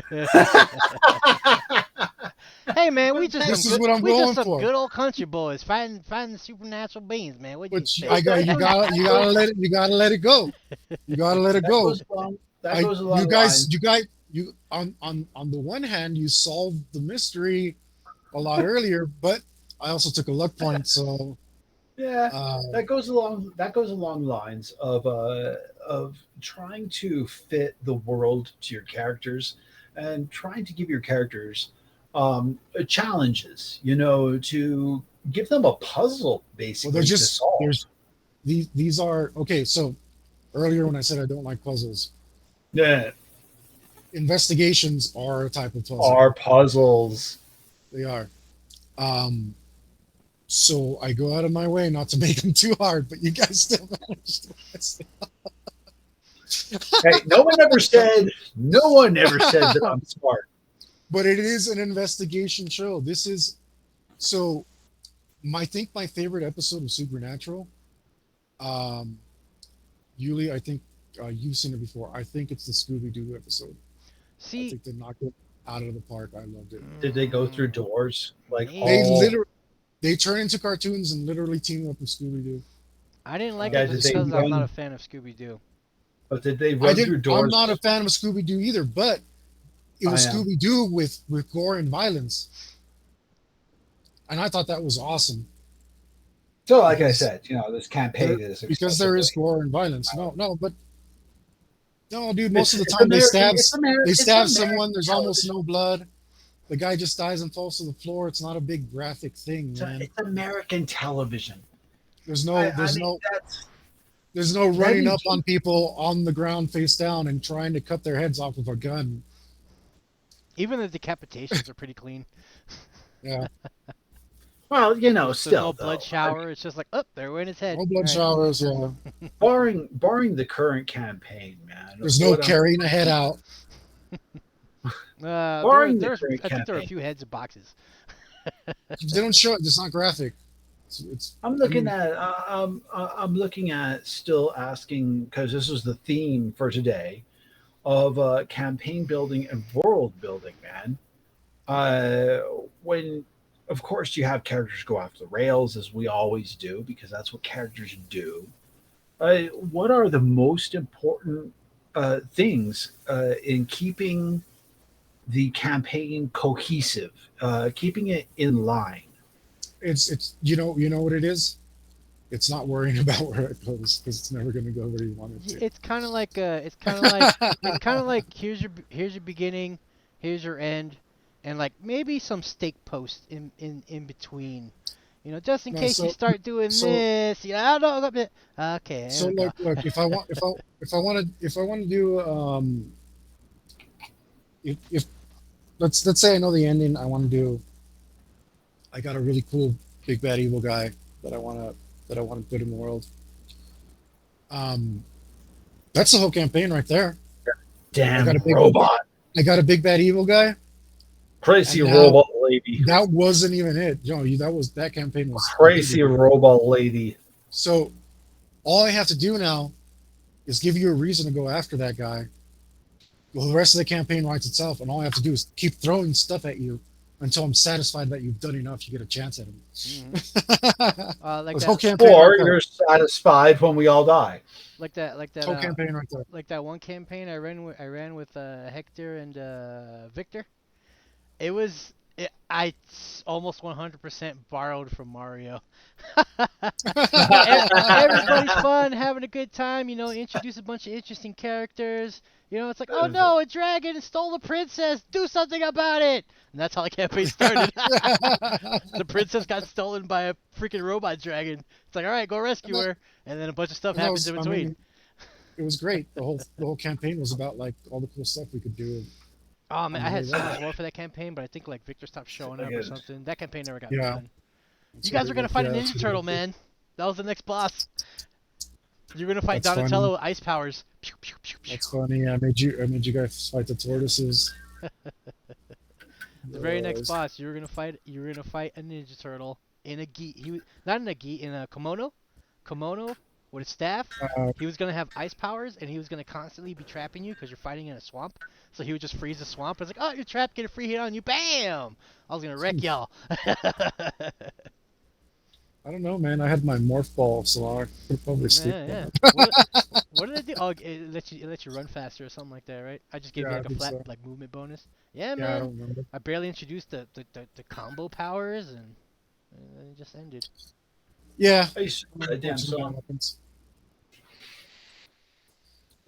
Hey man, This is what I'm we just going some for. good old country boys fighting supernatural beings, man. What do you But say? I got you gotta let it go. You gotta let it That go. goes along. That I goes you along guys lines. you guys you on the one hand you solved the mystery a lot earlier, but I also took a luck point. So Yeah, uh, that goes along. That goes along lines of trying to fit the world to your characters and trying to give your characters challenges. To give them a puzzle well, they're basically to just solve. there's these are okay. So earlier when I said I don't like puzzles, Yeah, investigations are a type of puzzle. are puzzles. They are. Um, so I go out of my way not to make them too hard, but you guys still manage to mess Hey, no one ever said. No one ever said that I'm smart. But it is an investigation show. This is so. I think my favorite episode of Supernatural. Um, Yuli, I think you've seen it before. I think it's the Scooby Doo episode. I See, think they knocked it out of the park. I loved it. Did they go through doors like They maybe. all? literally they turn into cartoons and literally team up with Scooby Doo. I didn't like it Uh, Yeah, just did they because I'm not a run? fan of Scooby Doo. But did they I run through didn't. I'm doors? not a fan of Scooby Doo either, but it I was am. Scooby Doo with gore and violence, and I thought that was awesome So, like I because said, this campaign there is because there is excessively. gore and violence. No, but no, dude. Most It's of the it's time American. It's they American. It's stab American someone. There's almost television. no blood. The guy just dies and falls to the floor. It's not a big graphic thing, man. It's American television. There's I, no I there's mean, no that's there's no that running is up on people on the ground face down and trying to cut their heads off with a gun. Even the decapitations are pretty clean. Yeah, well, There's no still blood though. shower. It's just like, oh, there went his head. no All blood right. showers. Yeah, Barring the current campaign, man. there's no What I'm carrying a head out. barring the There's, current I think there are a campaign, few heads in boxes. They don't show it. It's not graphic. It's I'm I looking mean, at I'm looking at still asking because this was the theme for today of campaign building and world building, man. Uh, when of course you have characters go off the rails as we always do because that's what characters do. What are the most important things in keeping the campaign cohesive, keeping it in line? it's you know what it is. it's not worrying about where it goes because it's never going to go where you want it It's kind of like it's kind of to. like here's your beginning, here's your end, and like maybe some stake posts in between. You know, just in No, case you so start doing so this. You know, I don't know. Okay, there so we go. like look, if I want to do if let's say I know the ending, I want to do. I got a really cool big bad evil guy that I want to put in the world. Um, that's the whole campaign right there. I got Damn a big robot. I got a big bad evil guy, Crazy and now robot lady. that wasn't even it. That campaign was completely Crazy different. robot lady. So all I have to do now is give you a reason to go after that guy. Well, the rest of the campaign writes itself, and all I have to do is keep throwing stuff at you until I'm satisfied that you've done enough. You get a chance at him. Hmm. Like The whole that, campaign right Or there. you're satisfied when we all die. The whole campaign right there. like that one campaign I ran with Hector and Victor. It was almost 100% borrowed from Mario. Everybody's fun, having a good time. You know, introduce a bunch of interesting characters. You know, it's like, oh no, a dragon stole the princess. Do something about it. And that's how the campaign started. The princess got stolen by a freaking robot dragon. It's like, all right, go and rescue that, her. And then a bunch of stuff and that happens was, in I between. mean, it was great. The whole campaign was about like all the cool stuff we could do Oh man, on I the had little so robot. much more for that campaign, but I think like Victor stopped showing up or Again, something. That campaign never got Yeah, done. You that's what guys it were gonna looked. fight Yeah, a that's Ninja what it Turtle, looked like. man. That was the next boss. You're gonna fight That's funny. Donatello with ice powers. Pew, pew, pew, pew. That's funny. I made you guys fight the tortoises. The very next Was boss, you were gonna fight a Ninja Turtle in a gi. Not in a gi, in a kimono with a staff. uh, He was gonna have ice powers, and he was gonna constantly be trapping you because you're fighting in a swamp. So he would just freeze the swamp. It's like, oh, you're trapped. Get a free hit on you. Bam! I was gonna wreck y'all. I don't know, man. I had my morph ball, so I could probably sleep Yeah, yeah. that. What did I do? Oh, it lets you run faster or something like that, right? I just gave you Yeah, I like a think flat so. like movement bonus. Yeah, Yeah, I man. don't remember. I barely introduced the combo powers and it just ended. Yeah, I used to sing that damn unfortunately that song. happens.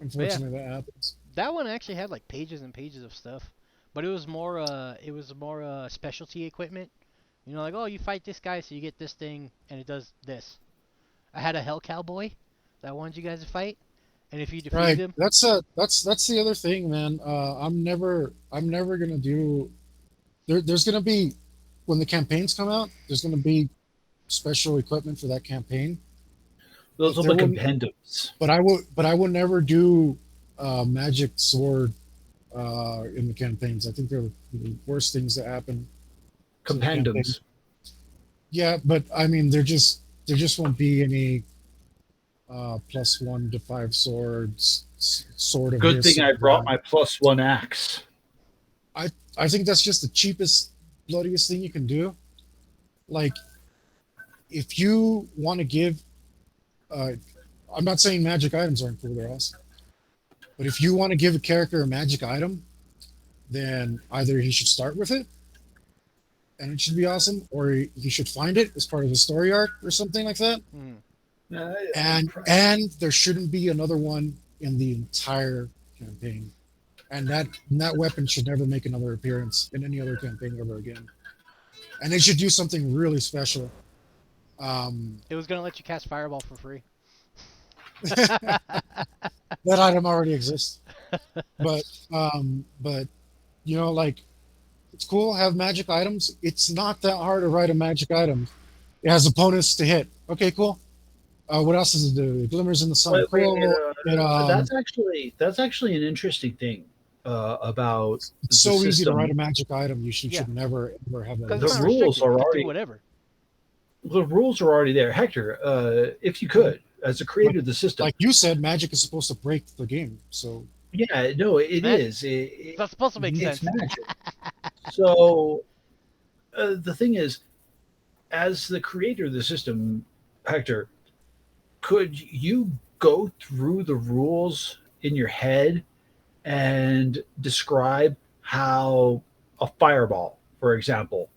But yeah, Unfortunately that happens. that one actually had like pages and pages of stuff, but it was more specialty equipment. You know, like oh, you fight this guy, so you get this thing, and it does this. I had a Hell Cowboy that I wanted you guys to fight, and if you defeated Right. him, That's the other thing, man. I'm never gonna do. There's gonna be when the campaigns come out. There's gonna be special equipment for that campaign, Those but are there the will. compendiums. But I will never do magic sword in the campaigns. I think they're the worst things that happen to the campaign. Compendiums. Yeah, but I mean, there just won't be any +1 to 5 swords, sword of Good this, thing sword I of brought that. my +1 axe. I think that's just the cheapest, bloodiest thing you can do. Like, if you want to give, uh, I'm not saying magic items aren't cool; they're awesome. But if you want to give a character a magic item, then either he should start with it and it should be awesome, or he should find it as part of the story arc or something like that. mm, And there shouldn't be another one in the entire campaign. And that weapon should never make another appearance in any other campaign ever again. And they should do something really special. Um, it was gonna let you cast Fireball for free. that item already exists, but you know, like it's cool to have magic items. It's not that hard to write a magic item. It has opponents to hit. Okay, cool. What else does it do? It glimmers in the sun. Cool. That's actually an interesting thing about It's the so easy to write system. a magic item. You Yeah, should never ever have that because it's The not issue. rules restricted. are You can do already whatever. the rules are already there. Hector, if you could, as a Like creator of the system, like you said, magic is supposed to break the game. So yeah, no, it Magic. is. That's supposed to make Mhm. It's sense. magic. So the thing is, as the creator of the system, Hector, could you go through the rules in your head and describe how a fireball, for example,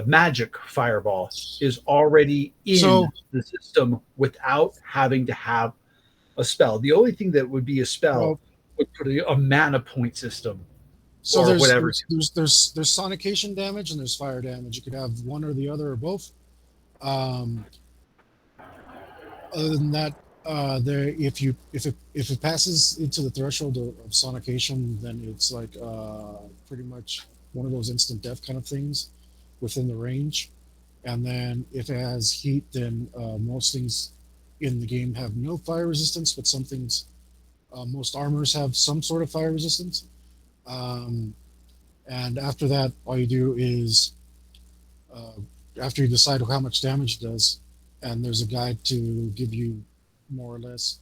magic fireball is already in So the system without having to have a spell. The only thing that would be a spell well, would put a mana point system so or there's whatever. there's there's there's there's sonication damage and there's fire damage. You could have one or the other or both. Um, Other than that, there if it passes into the threshold of sonication, then it's like pretty much one of those instant death kind of things within the range. And then if it has heat, then most things in the game have no fire resistance, but some things, most armors have some sort of fire resistance. Um, and after that, all you do is uh, after you decide how much damage it does, and there's a guide to give you more or less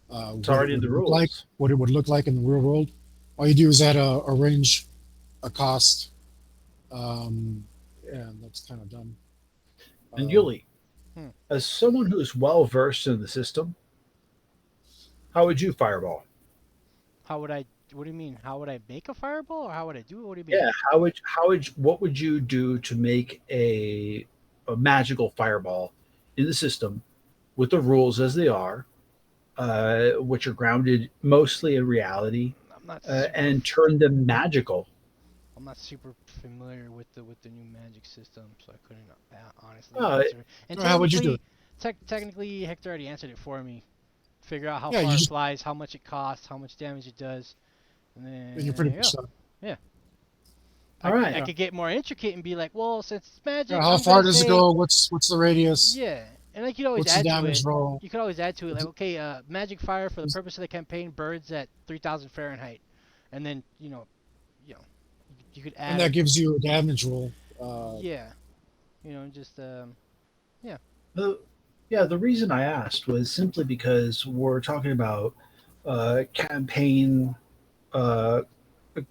It's what it already in would the look like, rules. what it would look like in the real world. All you do is add a range, a cost, and that's kind of done. And Uh, Yuli, Hmm. as someone who is well versed in the system, how would you fireball? How would I? What do you mean? How would I make a fireball, or how would I do it? What do you mean? Yeah, what would you do to make a magical fireball in the system with the rules as they are, which are grounded mostly in reality, I'm not super. and turn them magical? I'm not super familiar with the new magic system, so I couldn't honestly Uh, answer. And how would you do it? technically, Hector already answered it for me. Figure out how Yeah, you far it just flies, how much it costs, how much damage it does, and then you're then pretty there you much go. done. Yeah. all right. I Yeah. could get more intricate and be like, well, since it's Yeah, magic, how I'm far gonna does it say, go? What's the radius? yeah. And like you'd always What's the add to damage it. roll? You could always add to it like, Is- okay, magic fire for the is- purpose of the campaign, birds at 3,000 Fahrenheit, and then you know, you could And add that a, gives you a damage roll. yeah, just yeah. The, yeah, the reason I asked was simply because we're talking about campaign uh,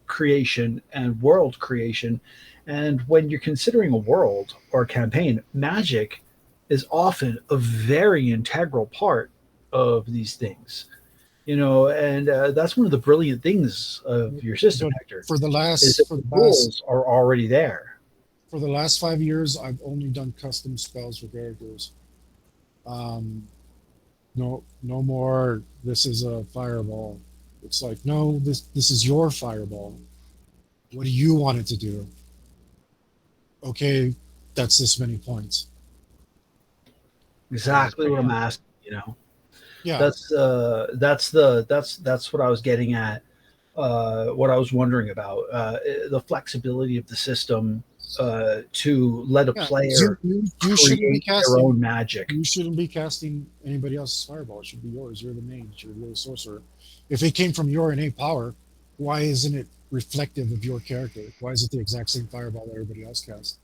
creation and world creation. And when you're considering a world or a campaign, magic is often a very integral part of these things. And that's one of the brilliant things of your system, But Hector, for the is last that for the the last rules are already there. for the last 5 years, I've only done custom spells for characters. Um, no more. This is a fireball. It's like no, this is your fireball. What do you want it to do? Okay, that's this many points. Yeah, that's Exactly pretty. what I'm Yeah. asking. Yeah, That's what I was getting at. What I was wondering about the flexibility of the system to let a yeah. 'Cause You, player you you shouldn't be create their casting. own magic. You shouldn't be casting anybody else's fireball. It should be yours. You're the mage. You're the sorcerer. If it came from your innate power, why isn't it reflective of your character? Why is it the exact same fireball that everybody else casts?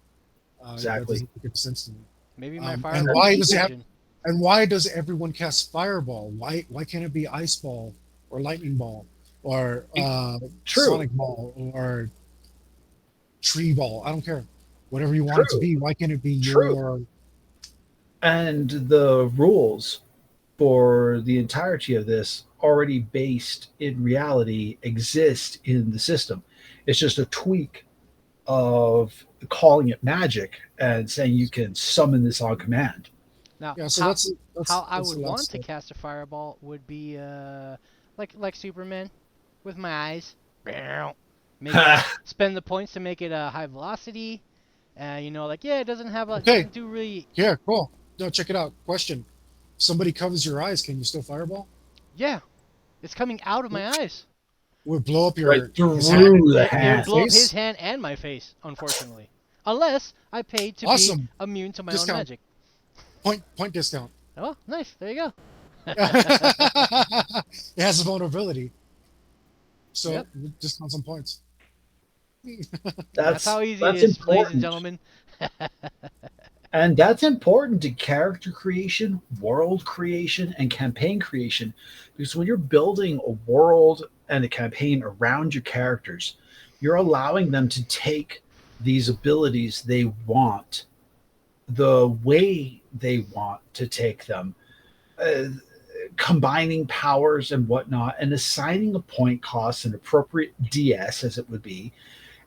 That Exactly. doesn't make any sense to me. Maybe my And fireball why is does it have? fusion. And why does everyone cast fireball? Why can't it be ice ball or lightning ball or True, sonic ball or tree ball? I don't care. Whatever you want it to true, be. Why can't it be true. your? And the rules for the entirety of this already based in reality exist in the system. It's just a tweak of calling it magic and saying you can summon this on command. Now, Yeah. So how I that's would the last want to step. cast a fireball would be like Superman with my eyes. Make it spend the points to make it a high velocity. Like yeah, it Okay. doesn't do really. Yeah. Cool. No, check it out. Question: somebody covers your eyes. Can you still fireball? Yeah, it's coming out of my eyes. Would blow up Right your his hand through the It would hand. blow up his face? hand and my face, unfortunately. Unless I paid to be Awesome. immune to my own Discount. magic. Point discount. Oh, nice. There you go. It has a vulnerability, so Yep. discount some points. That's how easy it That's is, ladies and important. gentlemen. And that's important to character creation, world creation, and campaign creation. Because when you're building a world and a campaign around your characters, you're allowing them to take these abilities they want the way they want to take them, uh, combining powers and whatnot, and assigning a point cost, an appropriate DS as it would be,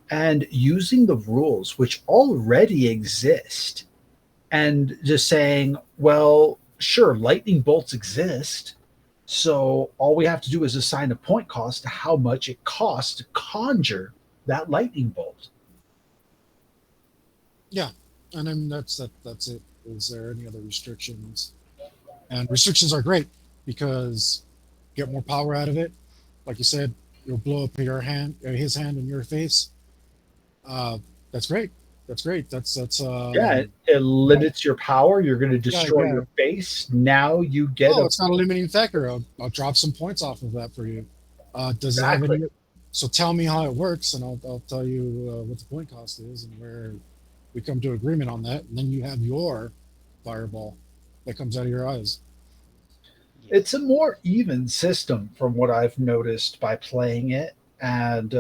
and using the rules which already exist and just saying, well, sure, lightning bolts exist. So all we have to do is assign a point cost to how much it costs to conjure that lightning bolt. Yeah, and then that's it. Is there any other restrictions? And restrictions are great because get more power out of it. Like you said, you'll blow up your hand, his hand in your face. Uh, that's great. That's great. That's Yeah, it limits your power. You're going to yeah, destroy yeah. your face. Now you get Oh, a it's not a limiting factor. I'll drop some points off of that for you. Does it have exactly. any? So tell me how it works, and I'll tell you what the point cost is and where we come to agreement on that. And then you have your fireball that comes out of your eyes. It's Yes. a more even system from what I've noticed by playing it and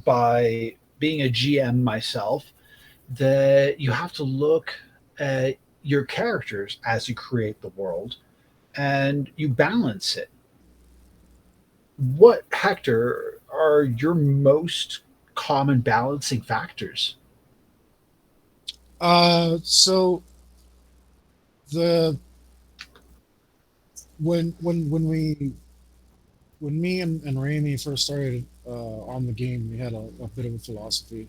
by being a GM myself. That you have to look at your characters as you create the world and you balance it. What, Hector, are your most common balancing factors? So the when we when me and Raimi first started on the game, we had a bit of a philosophy,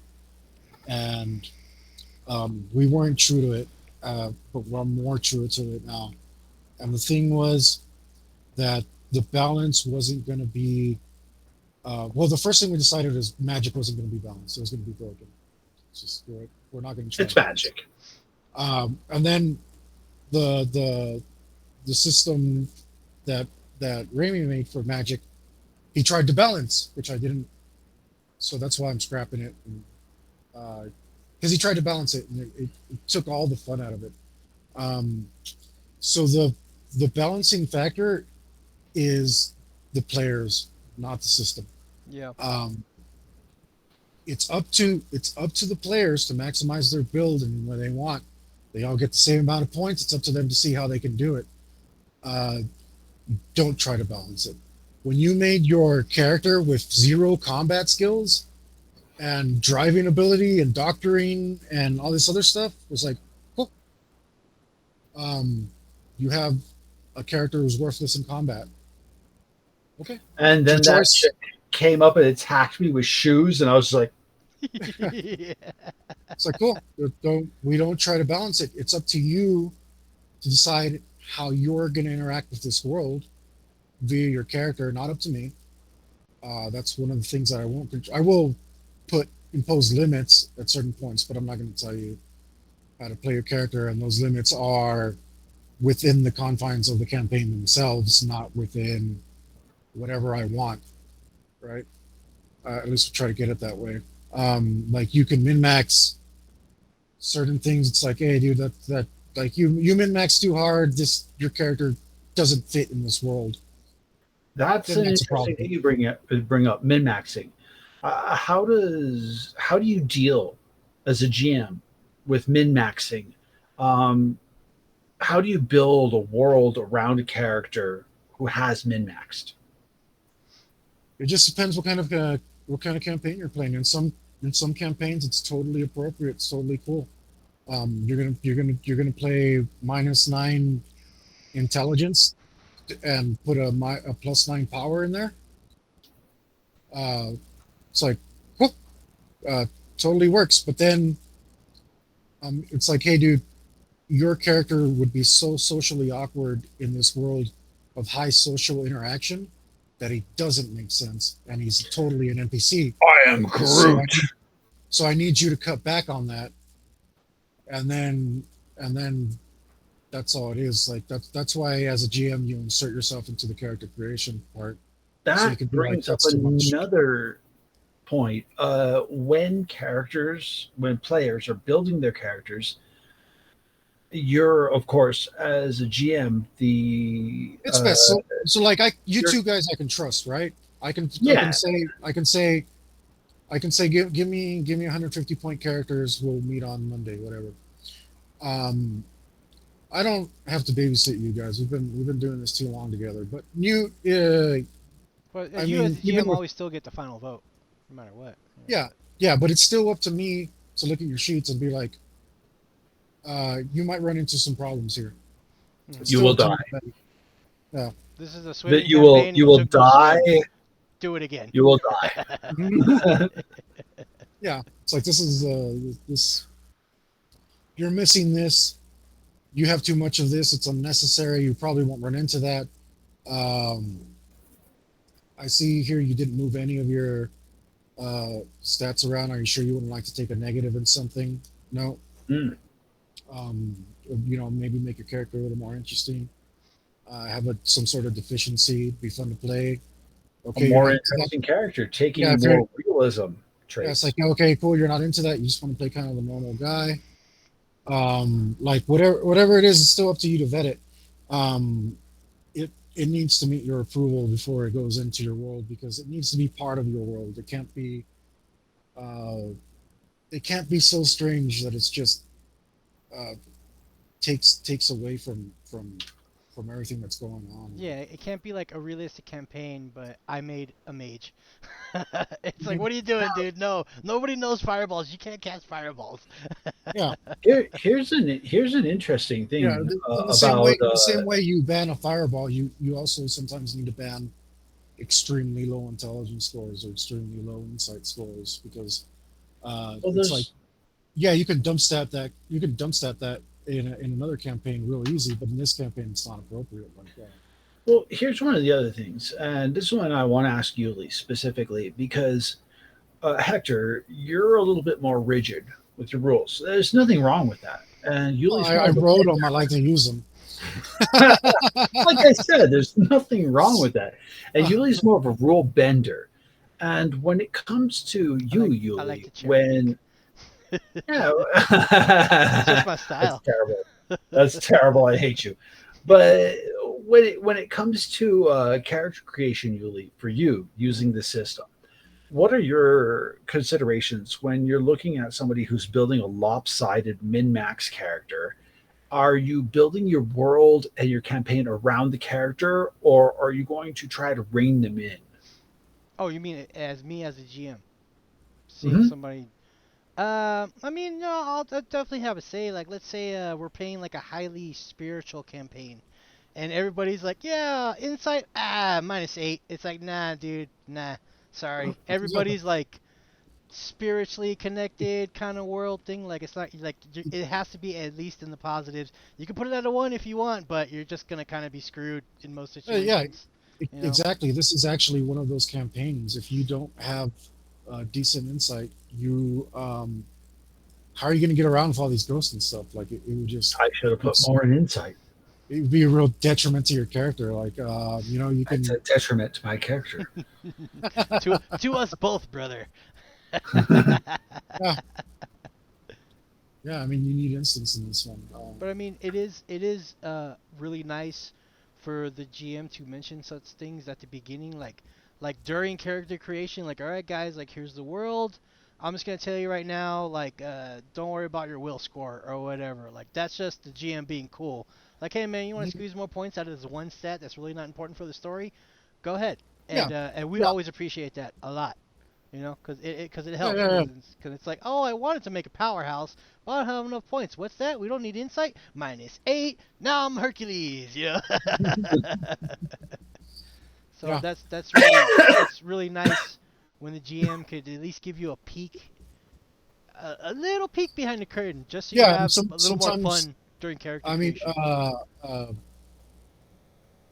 and we weren't true to it, but we're more true to it now. And the thing was that the balance wasn't going to be. Well, the first thing we decided is magic wasn't going to be balanced; it was going to be broken. It's just we're not going to try It's to balance it. magic. And then the the system that Raimi made for magic, he tried to balance, which I didn't. So that's why I'm scrapping it. Because he tried to balance it, and it took all the fun out of it. Um, so the balancing factor is the players, not the system. Yeah. Um, it's up to the players to maximize their build and what they want. They all get the same amount of points. It's up to them to see how they can do it. Uh, don't try to balance it. When you made your character with zero combat skills and driving ability and doctoring and all this other stuff, it was like, cool. You have a character who's worthless in combat. Okay, And it's your then that choice. chick came up and attacked me with shoes, and I was like, Yeah. It's like cool. We don't try to balance it. It's up to you to decide how you're going to interact with this world via your character. Not up to me. That's one of the things that I won't. I will impose limits at certain points, but I'm not going to tell you how to play your character, and those limits are within the confines of the campaign themselves, not within whatever I want. Right? At least we'll try to get it that way. Like you can min max certain things. It's like, hey, dude, that like you min max too hard. This your character doesn't fit in this world. that's Then an that's a interesting problem. thing you bring up min maxing. How do you deal as a GM with min maxing? Um, how do you build a world around a character who has min maxed? It just depends what kind of campaign you're playing. In some campaigns, it's totally appropriate. It's totally cool. You're gonna play -9 intelligence and put a +9 power in there. Uh, it's like, whoop, uh, totally works. But then it's like, hey, dude, your character would be so socially awkward in this world of high social interaction that he doesn't make sense, and he's totally an NPC. I am So Groot. I need you to cut back on that, and then that's all it is. Like that's why as a GM you insert yourself into the character creation part, so you That can be like, brings up that's too much. another point. When players are building their characters, you're, of course, as a GM, It's best. So like you you're, two guys I can trust, right? I can I can yeah, say I can say I can say give me 150 point characters. We'll meet on Monday, whatever. Um, I don't have to babysit you guys. We've been doing this too long together. But But I you as mean, the even GM with always still get the final vote, no matter what. Yeah, yeah, but it's still up to me to look at your sheets and be like, you might run into some problems here. It's Mhm. You still will up to die. me. Yeah. This is a That swimming campaign. you You will took no die. swims. Do it again. You will die. Yeah, it's like this is this. You're missing this. You have too much of this. It's unnecessary. You probably won't run into that. Um, I see here you didn't move any of your stats around. Are you sure you wouldn't like to take a negative in something? No. Mm. Um, maybe make your character a little more interesting. Have some sort of deficiency. Be fun to play. A Okay, you're more not into that. interesting character, Yeah, taking if you're, more realism yeah, it's traits. like okay, cool. You're not into that. You just want to play kind of a normal guy. Like whatever it is, it's still up to you to vet it. Um, it needs to meet your approval before it goes into your world because it needs to be part of your world. Uh, it can't be so strange that it's just uh, takes away from everything that's going on. Yeah, it can't be like a realistic campaign, but I made a mage. It's like, Mhm. what are you doing, dude? No, nobody knows fireballs. You can't cast fireballs. Yeah, Here's an interesting yeah. thing In the same way, about you ban a fireball, you also sometimes need to ban extremely low intelligence scores or extremely low insight scores because well, it's like there's yeah, you can dump stat that in another campaign real easy, but in this campaign it's not appropriate like that. well, here's one of the other things, and this one I want to ask Yuli specifically because Hector, you're a little bit more rigid with your rules. There's nothing wrong with that, and Well, Yuli's more I of a wrote them. I like to use them. like I said, there's nothing wrong with that. And Yuli's more of a rule bender. And when it comes to you, I like Yuli, to cherry pick. when yeah, It's just my that's style. terrible. That's terrible. I hate you. But when it comes to character creation, Yuli, for you Mhm. using the system, what are your considerations when you're looking at somebody who's building a lopsided min max character? Are you building your world and your campaign around the character, or are you going to try to rein them in? Oh, you mean as me as a GM? Seeing Hmm. somebody. I mean, no, I'll definitely have a say. Like, let's say we're playing like a highly spiritual campaign, and everybody's like, "Yeah, insight, -8." It's like, nah, dude, nah, sorry. Everybody's like spiritually connected kind of world thing. Like, it's not like it has to be at least in the positives. You can put it at a 1 if you want, but you're just gonna kind of be screwed in most Yeah, situations. You know? exactly. This is actually one of those campaigns. If you don't have decent insight, you how are you going to get around with all these ghosts and stuff? Like it would just I should have put it's more in insight. it would be a real detriment to your character. Like you That's can a detriment to my character. To us both, brother. yeah, yeah. I mean, you need instance in this one. But I mean, it is really nice for the GM to mention such things at the beginning, like during character creation. Like, all right, guys, like here's the world. I'm just gonna tell you right now, like, don't worry about your will score or whatever. Like, that's just the GM being cool. Like, hey man, you want to squeeze more points out of this one stat that's really not important for the story? Go ahead. Yeah, And we yeah, always appreciate that a lot. Cause it yeah, helps, yeah, yeah. cause it's like, oh, I wanted to make a powerhouse, but I don't have enough points. What's that? We don't need insight. -8. Now I'm Hercules. You know. So Yeah. that's really nice when the GM could at least give you a peek, a little peek behind the curtain, just so you Yeah, and have a little more sometimes fun during character I mean, creation. uh,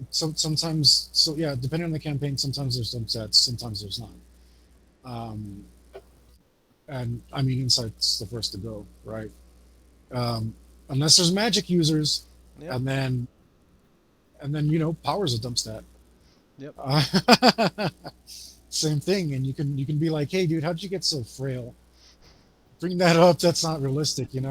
sometimes so yeah, depending on the campaign, sometimes there's some sets, sometimes there's not. Um, and I mean, insight's the first to go, right? Um, unless there's magic users, Yep. and then power's a dump stat. Yep. Same thing, and you can be like, hey, dude, how'd you get so frail? Bring that up. That's not realistic, like you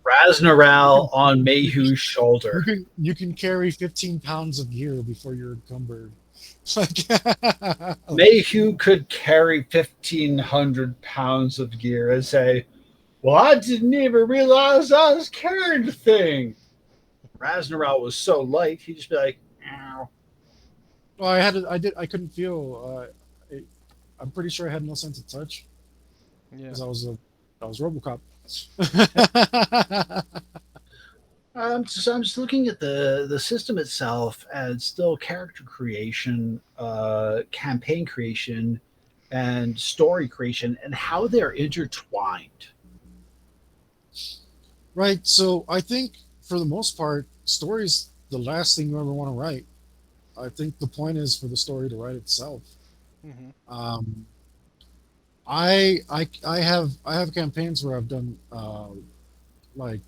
Raznaral can on you can Mayhew's you shoulder. can you can carry 15 pounds of gear before you're encumbered. It's like, Mayhew could carry 1,500 pounds of gear and say, well, I didn't even realize I was carrying the thing. Raznaral was so light, he'd just be like, ow. well, I couldn't feel. I'm pretty sure I had no sense of touch Yeah. because I was RoboCop. So I'm just looking at the system itself as still character creation, campaign creation, and story creation, and how they're intertwined. Right. So I think for the most part, story's the last thing you ever want to write. I think the point is for the story to write itself. Mhm. Um, I have campaigns where I've done like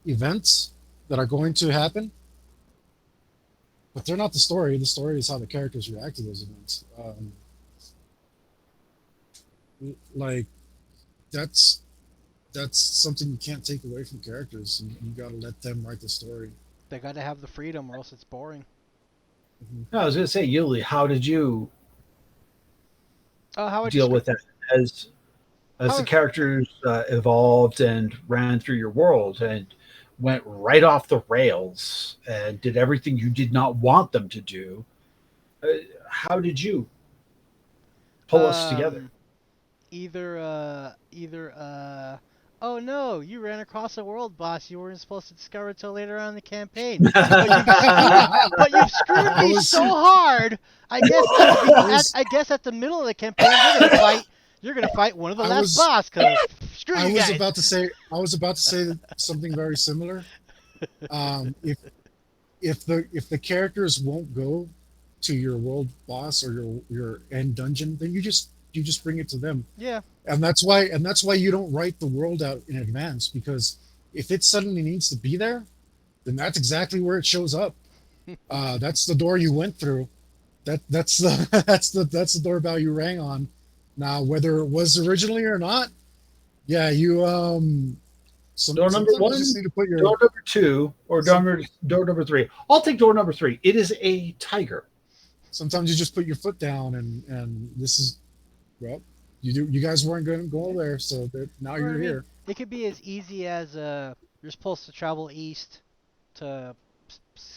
events that are going to happen, but they're not the story. The story is how the characters react to those events. Like that's that's something you can't take away from characters. You got to let them write the story. They got to have the freedom, or else it's boring. Mhm. No, I was going to say, Yuli, how did you How would you deal with script? that as the How? characters evolved and ran through your world and went right off the rails and did everything you did not want them to do? Uh, how did you pull us together? Um. Either. Oh no! You ran across a world boss you weren't supposed to discover until later on in the campaign. But you've screwed. But you've screwed I me was so hard. I guess at the I was I guess at the middle of the campaign you're gonna fight. You're gonna fight one of the I last was boss. Cause screw I you was guys. about to say something very similar. If if the characters won't go to your world boss or your end dungeon, then you just bring it to them. Yeah. And that's why you don't write the world out in advance, because if it suddenly needs to be there, then that's exactly where it shows up. That's the door you went through. That's the that's the doorbell you rang on. Now, whether it was originally or not, yeah, you Door number sometimes you just one, need to put your door number two, or some, door number three. I'll take door number three. It is a tiger. sometimes you just put your foot down, and this is, well, you guys weren't going to go Yeah. there, so that now Or I you're mean, here. it could be as easy as you're supposed to travel east to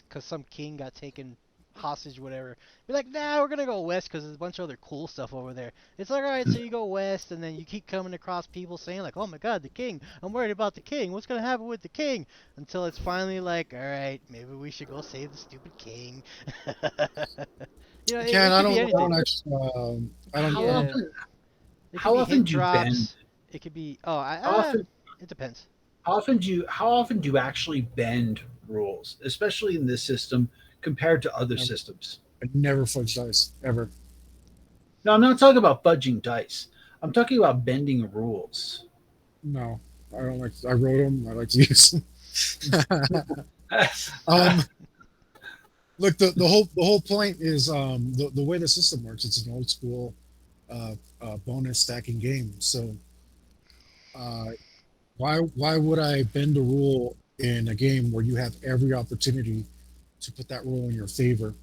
because some king got taken hostage, whatever. Be like, nah, we're gonna go west because there's a bunch of other cool stuff over there. It's like, all right, so you go west, and then you keep coming across people saying like, oh my God, the king! I'm worried about the king. What's gonna happen with the king? Until it's finally like, all right, maybe we should go save the stupid king. Ken, It could be I don't anything. actually I don't How Yeah, often? it could How be often hint do you bend? drops. It could be, oh, How often? it depends. How often do you actually bend rules, especially in this system compared to other never, systems? I never fudge dice ever. No, I'm not talking about fudging dice. I'm talking about bending rules. No, I don't like. I wrote them. I like to use them. um, look, the whole point is the way the system works. It's an old school bonus stacking game. So uh, why would I bend a rule in a game where you have every opportunity to put that rule in your favor?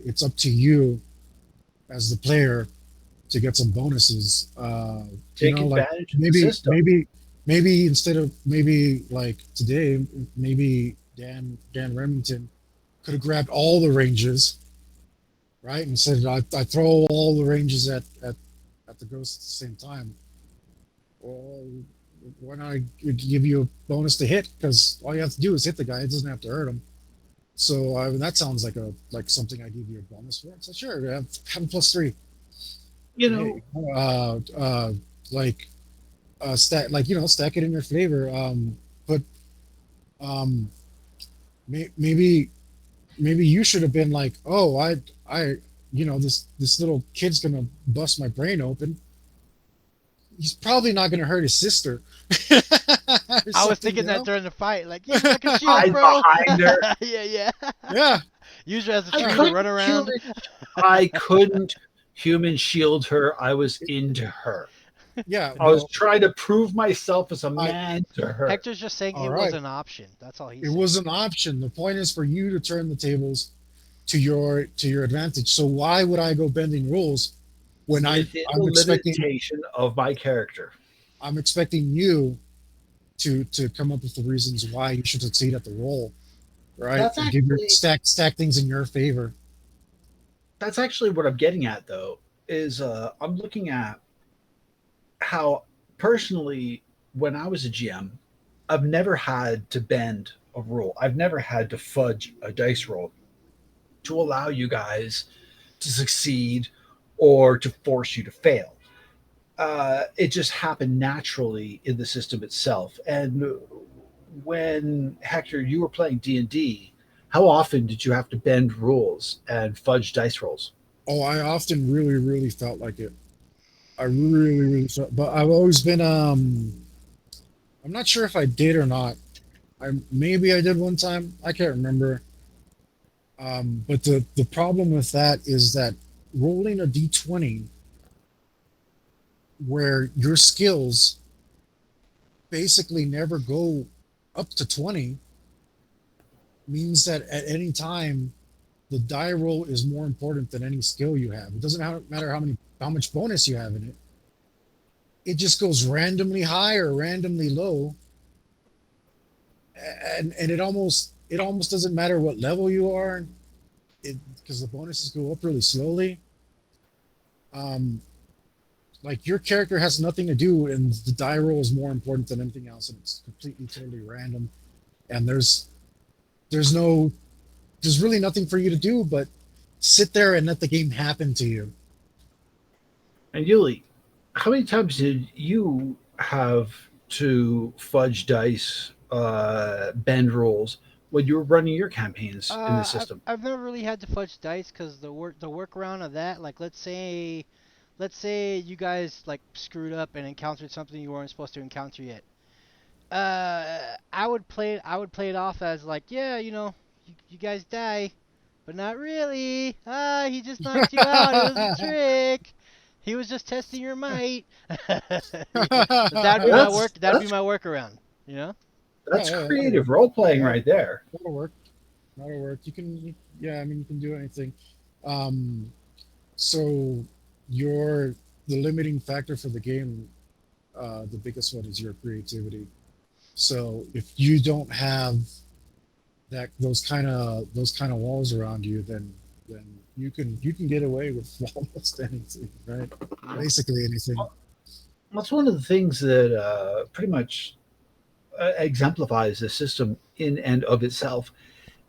It's up to you as the player to get some bonuses. Take Like advantage of the system. maybe instead of maybe like today, maybe Dan Remington could have grabbed all the ranges, right? And said I throw all the ranges at the ghost at the same time. Well, why not give you a bonus to hit? Because all you have to do is hit the guy. It doesn't have to hurt him. So that sounds like something I give you a bonus for. So sure, have a +3. You Hey, know, like stack, like stack it in your favor. But um, maybe you should have been like, oh, this little kid's gonna bust my brain open. He's probably not gonna hurt his sister, or I was something, thinking that during the fight, like, use your second shield, hide bro. behind her. Yeah, yeah. Yeah, Use her as a I tree to run couldn't around. human. I couldn't human shield her. I was into her. yeah. I was Well, trying to prove myself as a I man to her. Hector's just saying all it was right. an option. That's all It he's saying. was an option. The point is for you to turn the tables to your advantage. So why would I go bending rules when Within the I'm expecting limitation of my character. you to come up with the reasons why you should succeed at the role, right? That's And give your actually stack things in your favor. that's actually what I'm getting at, though. is I'm looking at how personally, when I was a GM, I've never had to bend a rule. I've never had to fudge a dice roll to allow you guys to succeed or to force you to fail. It just happened naturally in the system itself. And when Hector, you were playing D&D, how often did you have to bend rules and fudge dice rolls? Oh, I often really, really felt like it. I really, really felt, but I've always been, I'm not sure if I did or not. Maybe I did one time. I can't remember. But the problem with that is that rolling a d20 where your skills basically never go up to 20 means that at any time the die roll is more important than any skill you have. It doesn't matter how much bonus you have in it. It just goes randomly high or randomly low, and it almost doesn't matter what level you are, because the bonuses go up really slowly. Um, like your character has nothing to do, and the die roll is more important than anything else, and it's completely totally random. And there's no there's really nothing for you to do but sit there and let the game happen to you. And Yuli, how many times did you have to fudge dice, bend rules when you were running your campaigns in the system? I've never really had to fudge dice because the workaround of that, like let's say you guys like screwed up and encountered something you weren't supposed to encounter yet. I would play it off as like, yeah, you guys die, but not really. Ah, he just knocked you out. It was a trick. He was just testing your might. That'd be my That's work. That'd be that's my workaround. You know? that's That'll creative work. role playing right there. That'll work. That'll work. Yeah, I mean, you can do anything. Um, so your the limiting factor for the game, the biggest one is your creativity. So if you don't have those kind of walls around you, then you can get away with almost anything, right? Yep. Basically anything. That's one of the things that pretty much exemplifies the system in and of itself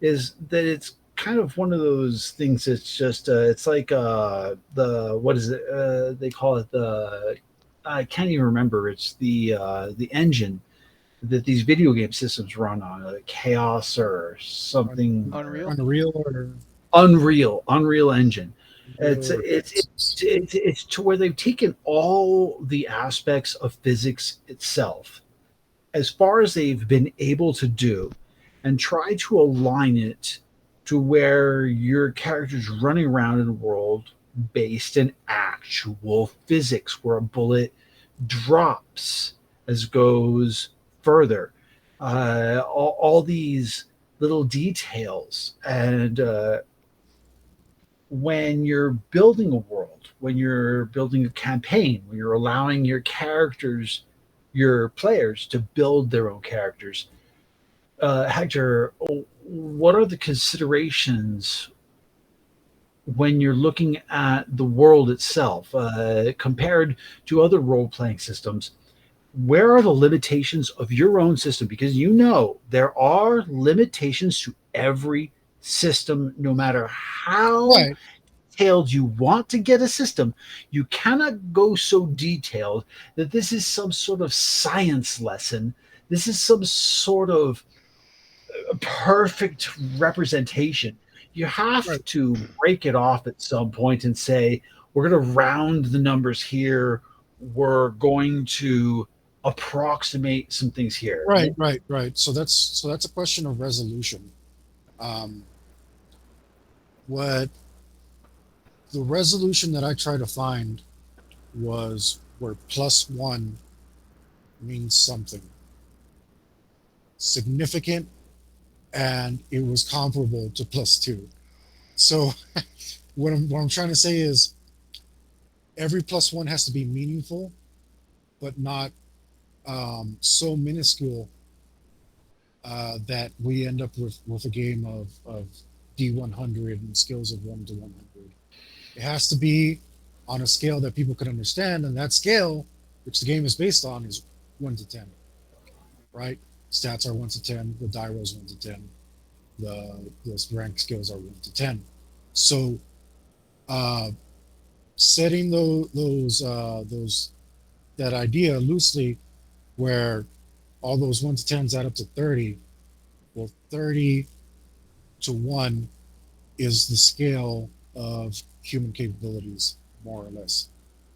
is that it's kind of one of those things that's just it's like the what is it they call it the I can't even remember. It's the engine that these video game systems run on, chaos or something, Unreal. Unreal or Unreal Engine. Unreal It's or it's it's it's, it's to where they've taken all the aspects of physics itself, as far as they've been able to do, and try to align it to where your character's running around in a world based in actual physics, where a bullet drops as goes further. All these little details. And when you're building a world, when you're building a campaign, when you're allowing your characters, your players to build their own characters, Hector, what are the considerations when you're looking at the world itself compared to other role playing systems? Where are the limitations of your own system? Because you know there are limitations to every system, no matter how right, detailed you want to get a system. You cannot go so detailed that this is some sort of science lesson. This is some sort of perfect representation. You have right, to break it off at some point and say, we're going to round the numbers here. We're going to approximate some things here. right. So that's a question of resolution. Um, what the resolution that I try to find was where +1 means something significant and it was comparable to +2. So what I'm trying to say is every +1 has to be meaningful, but not so minuscule that we end up with a game of D100 and skills of 1 to 100. It has to be on a scale that people can understand, and that scale, which the game is based on, is 1 to 10, right? Stats are 1 to 10, the die rolls 1 to 10, the rank skills are 1 to 10. So uh, setting those that idea loosely, where all those 1 to 10s add up to 30. Well, 30 to 1 is the scale of human capabilities, more or less.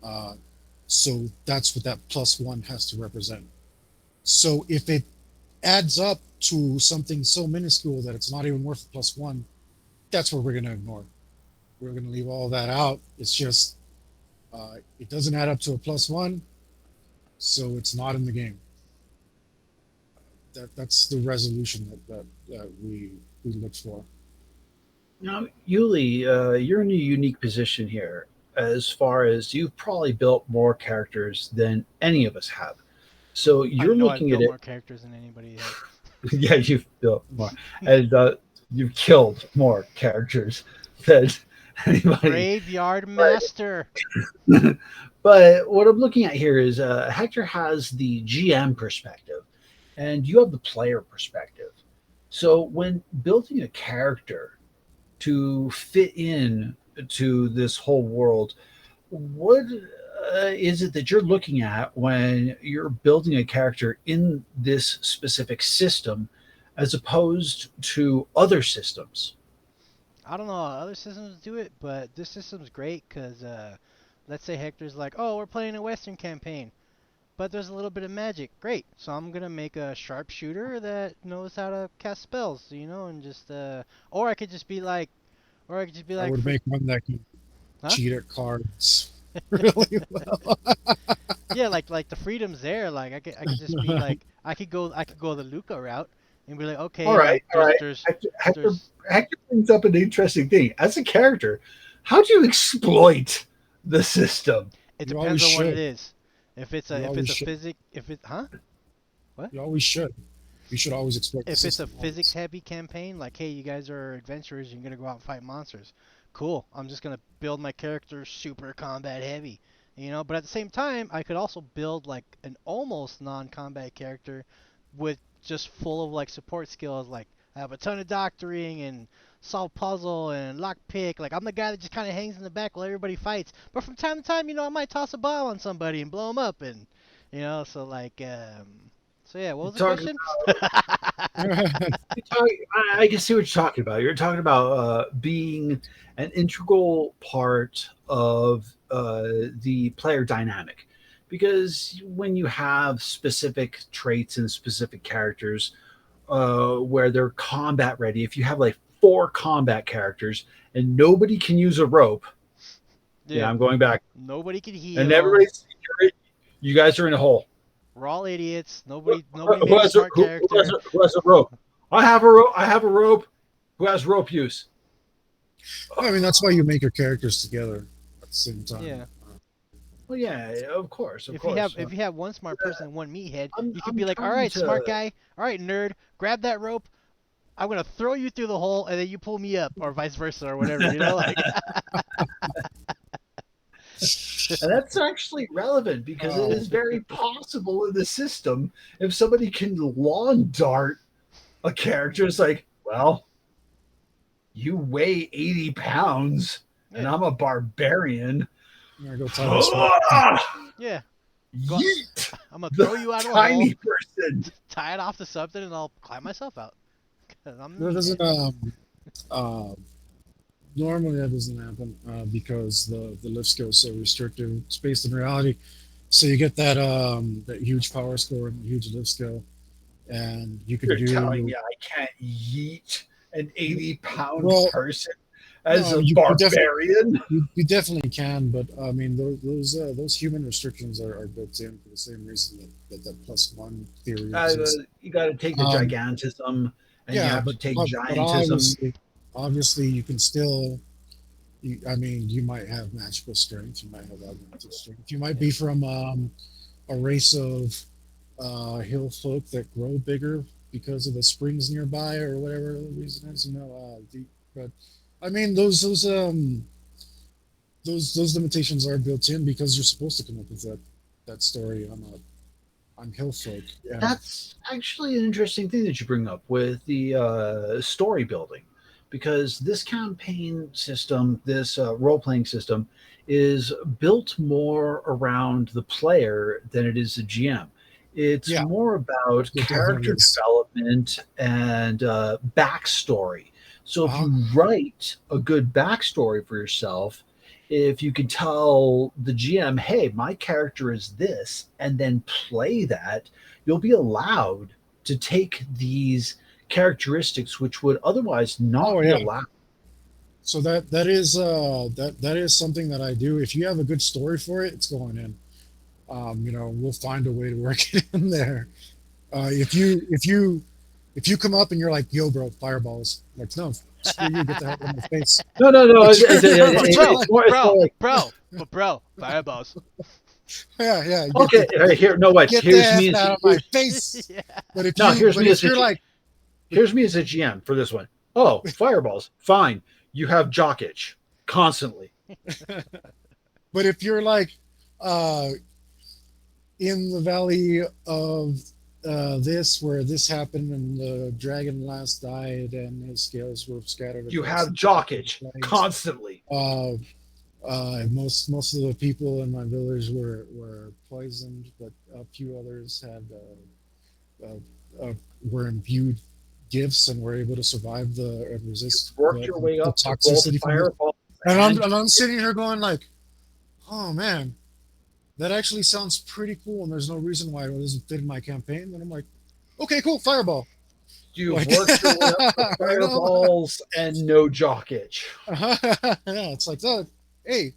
Uh, so that's what that +1 has to represent. So if it adds up to something so minuscule that it's not even worth the +1, that's what we're going to ignore. We're going to leave all that out. It's just, it doesn't add up to a +1, so it's not in the game. That's the resolution that we look for. Now, Yuli, you're in a unique position here as far as you've probably built more characters than any of us have. So I you're know I've looking at built it. more characters than anybody has. Yeah, you've built more, and you've killed more characters than anybody. Graveyard But, Master. but what I'm looking at here is Hector has the GM perspective, and you have the player perspective. So when building a character to fit in to this whole world, what is it that you're looking at when you're building a character in this specific system as opposed to other systems? I don't know how other systems do it, but this system's great because, let's say Hector's like, oh, we're playing a Western campaign, but there's a little bit of magic. Great. So I'm gonna make a sharpshooter that knows how to cast spells, and just, or I could just be like, I would make one that can huh? cheat at cards really well. Yeah, like the freedom's there. Like I could just be like, I could go the Luca route and be like, All okay, right, like all there's right. there's Hector, there's Hector brings up an interesting thing. As a character, how do you exploit the system? it You always depends on what it should. is. If it's You a if always it's a should. physic if it huh what You always should. You should always exploit the if it's a system. physics Always. heavy campaign, like, hey, you guys are adventurers, you're gonna go out and fight monsters. Cool. I'm just gonna build my character super combat heavy. But at the same time, I could also build like an almost non-combat character with just full of like support skills. Like I have a ton of doctoring and solve puzzle and lock pick. Like I'm the guy that just kind of hangs in the back while everybody fights. But from time to time, I might toss a bomb on somebody and blow them up. And so like so yeah, what You was the talk, question? you talk, I can see what you're talking about. You're talking about being an integral part of the player dynamic. Because when you have specific traits and specific characters where they're combat ready, if you have like four combat characters and nobody can use a rope, yeah, Yeah, I'm going back, nobody can and heal. everybody's, you guys are in a hole. We're all idiots. Who Nobody made a has a, smart character. who has a rope? I have a rope. I have a rope. Who has rope use? I mean, that's why you make your characters together at the same time. Yeah. Well, yeah, of course, of If you have course. if you have one smart person and one meathead, you could I'm be like, "All trying right, smart to. guy. All right, nerd. Grab that rope. I'm gonna throw you through the hole, and then you pull me up, or vice versa, or whatever. Like. And that's actually relevant because it Oh, is very possible in the system if somebody can lawn dart a character. It's like, well, you weigh 80 pounds and Yeah. I'm a barbarian. I'm gonna go tie this rope. Yeah. Go. Yeet I'm gonna the throw you out of the hole, tiny person. tie it off to something, and I'll climb myself out. 'Cause I'm the That doesn't meathead. uh, normally that doesn't happen because the lift skill is so restrictive. It's based in reality, so you get that huge power score and huge lift skill, and you can You're telling do me I can't yeet an 80-pound well. person as No, a you definitely barbarian? you definitely can, but I mean those human restrictions are built in for the same reason that +1 theory Uh, exists. you got to take the Um, gigantism and you yeah, have to take but giantism. obviously you can still. I mean, you might have magical strength, you might have augmented strength, you might Yeah. be from a race of hill folk that grow bigger because of the springs nearby or whatever the reason is. But I mean, those limitations are built in because you're supposed to come up with that story on Hillfolk. And That's actually an interesting thing that you bring up with the story building, because this campaign system, this role playing system, is built more around the player than it is the GM. It's yeah, more about it definitely character is. development and backstory. So if Uh-huh. you write a good backstory for yourself, if you can tell the GM, hey, my character is this, and then play that, you'll be allowed to take these characteristics which would otherwise Oh not be yeah. allowed. So that is something that I do. If you have a good story for it, it's going in. We'll find a way to work it in there. If you come up and you're like, "Yo, bro, fireballs," like, no, screw you, get the hell out of my face. No, no, no. But you're, But but you're bro, like, It's more bro, like, bro, but bro, fireballs. yeah, okay, all right, here, no, what? get the Here's me f as out of my face. Yeah. But if no, you, here's but me if as a you're like, but, here's me as a GM for this one. Oh, fireballs, fine. You have jock itch constantly. but if you're like, uh, in the valley of this where this happened and the dragon last died and his scales were scattered You across have the jock itch plains. constantly. Most of the people in my village were poisoned, but a few others had were imbued gifts and were able to survive and resist Worked your way the up to both toxicity from it. fireballs And and I'm sitting here going like, oh man, that actually sounds pretty cool, and there's no reason why it doesn't fit in my campaign. And I'm like, okay, cool, fireball. you've Like, worked your way up to I know. fireballs and no jock itch. Yeah, it's like, oh, hey,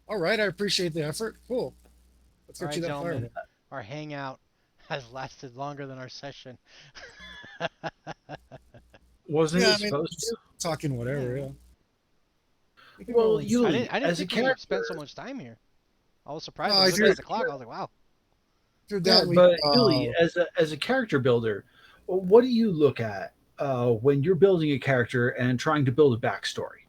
all right, I appreciate the effort. Cool. Let's All get you right, that gentlemen, fireball. our hangout has lasted longer than our session. Wasn't Yeah, it I mean, supposed just to? talking whatever. Yeah. Yeah. We can roll Well, in Yuli, I didn't as a think we character, spent so much time here. I was surprised. I No, was if looking you're at the clock. I was like, wow. if you're yeah, down, we but Yuli, as a character builder, what do you look at when you're building a character and trying to build a backstory?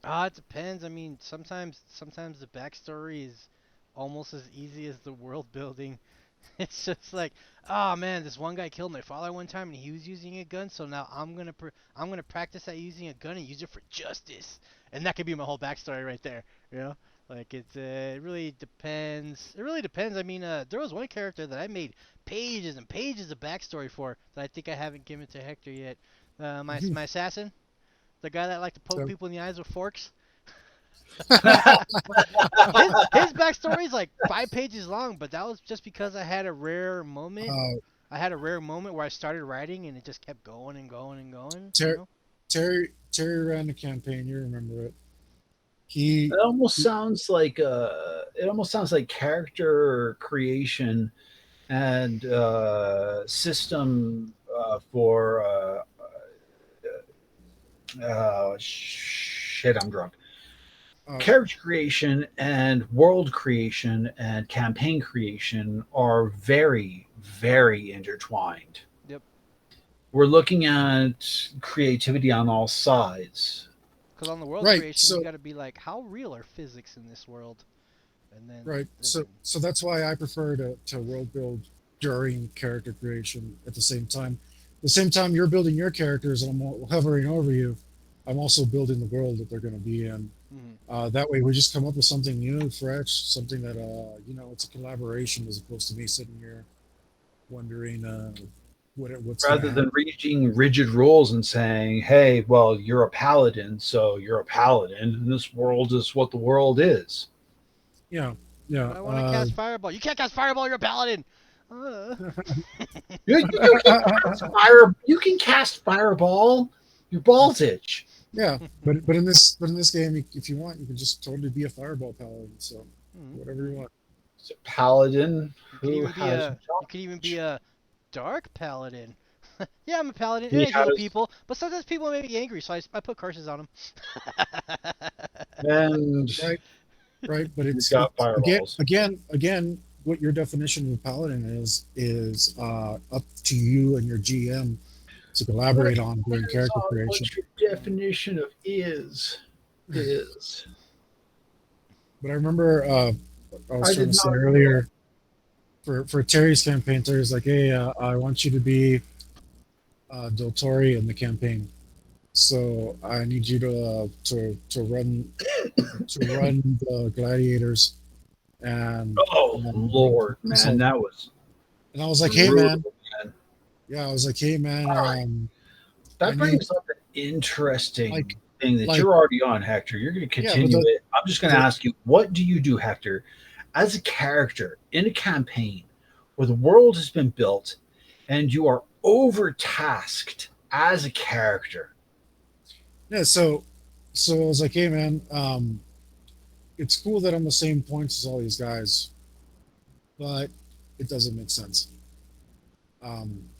It depends. I mean, sometimes the backstory is almost as easy as the world building. It's just like, oh man, this one guy killed my father one time, and he was using a gun. So now I'm gonna practice at using a gun and use it for justice, and that could be my whole backstory right there. You know, like it really depends. It really depends. I mean, there was one character that I made pages and pages of backstory for that I think I haven't given to Hector yet. My assassin, the guy that liked to poke so, people in the eyes with forks. His backstory is like 5 pages long, but that was just because I had a rare moment. uh, I had a rare moment where I started writing and it just kept going and going and going. You Ter- know? Terry ran the campaign. You remember it? He, It almost sounds like character creation and system for shit. I'm drunk. uh, Character creation and world creation and campaign creation are very, very intertwined. Yep. We're looking at creativity on all sides. Because on the world right. creation, you So got to be like, how real are physics in this world? And right. then So that's why I prefer to world build during character creation at the same time. The same time you're building your characters and I'm hovering over you, I'm also building the world that they're going to be in. mhm. That way, we just come up with something new, fresh, something that it's a collaboration as opposed to me sitting here wondering what's going to Rather happen. than reaching rigid rules and saying, hey, well, you're a paladin, so you're a paladin, and this world is what the world is. Yeah, yeah. But I want to cast fireball. You can't cast fireball. You're a paladin. Uh. You can cast fireball. Your balls itch. Yeah, but in this game, if you want, you can just totally be a fireball paladin. So Mhm. whatever you want. It's a paladin You could who even be has a you jock could even be itch. a dark paladin. Yeah, I'm a paladin and He I heal has people, but sometimes people make me angry, so I put curses on them. and Right, right. But he's it's got again, fireballs. again, again. What your definition of a paladin is up to you and your GM to But it collaborate on during depends character on what creation. your definition of is. But I remember I was I trying did to say not. earlier for Terry's campaign. Terry's like, hey, I want you to be Del Torre in the campaign. So I need you to run the gladiators Oh and bring Lord, us man, home. that was And I was like, hey man, brutal, man. yeah, I was like, hey man, All right, I that need brings up an interesting like thing that like you're already on, Hector. You're going to yeah, but continue it. I'm just going to the ask you, what do you do, Hector, as a character in a campaign where the world has been built and you are overtasked as a character? yeah, so I was like, hey man, it's cool that I'm the same points as all these guys, but it doesn't make sense.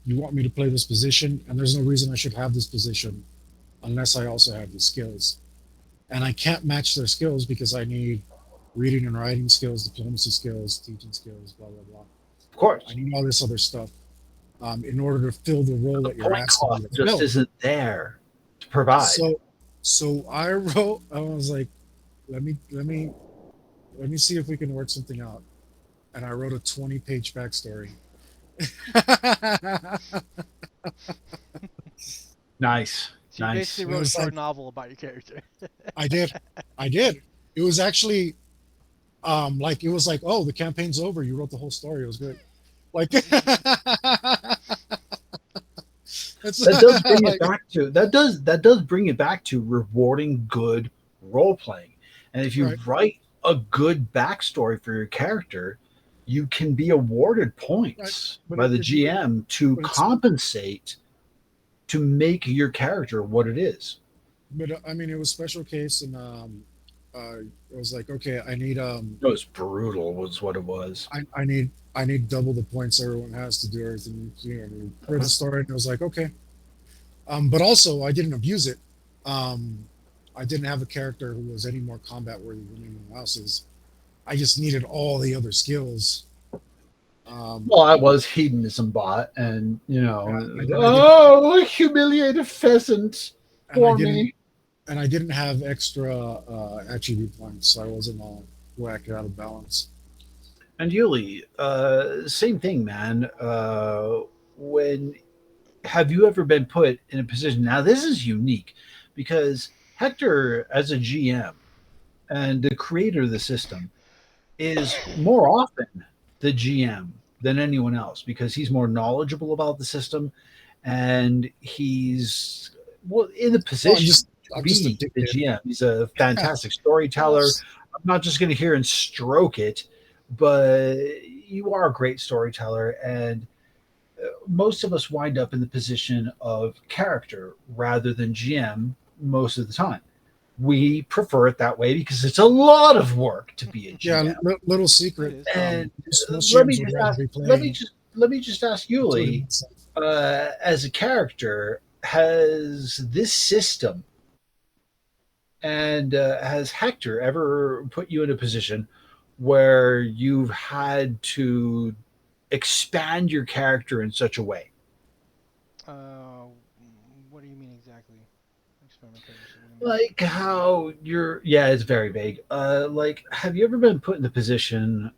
You want me to play this position, and there's no reason I should have this position unless I also have the skills. And I can't match their skills because I need reading and writing skills, diplomacy skills, teaching skills, blah blah blah. Of I course, need all this other stuff in order to fill the role the that you're point asking me cost to just fill. isn't there to provide. So I wrote. I was like, let me see if we can work something out. And I wrote a 20-page backstory. Nice, So you basically nice. And it wrote a was short like, novel about your character. I did, I did. It was actually like it was like, oh, the campaign's over. You wrote the whole story. It was good. Like it's That does bring it like back to that does bring it back to rewarding good role playing. And if you right, write a good backstory for your character, you can be awarded right. points But by the GM to but it's compensate to make your character what it is. but I mean, it was special case, and it was like, okay, It was brutal, was what it was. I need double the points everyone has to do everything. We read the story, and it was like, okay. But also, I didn't abuse it. Um, I didn't have a character who was any more combat worthy than anyone else's. I just needed all the other skills. Um, Well, I was hedonism bot, and yeah, I didn't, oh, humiliate a pheasant and I for didn't, me. and I didn't have extra attribute points, so I wasn't all whacked out of balance. And Yuli, same thing, man. When have you ever been put in a position? Now, this is unique because Hector, as a GM and the creator of the system, is more often the GM than anyone else because he's more knowledgeable about the system and he's well in the Well, I'm position just, to I'm just be the addicted. GM. He's a fantastic Well, storyteller. I'm not just going to hear and stroke it, but you are a great storyteller, and most of us wind up in the position of character rather than GM most of the time. We prefer it that way because it's a lot of work to be a yeah, GM. little It secret. is. And Most let me GMs would just rather ask. be Let me playing just let me just ask including Yuli, myself. as a character, has this system and has Hector ever put you in a position where you've had to expand your character in such a way? Uh, what do you mean exactly? Experimentation. What do you mean? Like how you're, yeah, it's very vague. Like, have you ever been put in the position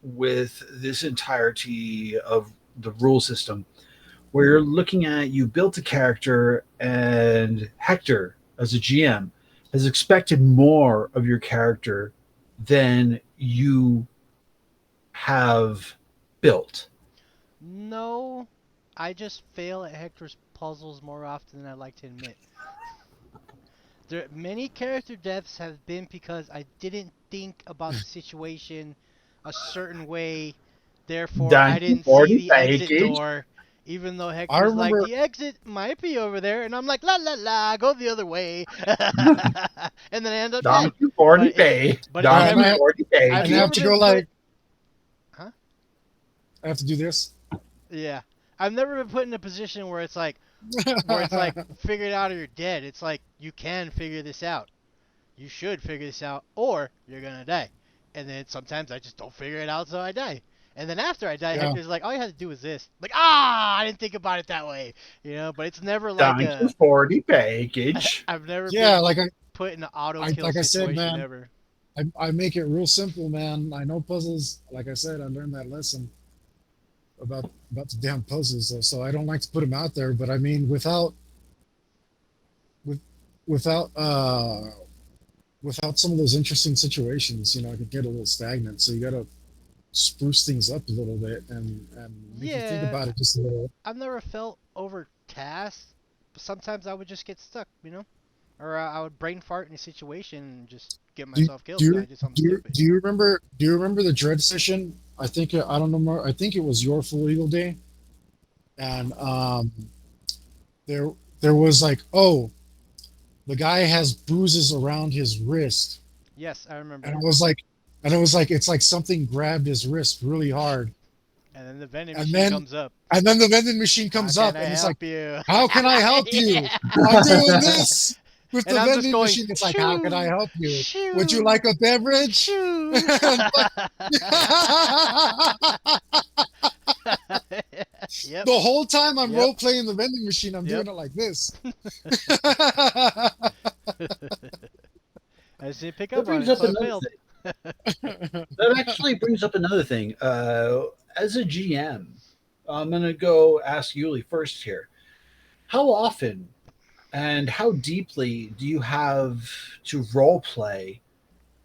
with this entirety of the rule system where you're looking at you built a character and Hector as a GM has expected more of your character than you have built? No, I just fail at Hector's puzzles more often than I like to admit. Many character deaths have been because I didn't think about the situation a certain way, therefore I didn't see 1940 the exit package. door, even though I Hector's like, remember, the exit might be over there, and I'm like, la la la, go the other way, and then I end up dead. Donkey 40 But it's Bay. but it's and Donkey never. 40 I've I have never to package. go been put. like, Huh? I have to do this. Yeah. I've never been put in a position where it's like figure it out or you're dead. It's like you can figure this out. You should figure this out or you're gonna die. And then sometimes I just don't figure it out, so I die. And then after I die, Yeah, Hector's like, all you had to do was this. Like, I didn't think about it that way. But it's never like Donkey a. 40 package. I've never yeah. been Like put in an auto I kill like I said, situation man. ever. I make it real simple, man. I know puzzles. Like I said, I learned that lesson about the damn puzzles. So I don't like to put them out there. But I mean, with without without some of those interesting situations, it could get a little stagnant. So you got to spruce things up a little bit and make you think Yeah, about it just a little. I've never felt overtasked, but sometimes I would just get stuck, or I would brain fart in a situation and just get Do myself killed do because I you did something do you, stupid. do you remember the dread session? I think I don't know more. I think it was your full eagle day, and there there was like, oh, the guy has bruises around his wrist, Yes, I remember. and it was like it's like something grabbed his wrist really hard, And then the vending and machine then comes up. and then the vending machine How comes can up, I and it's like, help you? how can I help you? Yeah. I'm doing this with And the I'm just vending going machine. It's like, how can I shoo, help you? Would you shoo, like a beverage? shoo. And Yep. the whole time I'm Yep. role playing the vending machine, I'm Yep. doing it like this. I just didn't pick That up on brings it, up so I another failed. thing. That actually brings up another thing. As a GM, I'm going to go ask Yuli first here. How often and how deeply do you have to role play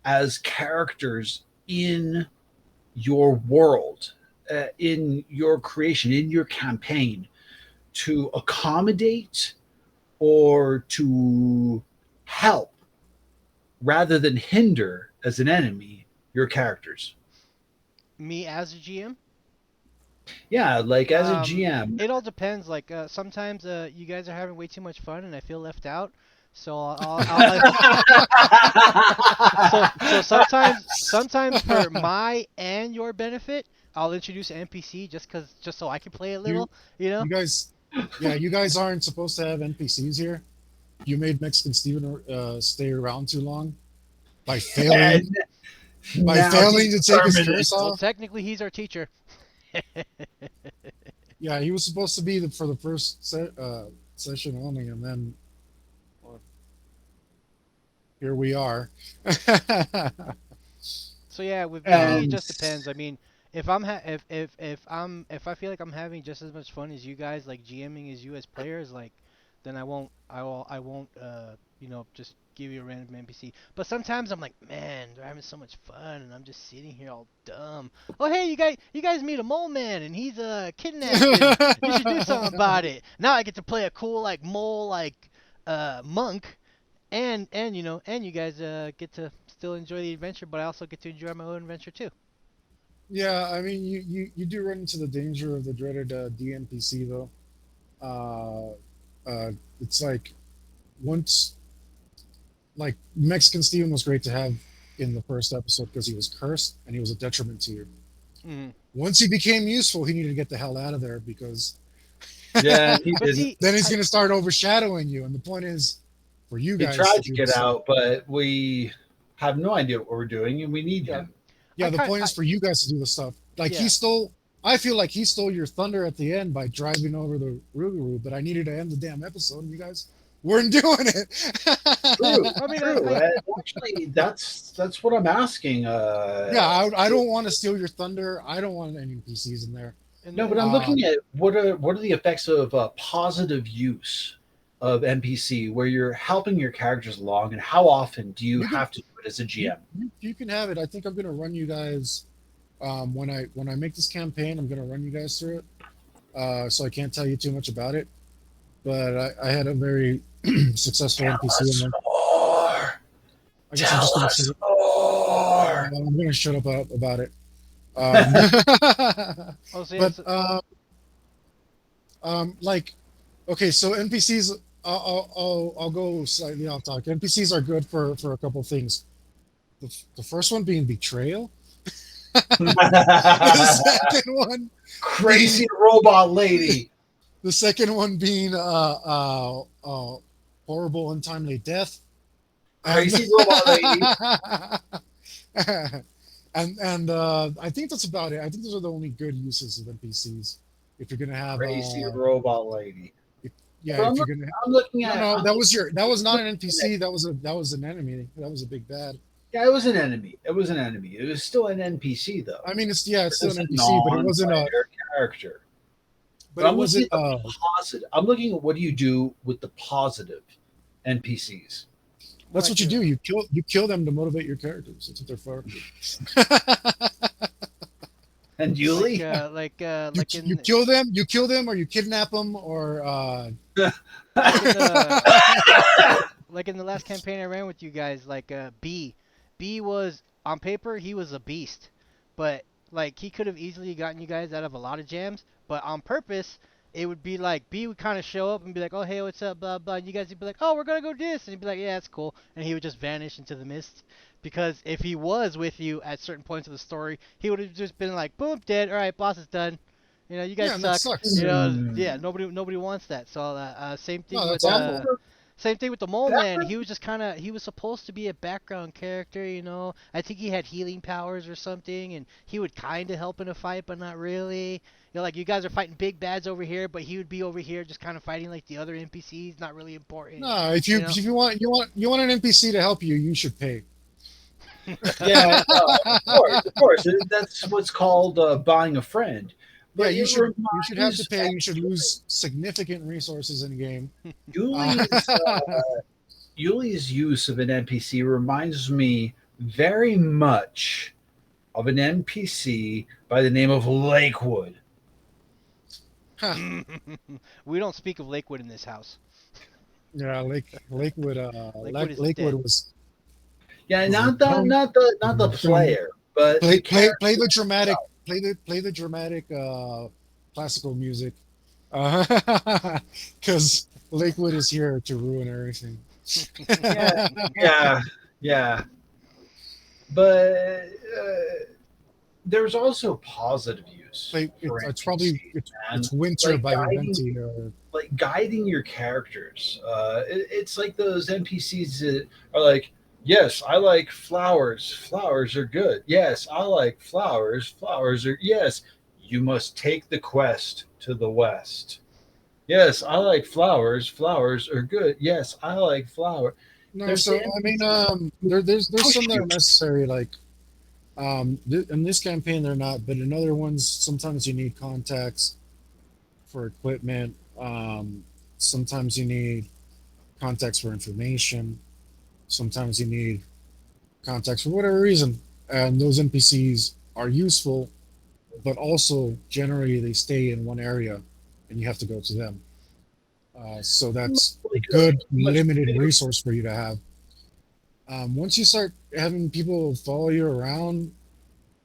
as characters in your world, in your creation, in your campaign, to accommodate or to help rather than hinder as an enemy your characters? Me as a GM? Yeah, like as a Um, GM. it all depends. Like sometimes you guys are having way too much fun and I feel left out. So so sometimes for my and your benefit, I'll introduce an NPC just so I can play a you little, you know? you guys yeah, you guys aren't supposed to have NPCs here. You made Mexican Steven stay around too long by And failing by now he's failing to take his permanent. curse Well, off. technically he's our teacher. Yeah, he was supposed to be for the first session only, and then well, here we are. So yeah, with me it And just depends. I mean, if I'm ha if I feel like I'm having just as much fun as you guys, like GMing as you as players, like then I won't just give you a random NPC. But sometimes I'm like, man, they're having so much fun and I'm just sitting here all dumb. Oh hey, you guys meet a mole man and he's kidnapped and you should do something about it. Now I get to play a cool like mole like monk and you guys get to still enjoy the adventure, but I also get to enjoy my own adventure too. Yeah, I mean, you do run into the danger of the dreaded DNPC though. It's like once, like Mexican Steven was great to have in the first episode because he was cursed and he was a detriment to you. Hmm. Once he became useful, he needed to get the hell out of there because yeah, he But didn't. see, then he's going to start overshadowing you. And the point is for you He guys tried to to do the get stuff. out, but we have no idea what we're doing, and we need Yeah. him. I Yeah, the kind, point I, is for you guys to do the stuff. Like yeah, I feel like he stole your thunder at the end by driving over the Rougarou, but I needed to end the damn episode and you guys weren't doing True, it. I mean, true. And actually, that's what I'm asking. Yeah, I don't want to steal your thunder. I don't want any NPCs in there. and No, but I'm looking at what are the effects of positive use of NPC, where you're helping your characters along, and how often do you You can have to do it as a you, GM? you can have it. I think I'm gonna run you guys when I make this campaign. I'm gonna run you guys through it. So I can't tell you too much about it, but I had a very successful Tell NPC in us there. more. I guess I'm Tell just gonna us shut, more. I'm gonna shut up about it. Um, oh, so yeah, but so, like, okay, so NPCs. I'll go slightly off topic. NPCs are good for a couple things. The first one being betrayal. The second one being Crazy robot lady. the second one being horrible untimely death. And Crazy robot lady. and I think that's about it. I think those are the only good uses of NPCs. If you're gonna have Crazy robot lady. if, yeah, But if you're gonna I'm looking no at no I'm that was not an looking NPC. That was an enemy. That was a big bad. Yeah, it was an enemy. It was an enemy. It was still an NPC though. I mean, it's It still was an a NPC, non-player character. but But it I'm looking wasn't. at the positive. I'm looking at what do you do with the positive NPCs. That's What what I you do. do. You kill them to motivate your characters. That's what they're for. And Yuli, You In kill them. You kill them, or you kidnap them, or like in the like in the last campaign I ran with you guys, B was on paper he was a beast, but like he could have easily gotten you guys out of a lot of jams, but on purpose it would be like B would kind of show up and be like, oh hey what's up blah blah, and you guys would be like, oh we're gonna go do this, and he'd be like yeah it's cool, and he would just vanish into the mist. Because if he was with you at certain points of the story, he would have just been like, boom, dead. All right, boss is done. You know, you guys yeah, and that suck. sucks. You know, Hmm. yeah, nobody wants that. So same thing No, that's with That, awful. same thing with the mole that man. He was just kind of he was supposed to be a background character, you know. I think he had healing powers or something, and he would kind of help in a fight, but not really. You know, like you guys are fighting big bads over here, but he would be over here just kind of fighting like the other NPCs, not really important. No, You know. if you want an NPC to help you, you should pay. yeah, no, of course, of course. That's what's called buying a friend. Yeah, But it you should have to reminds pay. You should lose significant resources in game. Uh, Yuli's Yuli's use of an NPC reminds me very much of an NPC by the name of Lakewood. huh. We don't speak of Lakewood in this house. Yeah, Lakewood. Lakewood is Lakewood dead. Yeah, was not the player, but the play the character dramatic itself. play the dramatic classical music, because Lakewood is here to ruin everything. Yeah, yeah, yeah. But there's also positive use for It's probably NPCs, man. it's winter Like by guiding Viventi, or guiding your characters. It's like those NPCs that are like, yes, I like flowers. Flowers are good. Yes, I like flowers. Flowers are yes. You must take the quest to the west. Yes, I like flowers. Flowers are good. Yes, I like flower. no. There's the So I mean, NPCs who there's push some that you. are necessary. Like in this campaign, they're not, but in other ones, sometimes you need contacts for equipment. Sometimes you need contacts for information. Sometimes you need contacts for whatever reason, and those NPCs are useful, but also generally they stay in one area, and you have to go to them. So that's a Like good a much limited bigger. resource for you to have. Once you start having people follow you around,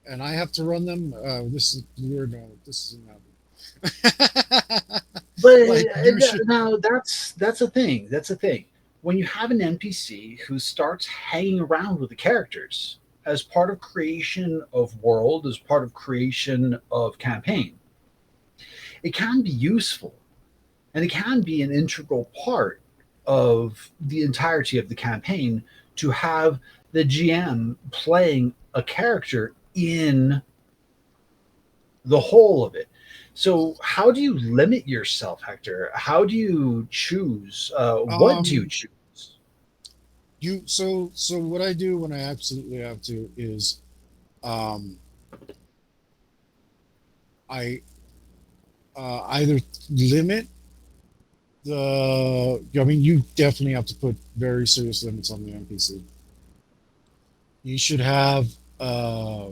and I have to run them, this is weird. No, this isn't happening. But Like you should. now that's a thing. That's a thing. When you have an NPC who starts hanging around with the characters as part of creation of world, as part of creation of campaign, it can be useful and it can be an integral part of the entirety of the campaign to have the GM playing a character in the whole of it. So, how do you limit yourself, Hector? How do you choose? What do you Um, choose? so what I do when I absolutely have to is, um, I either limit the. I mean, you definitely have to put very serious limits on the NPC. You should have. Uh,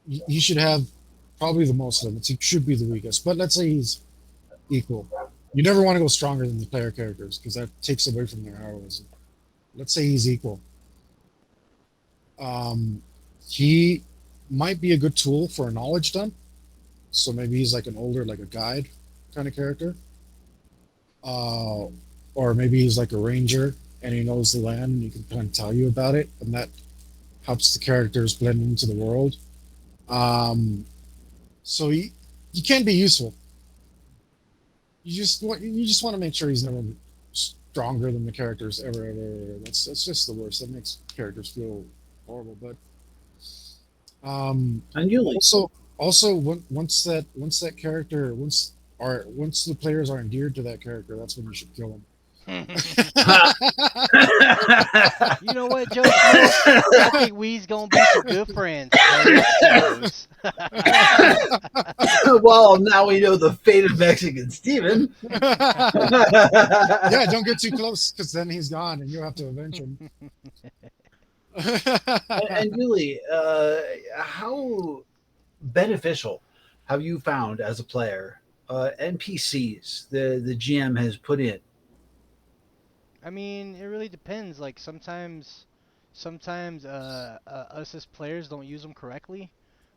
you should have probably the most limits. He should be the weakest, but let's say he's equal. You never want to go stronger than the player characters because that takes away from their heroism. Let's say he's equal. Um, he might be a good tool for a knowledge dump. So maybe he's like an older, like a guide kind of character. Uh, or maybe he's like a ranger and he knows the land and he can kind of tell you about it, and that helps the characters blend into the world. Um, so he can be useful. You just want to make sure he's never stronger than the characters ever. That's just the worst. That makes characters feel horrible. But And you like, also once that character once the players are endeared to that character, that's when you should kill them. You know what, Joe Schmo? I think we's gonna be some good friends. Thanks, Well, now we know the fate of Mexican Steven. Yeah, don't get too close because then he's gone and you'll have to avenge him. And really, how beneficial have you found as a player NPCs the GM has put in? I mean, it really depends. Like sometimes us as players don't use them correctly,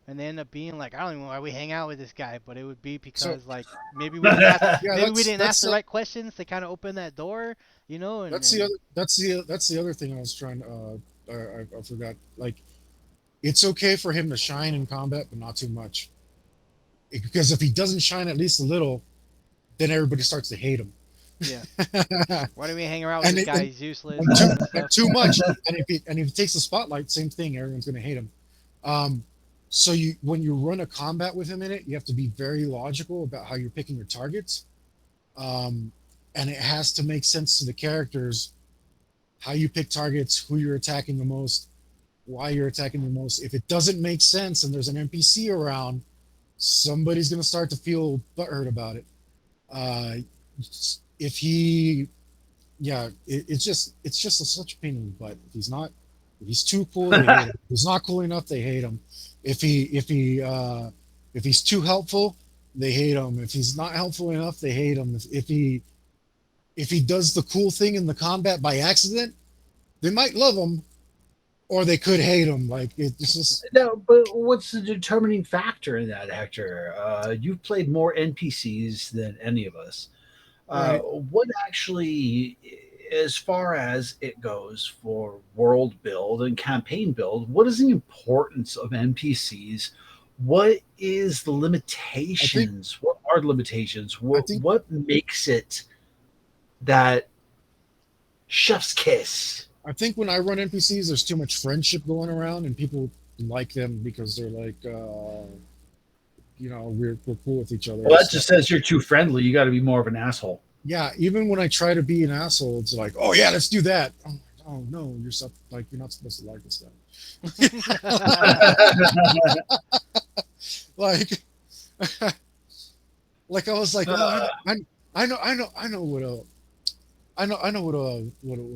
and they end up being like, I don't even know why we hang out with this guy, but it would be So because like maybe we didn't ask yeah, maybe we didn't ask that's the right questions to kind of open that door, you know, that's the other that's the other thing I was trying to I forgot. Like, it's okay for him to shine in combat, but not too much. Because if he doesn't shine at least a little, then everybody starts to hate him. yeah. Why do we hang around with and, this it, guy? He's useless. and, All too, that and stuff. too much. And if he takes the spotlight, same thing. Everyone's going to hate him. So when you run a combat with him in it, you have to be very logical about how you're picking your targets, and it has to make sense to the characters, how you pick targets, who you're attacking the most, why you're attacking the most. If it doesn't make sense and there's an NPC around, somebody's going to start to feel butthurt about it. If he, yeah, it's just such a pain in the butt. If he's too cool, they hate him. If he's not cool enough, they hate him. If he's too helpful, they hate him. If he's not helpful enough, they hate him. If he does the cool thing in the combat by accident, they might love him, or they could hate him. Like, it's just No, but what's the determining factor in that, Hector? You've played more NPCs than any of us. right. What actually, as far as it goes for world build and campaign build, what is the importance of NPCs? What is the limitations? What are the limitations? I think What makes it that chef's kiss? I think when I run NPCs, there's too much friendship going around, and people like them because they're like, we're cool with each other. Well, that just says you're too friendly. You got to be more of an asshole. Yeah, even when I try to be an asshole, it's like, oh yeah, let's do that. I'm like, oh no, you're not supposed to like this guy. Like, like I was like, oh, I know what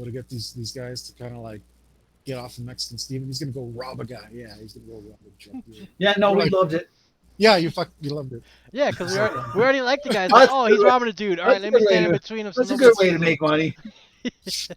to get these guys to kind of like get off of Mexican Steven. He's gonna go rob a guy. Yeah, he's gonna go rob a truck. Yeah, no, We're we like, loved it. yeah, you loved it. Yeah, because we already like the guy. Like, That's oh, a he's good- robbing a dude. All right, that's let a me good stand way in to- between him. So That's a nobody good way to sees make money.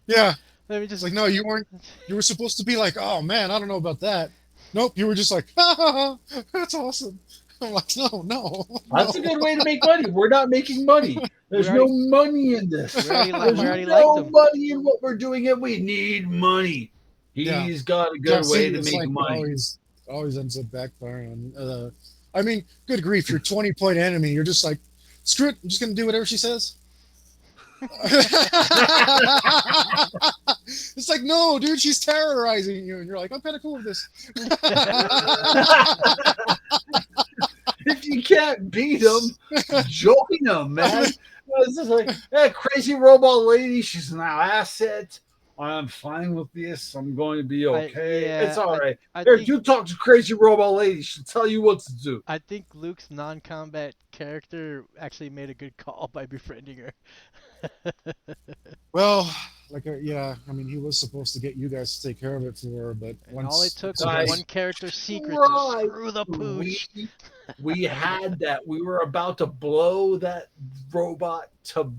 Yeah, Let me it's just like, no, you weren't. You were supposed to be like, oh man, I don't know about that. Nope, you were just like, ha, ha, ha, that's awesome. I'm like, no. That's a good way to make money. We're not making money. There's We no already- money in this. we already, There's we already no liked him. money in what we're doing, and we need money. Yeah. He's got a Yeah, good see, way to it's make like money. always ends up backfiring. I mean, good grief, your 20-point enemy, you're just like, screw it, I'm just gonna do whatever she says. It's like, no, dude, she's terrorizing you, and you're like, I'm kind of cool with this. If you can't beat him, join him, man. It's just like, hey, crazy robot lady, she's an asset. I'm fine with this. I'm going to be okay. It's all right. Here, you talk to crazy robot lady. She'll tell you what to do. I think Luke's non-combat character actually made a good call by befriending her. Well, like, yeah, I mean, he was supposed to get you guys to take care of it for her, but And all it took was Guys, one character's secret right. to screw the pooch. We had that. We were about to blow that robot to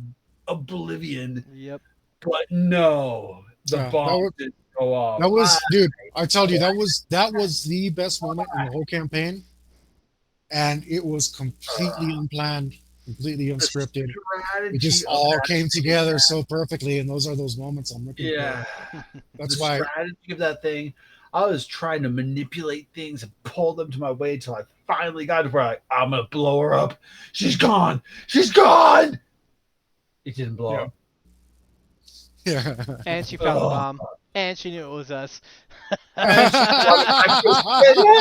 oblivion, Yep. but no, the Yeah, bomb didn't go off. that was, dude, I told you, that was the best moment in the whole campaign, and it was completely unplanned, completely unscripted. It just all came together so perfectly, and those are those moments I'm looking Yeah, for. That's the why. strategy of that thing. I was trying to manipulate things and pull them to my way until I finally got to where I'm gonna blow her up. She's gone. She's gone. It didn't blow up. Yeah. And she found the Oh. bomb. And she knew it was us. Hey,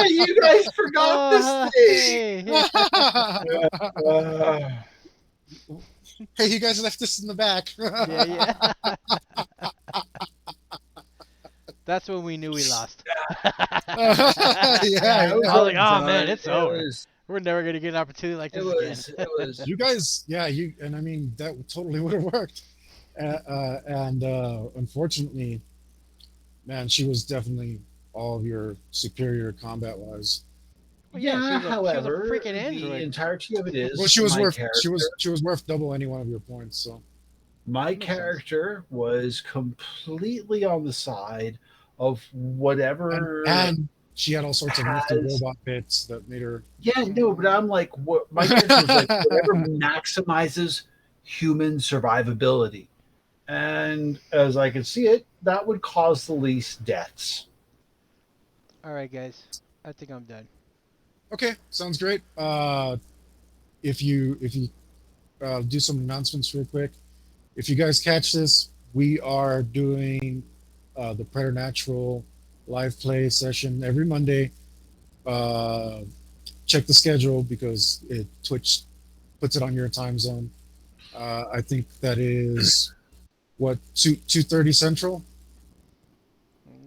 you guys forgot this thing. Hey. Hey, you guys left this in the back. Yeah, yeah. That's when we knew we lost. I Yeah, it was yeah. was like, well oh man, done. it's It over. was We're never gonna get an opportunity like it this again. was it was You guys, yeah, you and I mean that totally would have worked. And unfortunately, man, she was definitely all of your superior combat wise. Well, yeah, yeah. she was a However, freaking the android. entirety of it Well, is she was worth she was worth double any one of your points. So my That makes sense. character was completely on the side of and whatever and she had all sorts of nifty has. robot bits that made her. Yeah, no, but Mm, I'm like, what my character was like, whatever maximizes human survivability. And as I can see it, that would cause the least deaths. all right, guys. I think I'm done. Okay, sounds great. If you do some announcements real quick. If you guys catch this, we are doing the Preternatural live play session every Monday. Uh, check the schedule because Twitch puts it on your time zone. I think that is what 2:30 Central.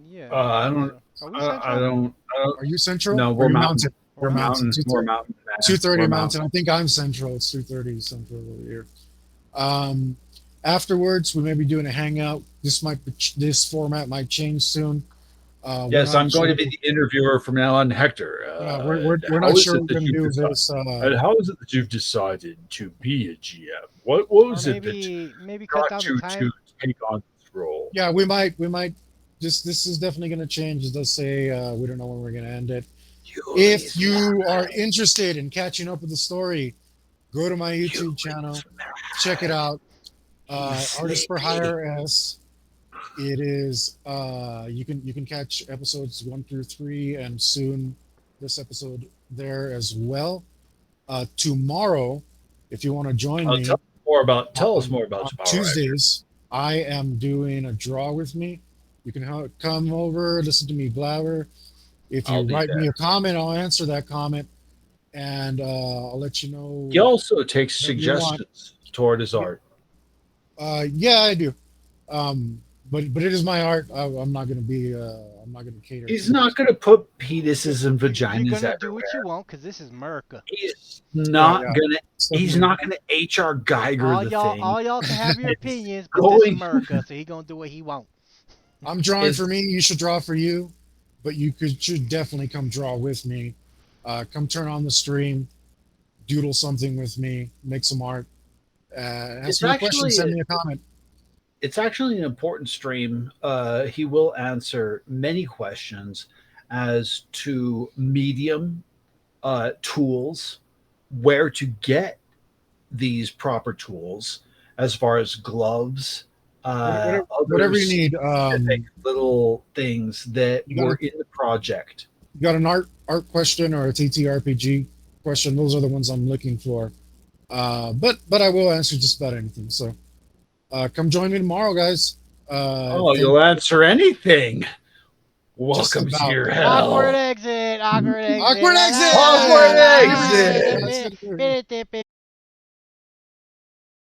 Yeah, I I think don't, so. Are we I central? don't, I don't. Are you Central? No, Or are we're you mountain. Mountain? Or You're We're mountain? Mountain. mountain. We're mountain. Man. 2:30 We're Mountain. mountain. I think I'm Central. It's 2:30 Central over here. Um, Afterwards, we may be doing a hangout. This format might change soon. We're Yes, not I'm going sure. to be the interviewer from now on, Hector. Yeah, we're How not is sure it we're that gonna you've do decided? this. And how is it that you've decided to be a GM? What Or was it that maybe cut got down the you time. to take on this role? Yeah, we might. This is definitely gonna change. It does say we don't know when we're gonna end it. If Yuli's you are mad. interested in catching up with the story, go to my YouTube channel, Yuli's mad. check it out. He's Artist for sleepy. Hire S. It is you can catch episodes 1 through 3 and soon this episode there as well. Tomorrow, if you want to join Oh, me tell us more about on tomorrow, Hector. Tuesdays, I am doing a draw with me. You can come over, listen to me blabber. If I'll you be write me there. a comment, I'll answer that comment, and I'll let you He know also takes whatever you want. suggestions toward his art. Yeah, I do. But it is my art. I'm not gonna be. I'm not gonna cater He's to not it. going to put penises and You're vaginas gonna do what you everywhere. want, cause this is America. He's Yeah, not yeah. going to. It's He's definitely not going to HR Geiger the thing. All y'all can have your It's opinions, but this is going. America, so he gonna do what he want. I'm drawing It's for me. You should draw for you, but you should definitely come draw with me. Come turn on the stream, doodle something with me, make some art. Ask it's me a question, actually send me a comment. it's actually an important stream. He will answer many questions as to medium tools, where to get these proper tools, as far as gloves, Whatever other you need. specific little things that You got were a, in the project. you got an art question or a TTRPG question. Those are the ones I'm looking for. But I will answer just about anything. So come join me tomorrow, guys. Oh, Thank you'll answer anything. just Welcome to about. your Awkward hell. exit. Awkward exit. Awkward exit. Awkward Yeah, exit. that's gonna do it.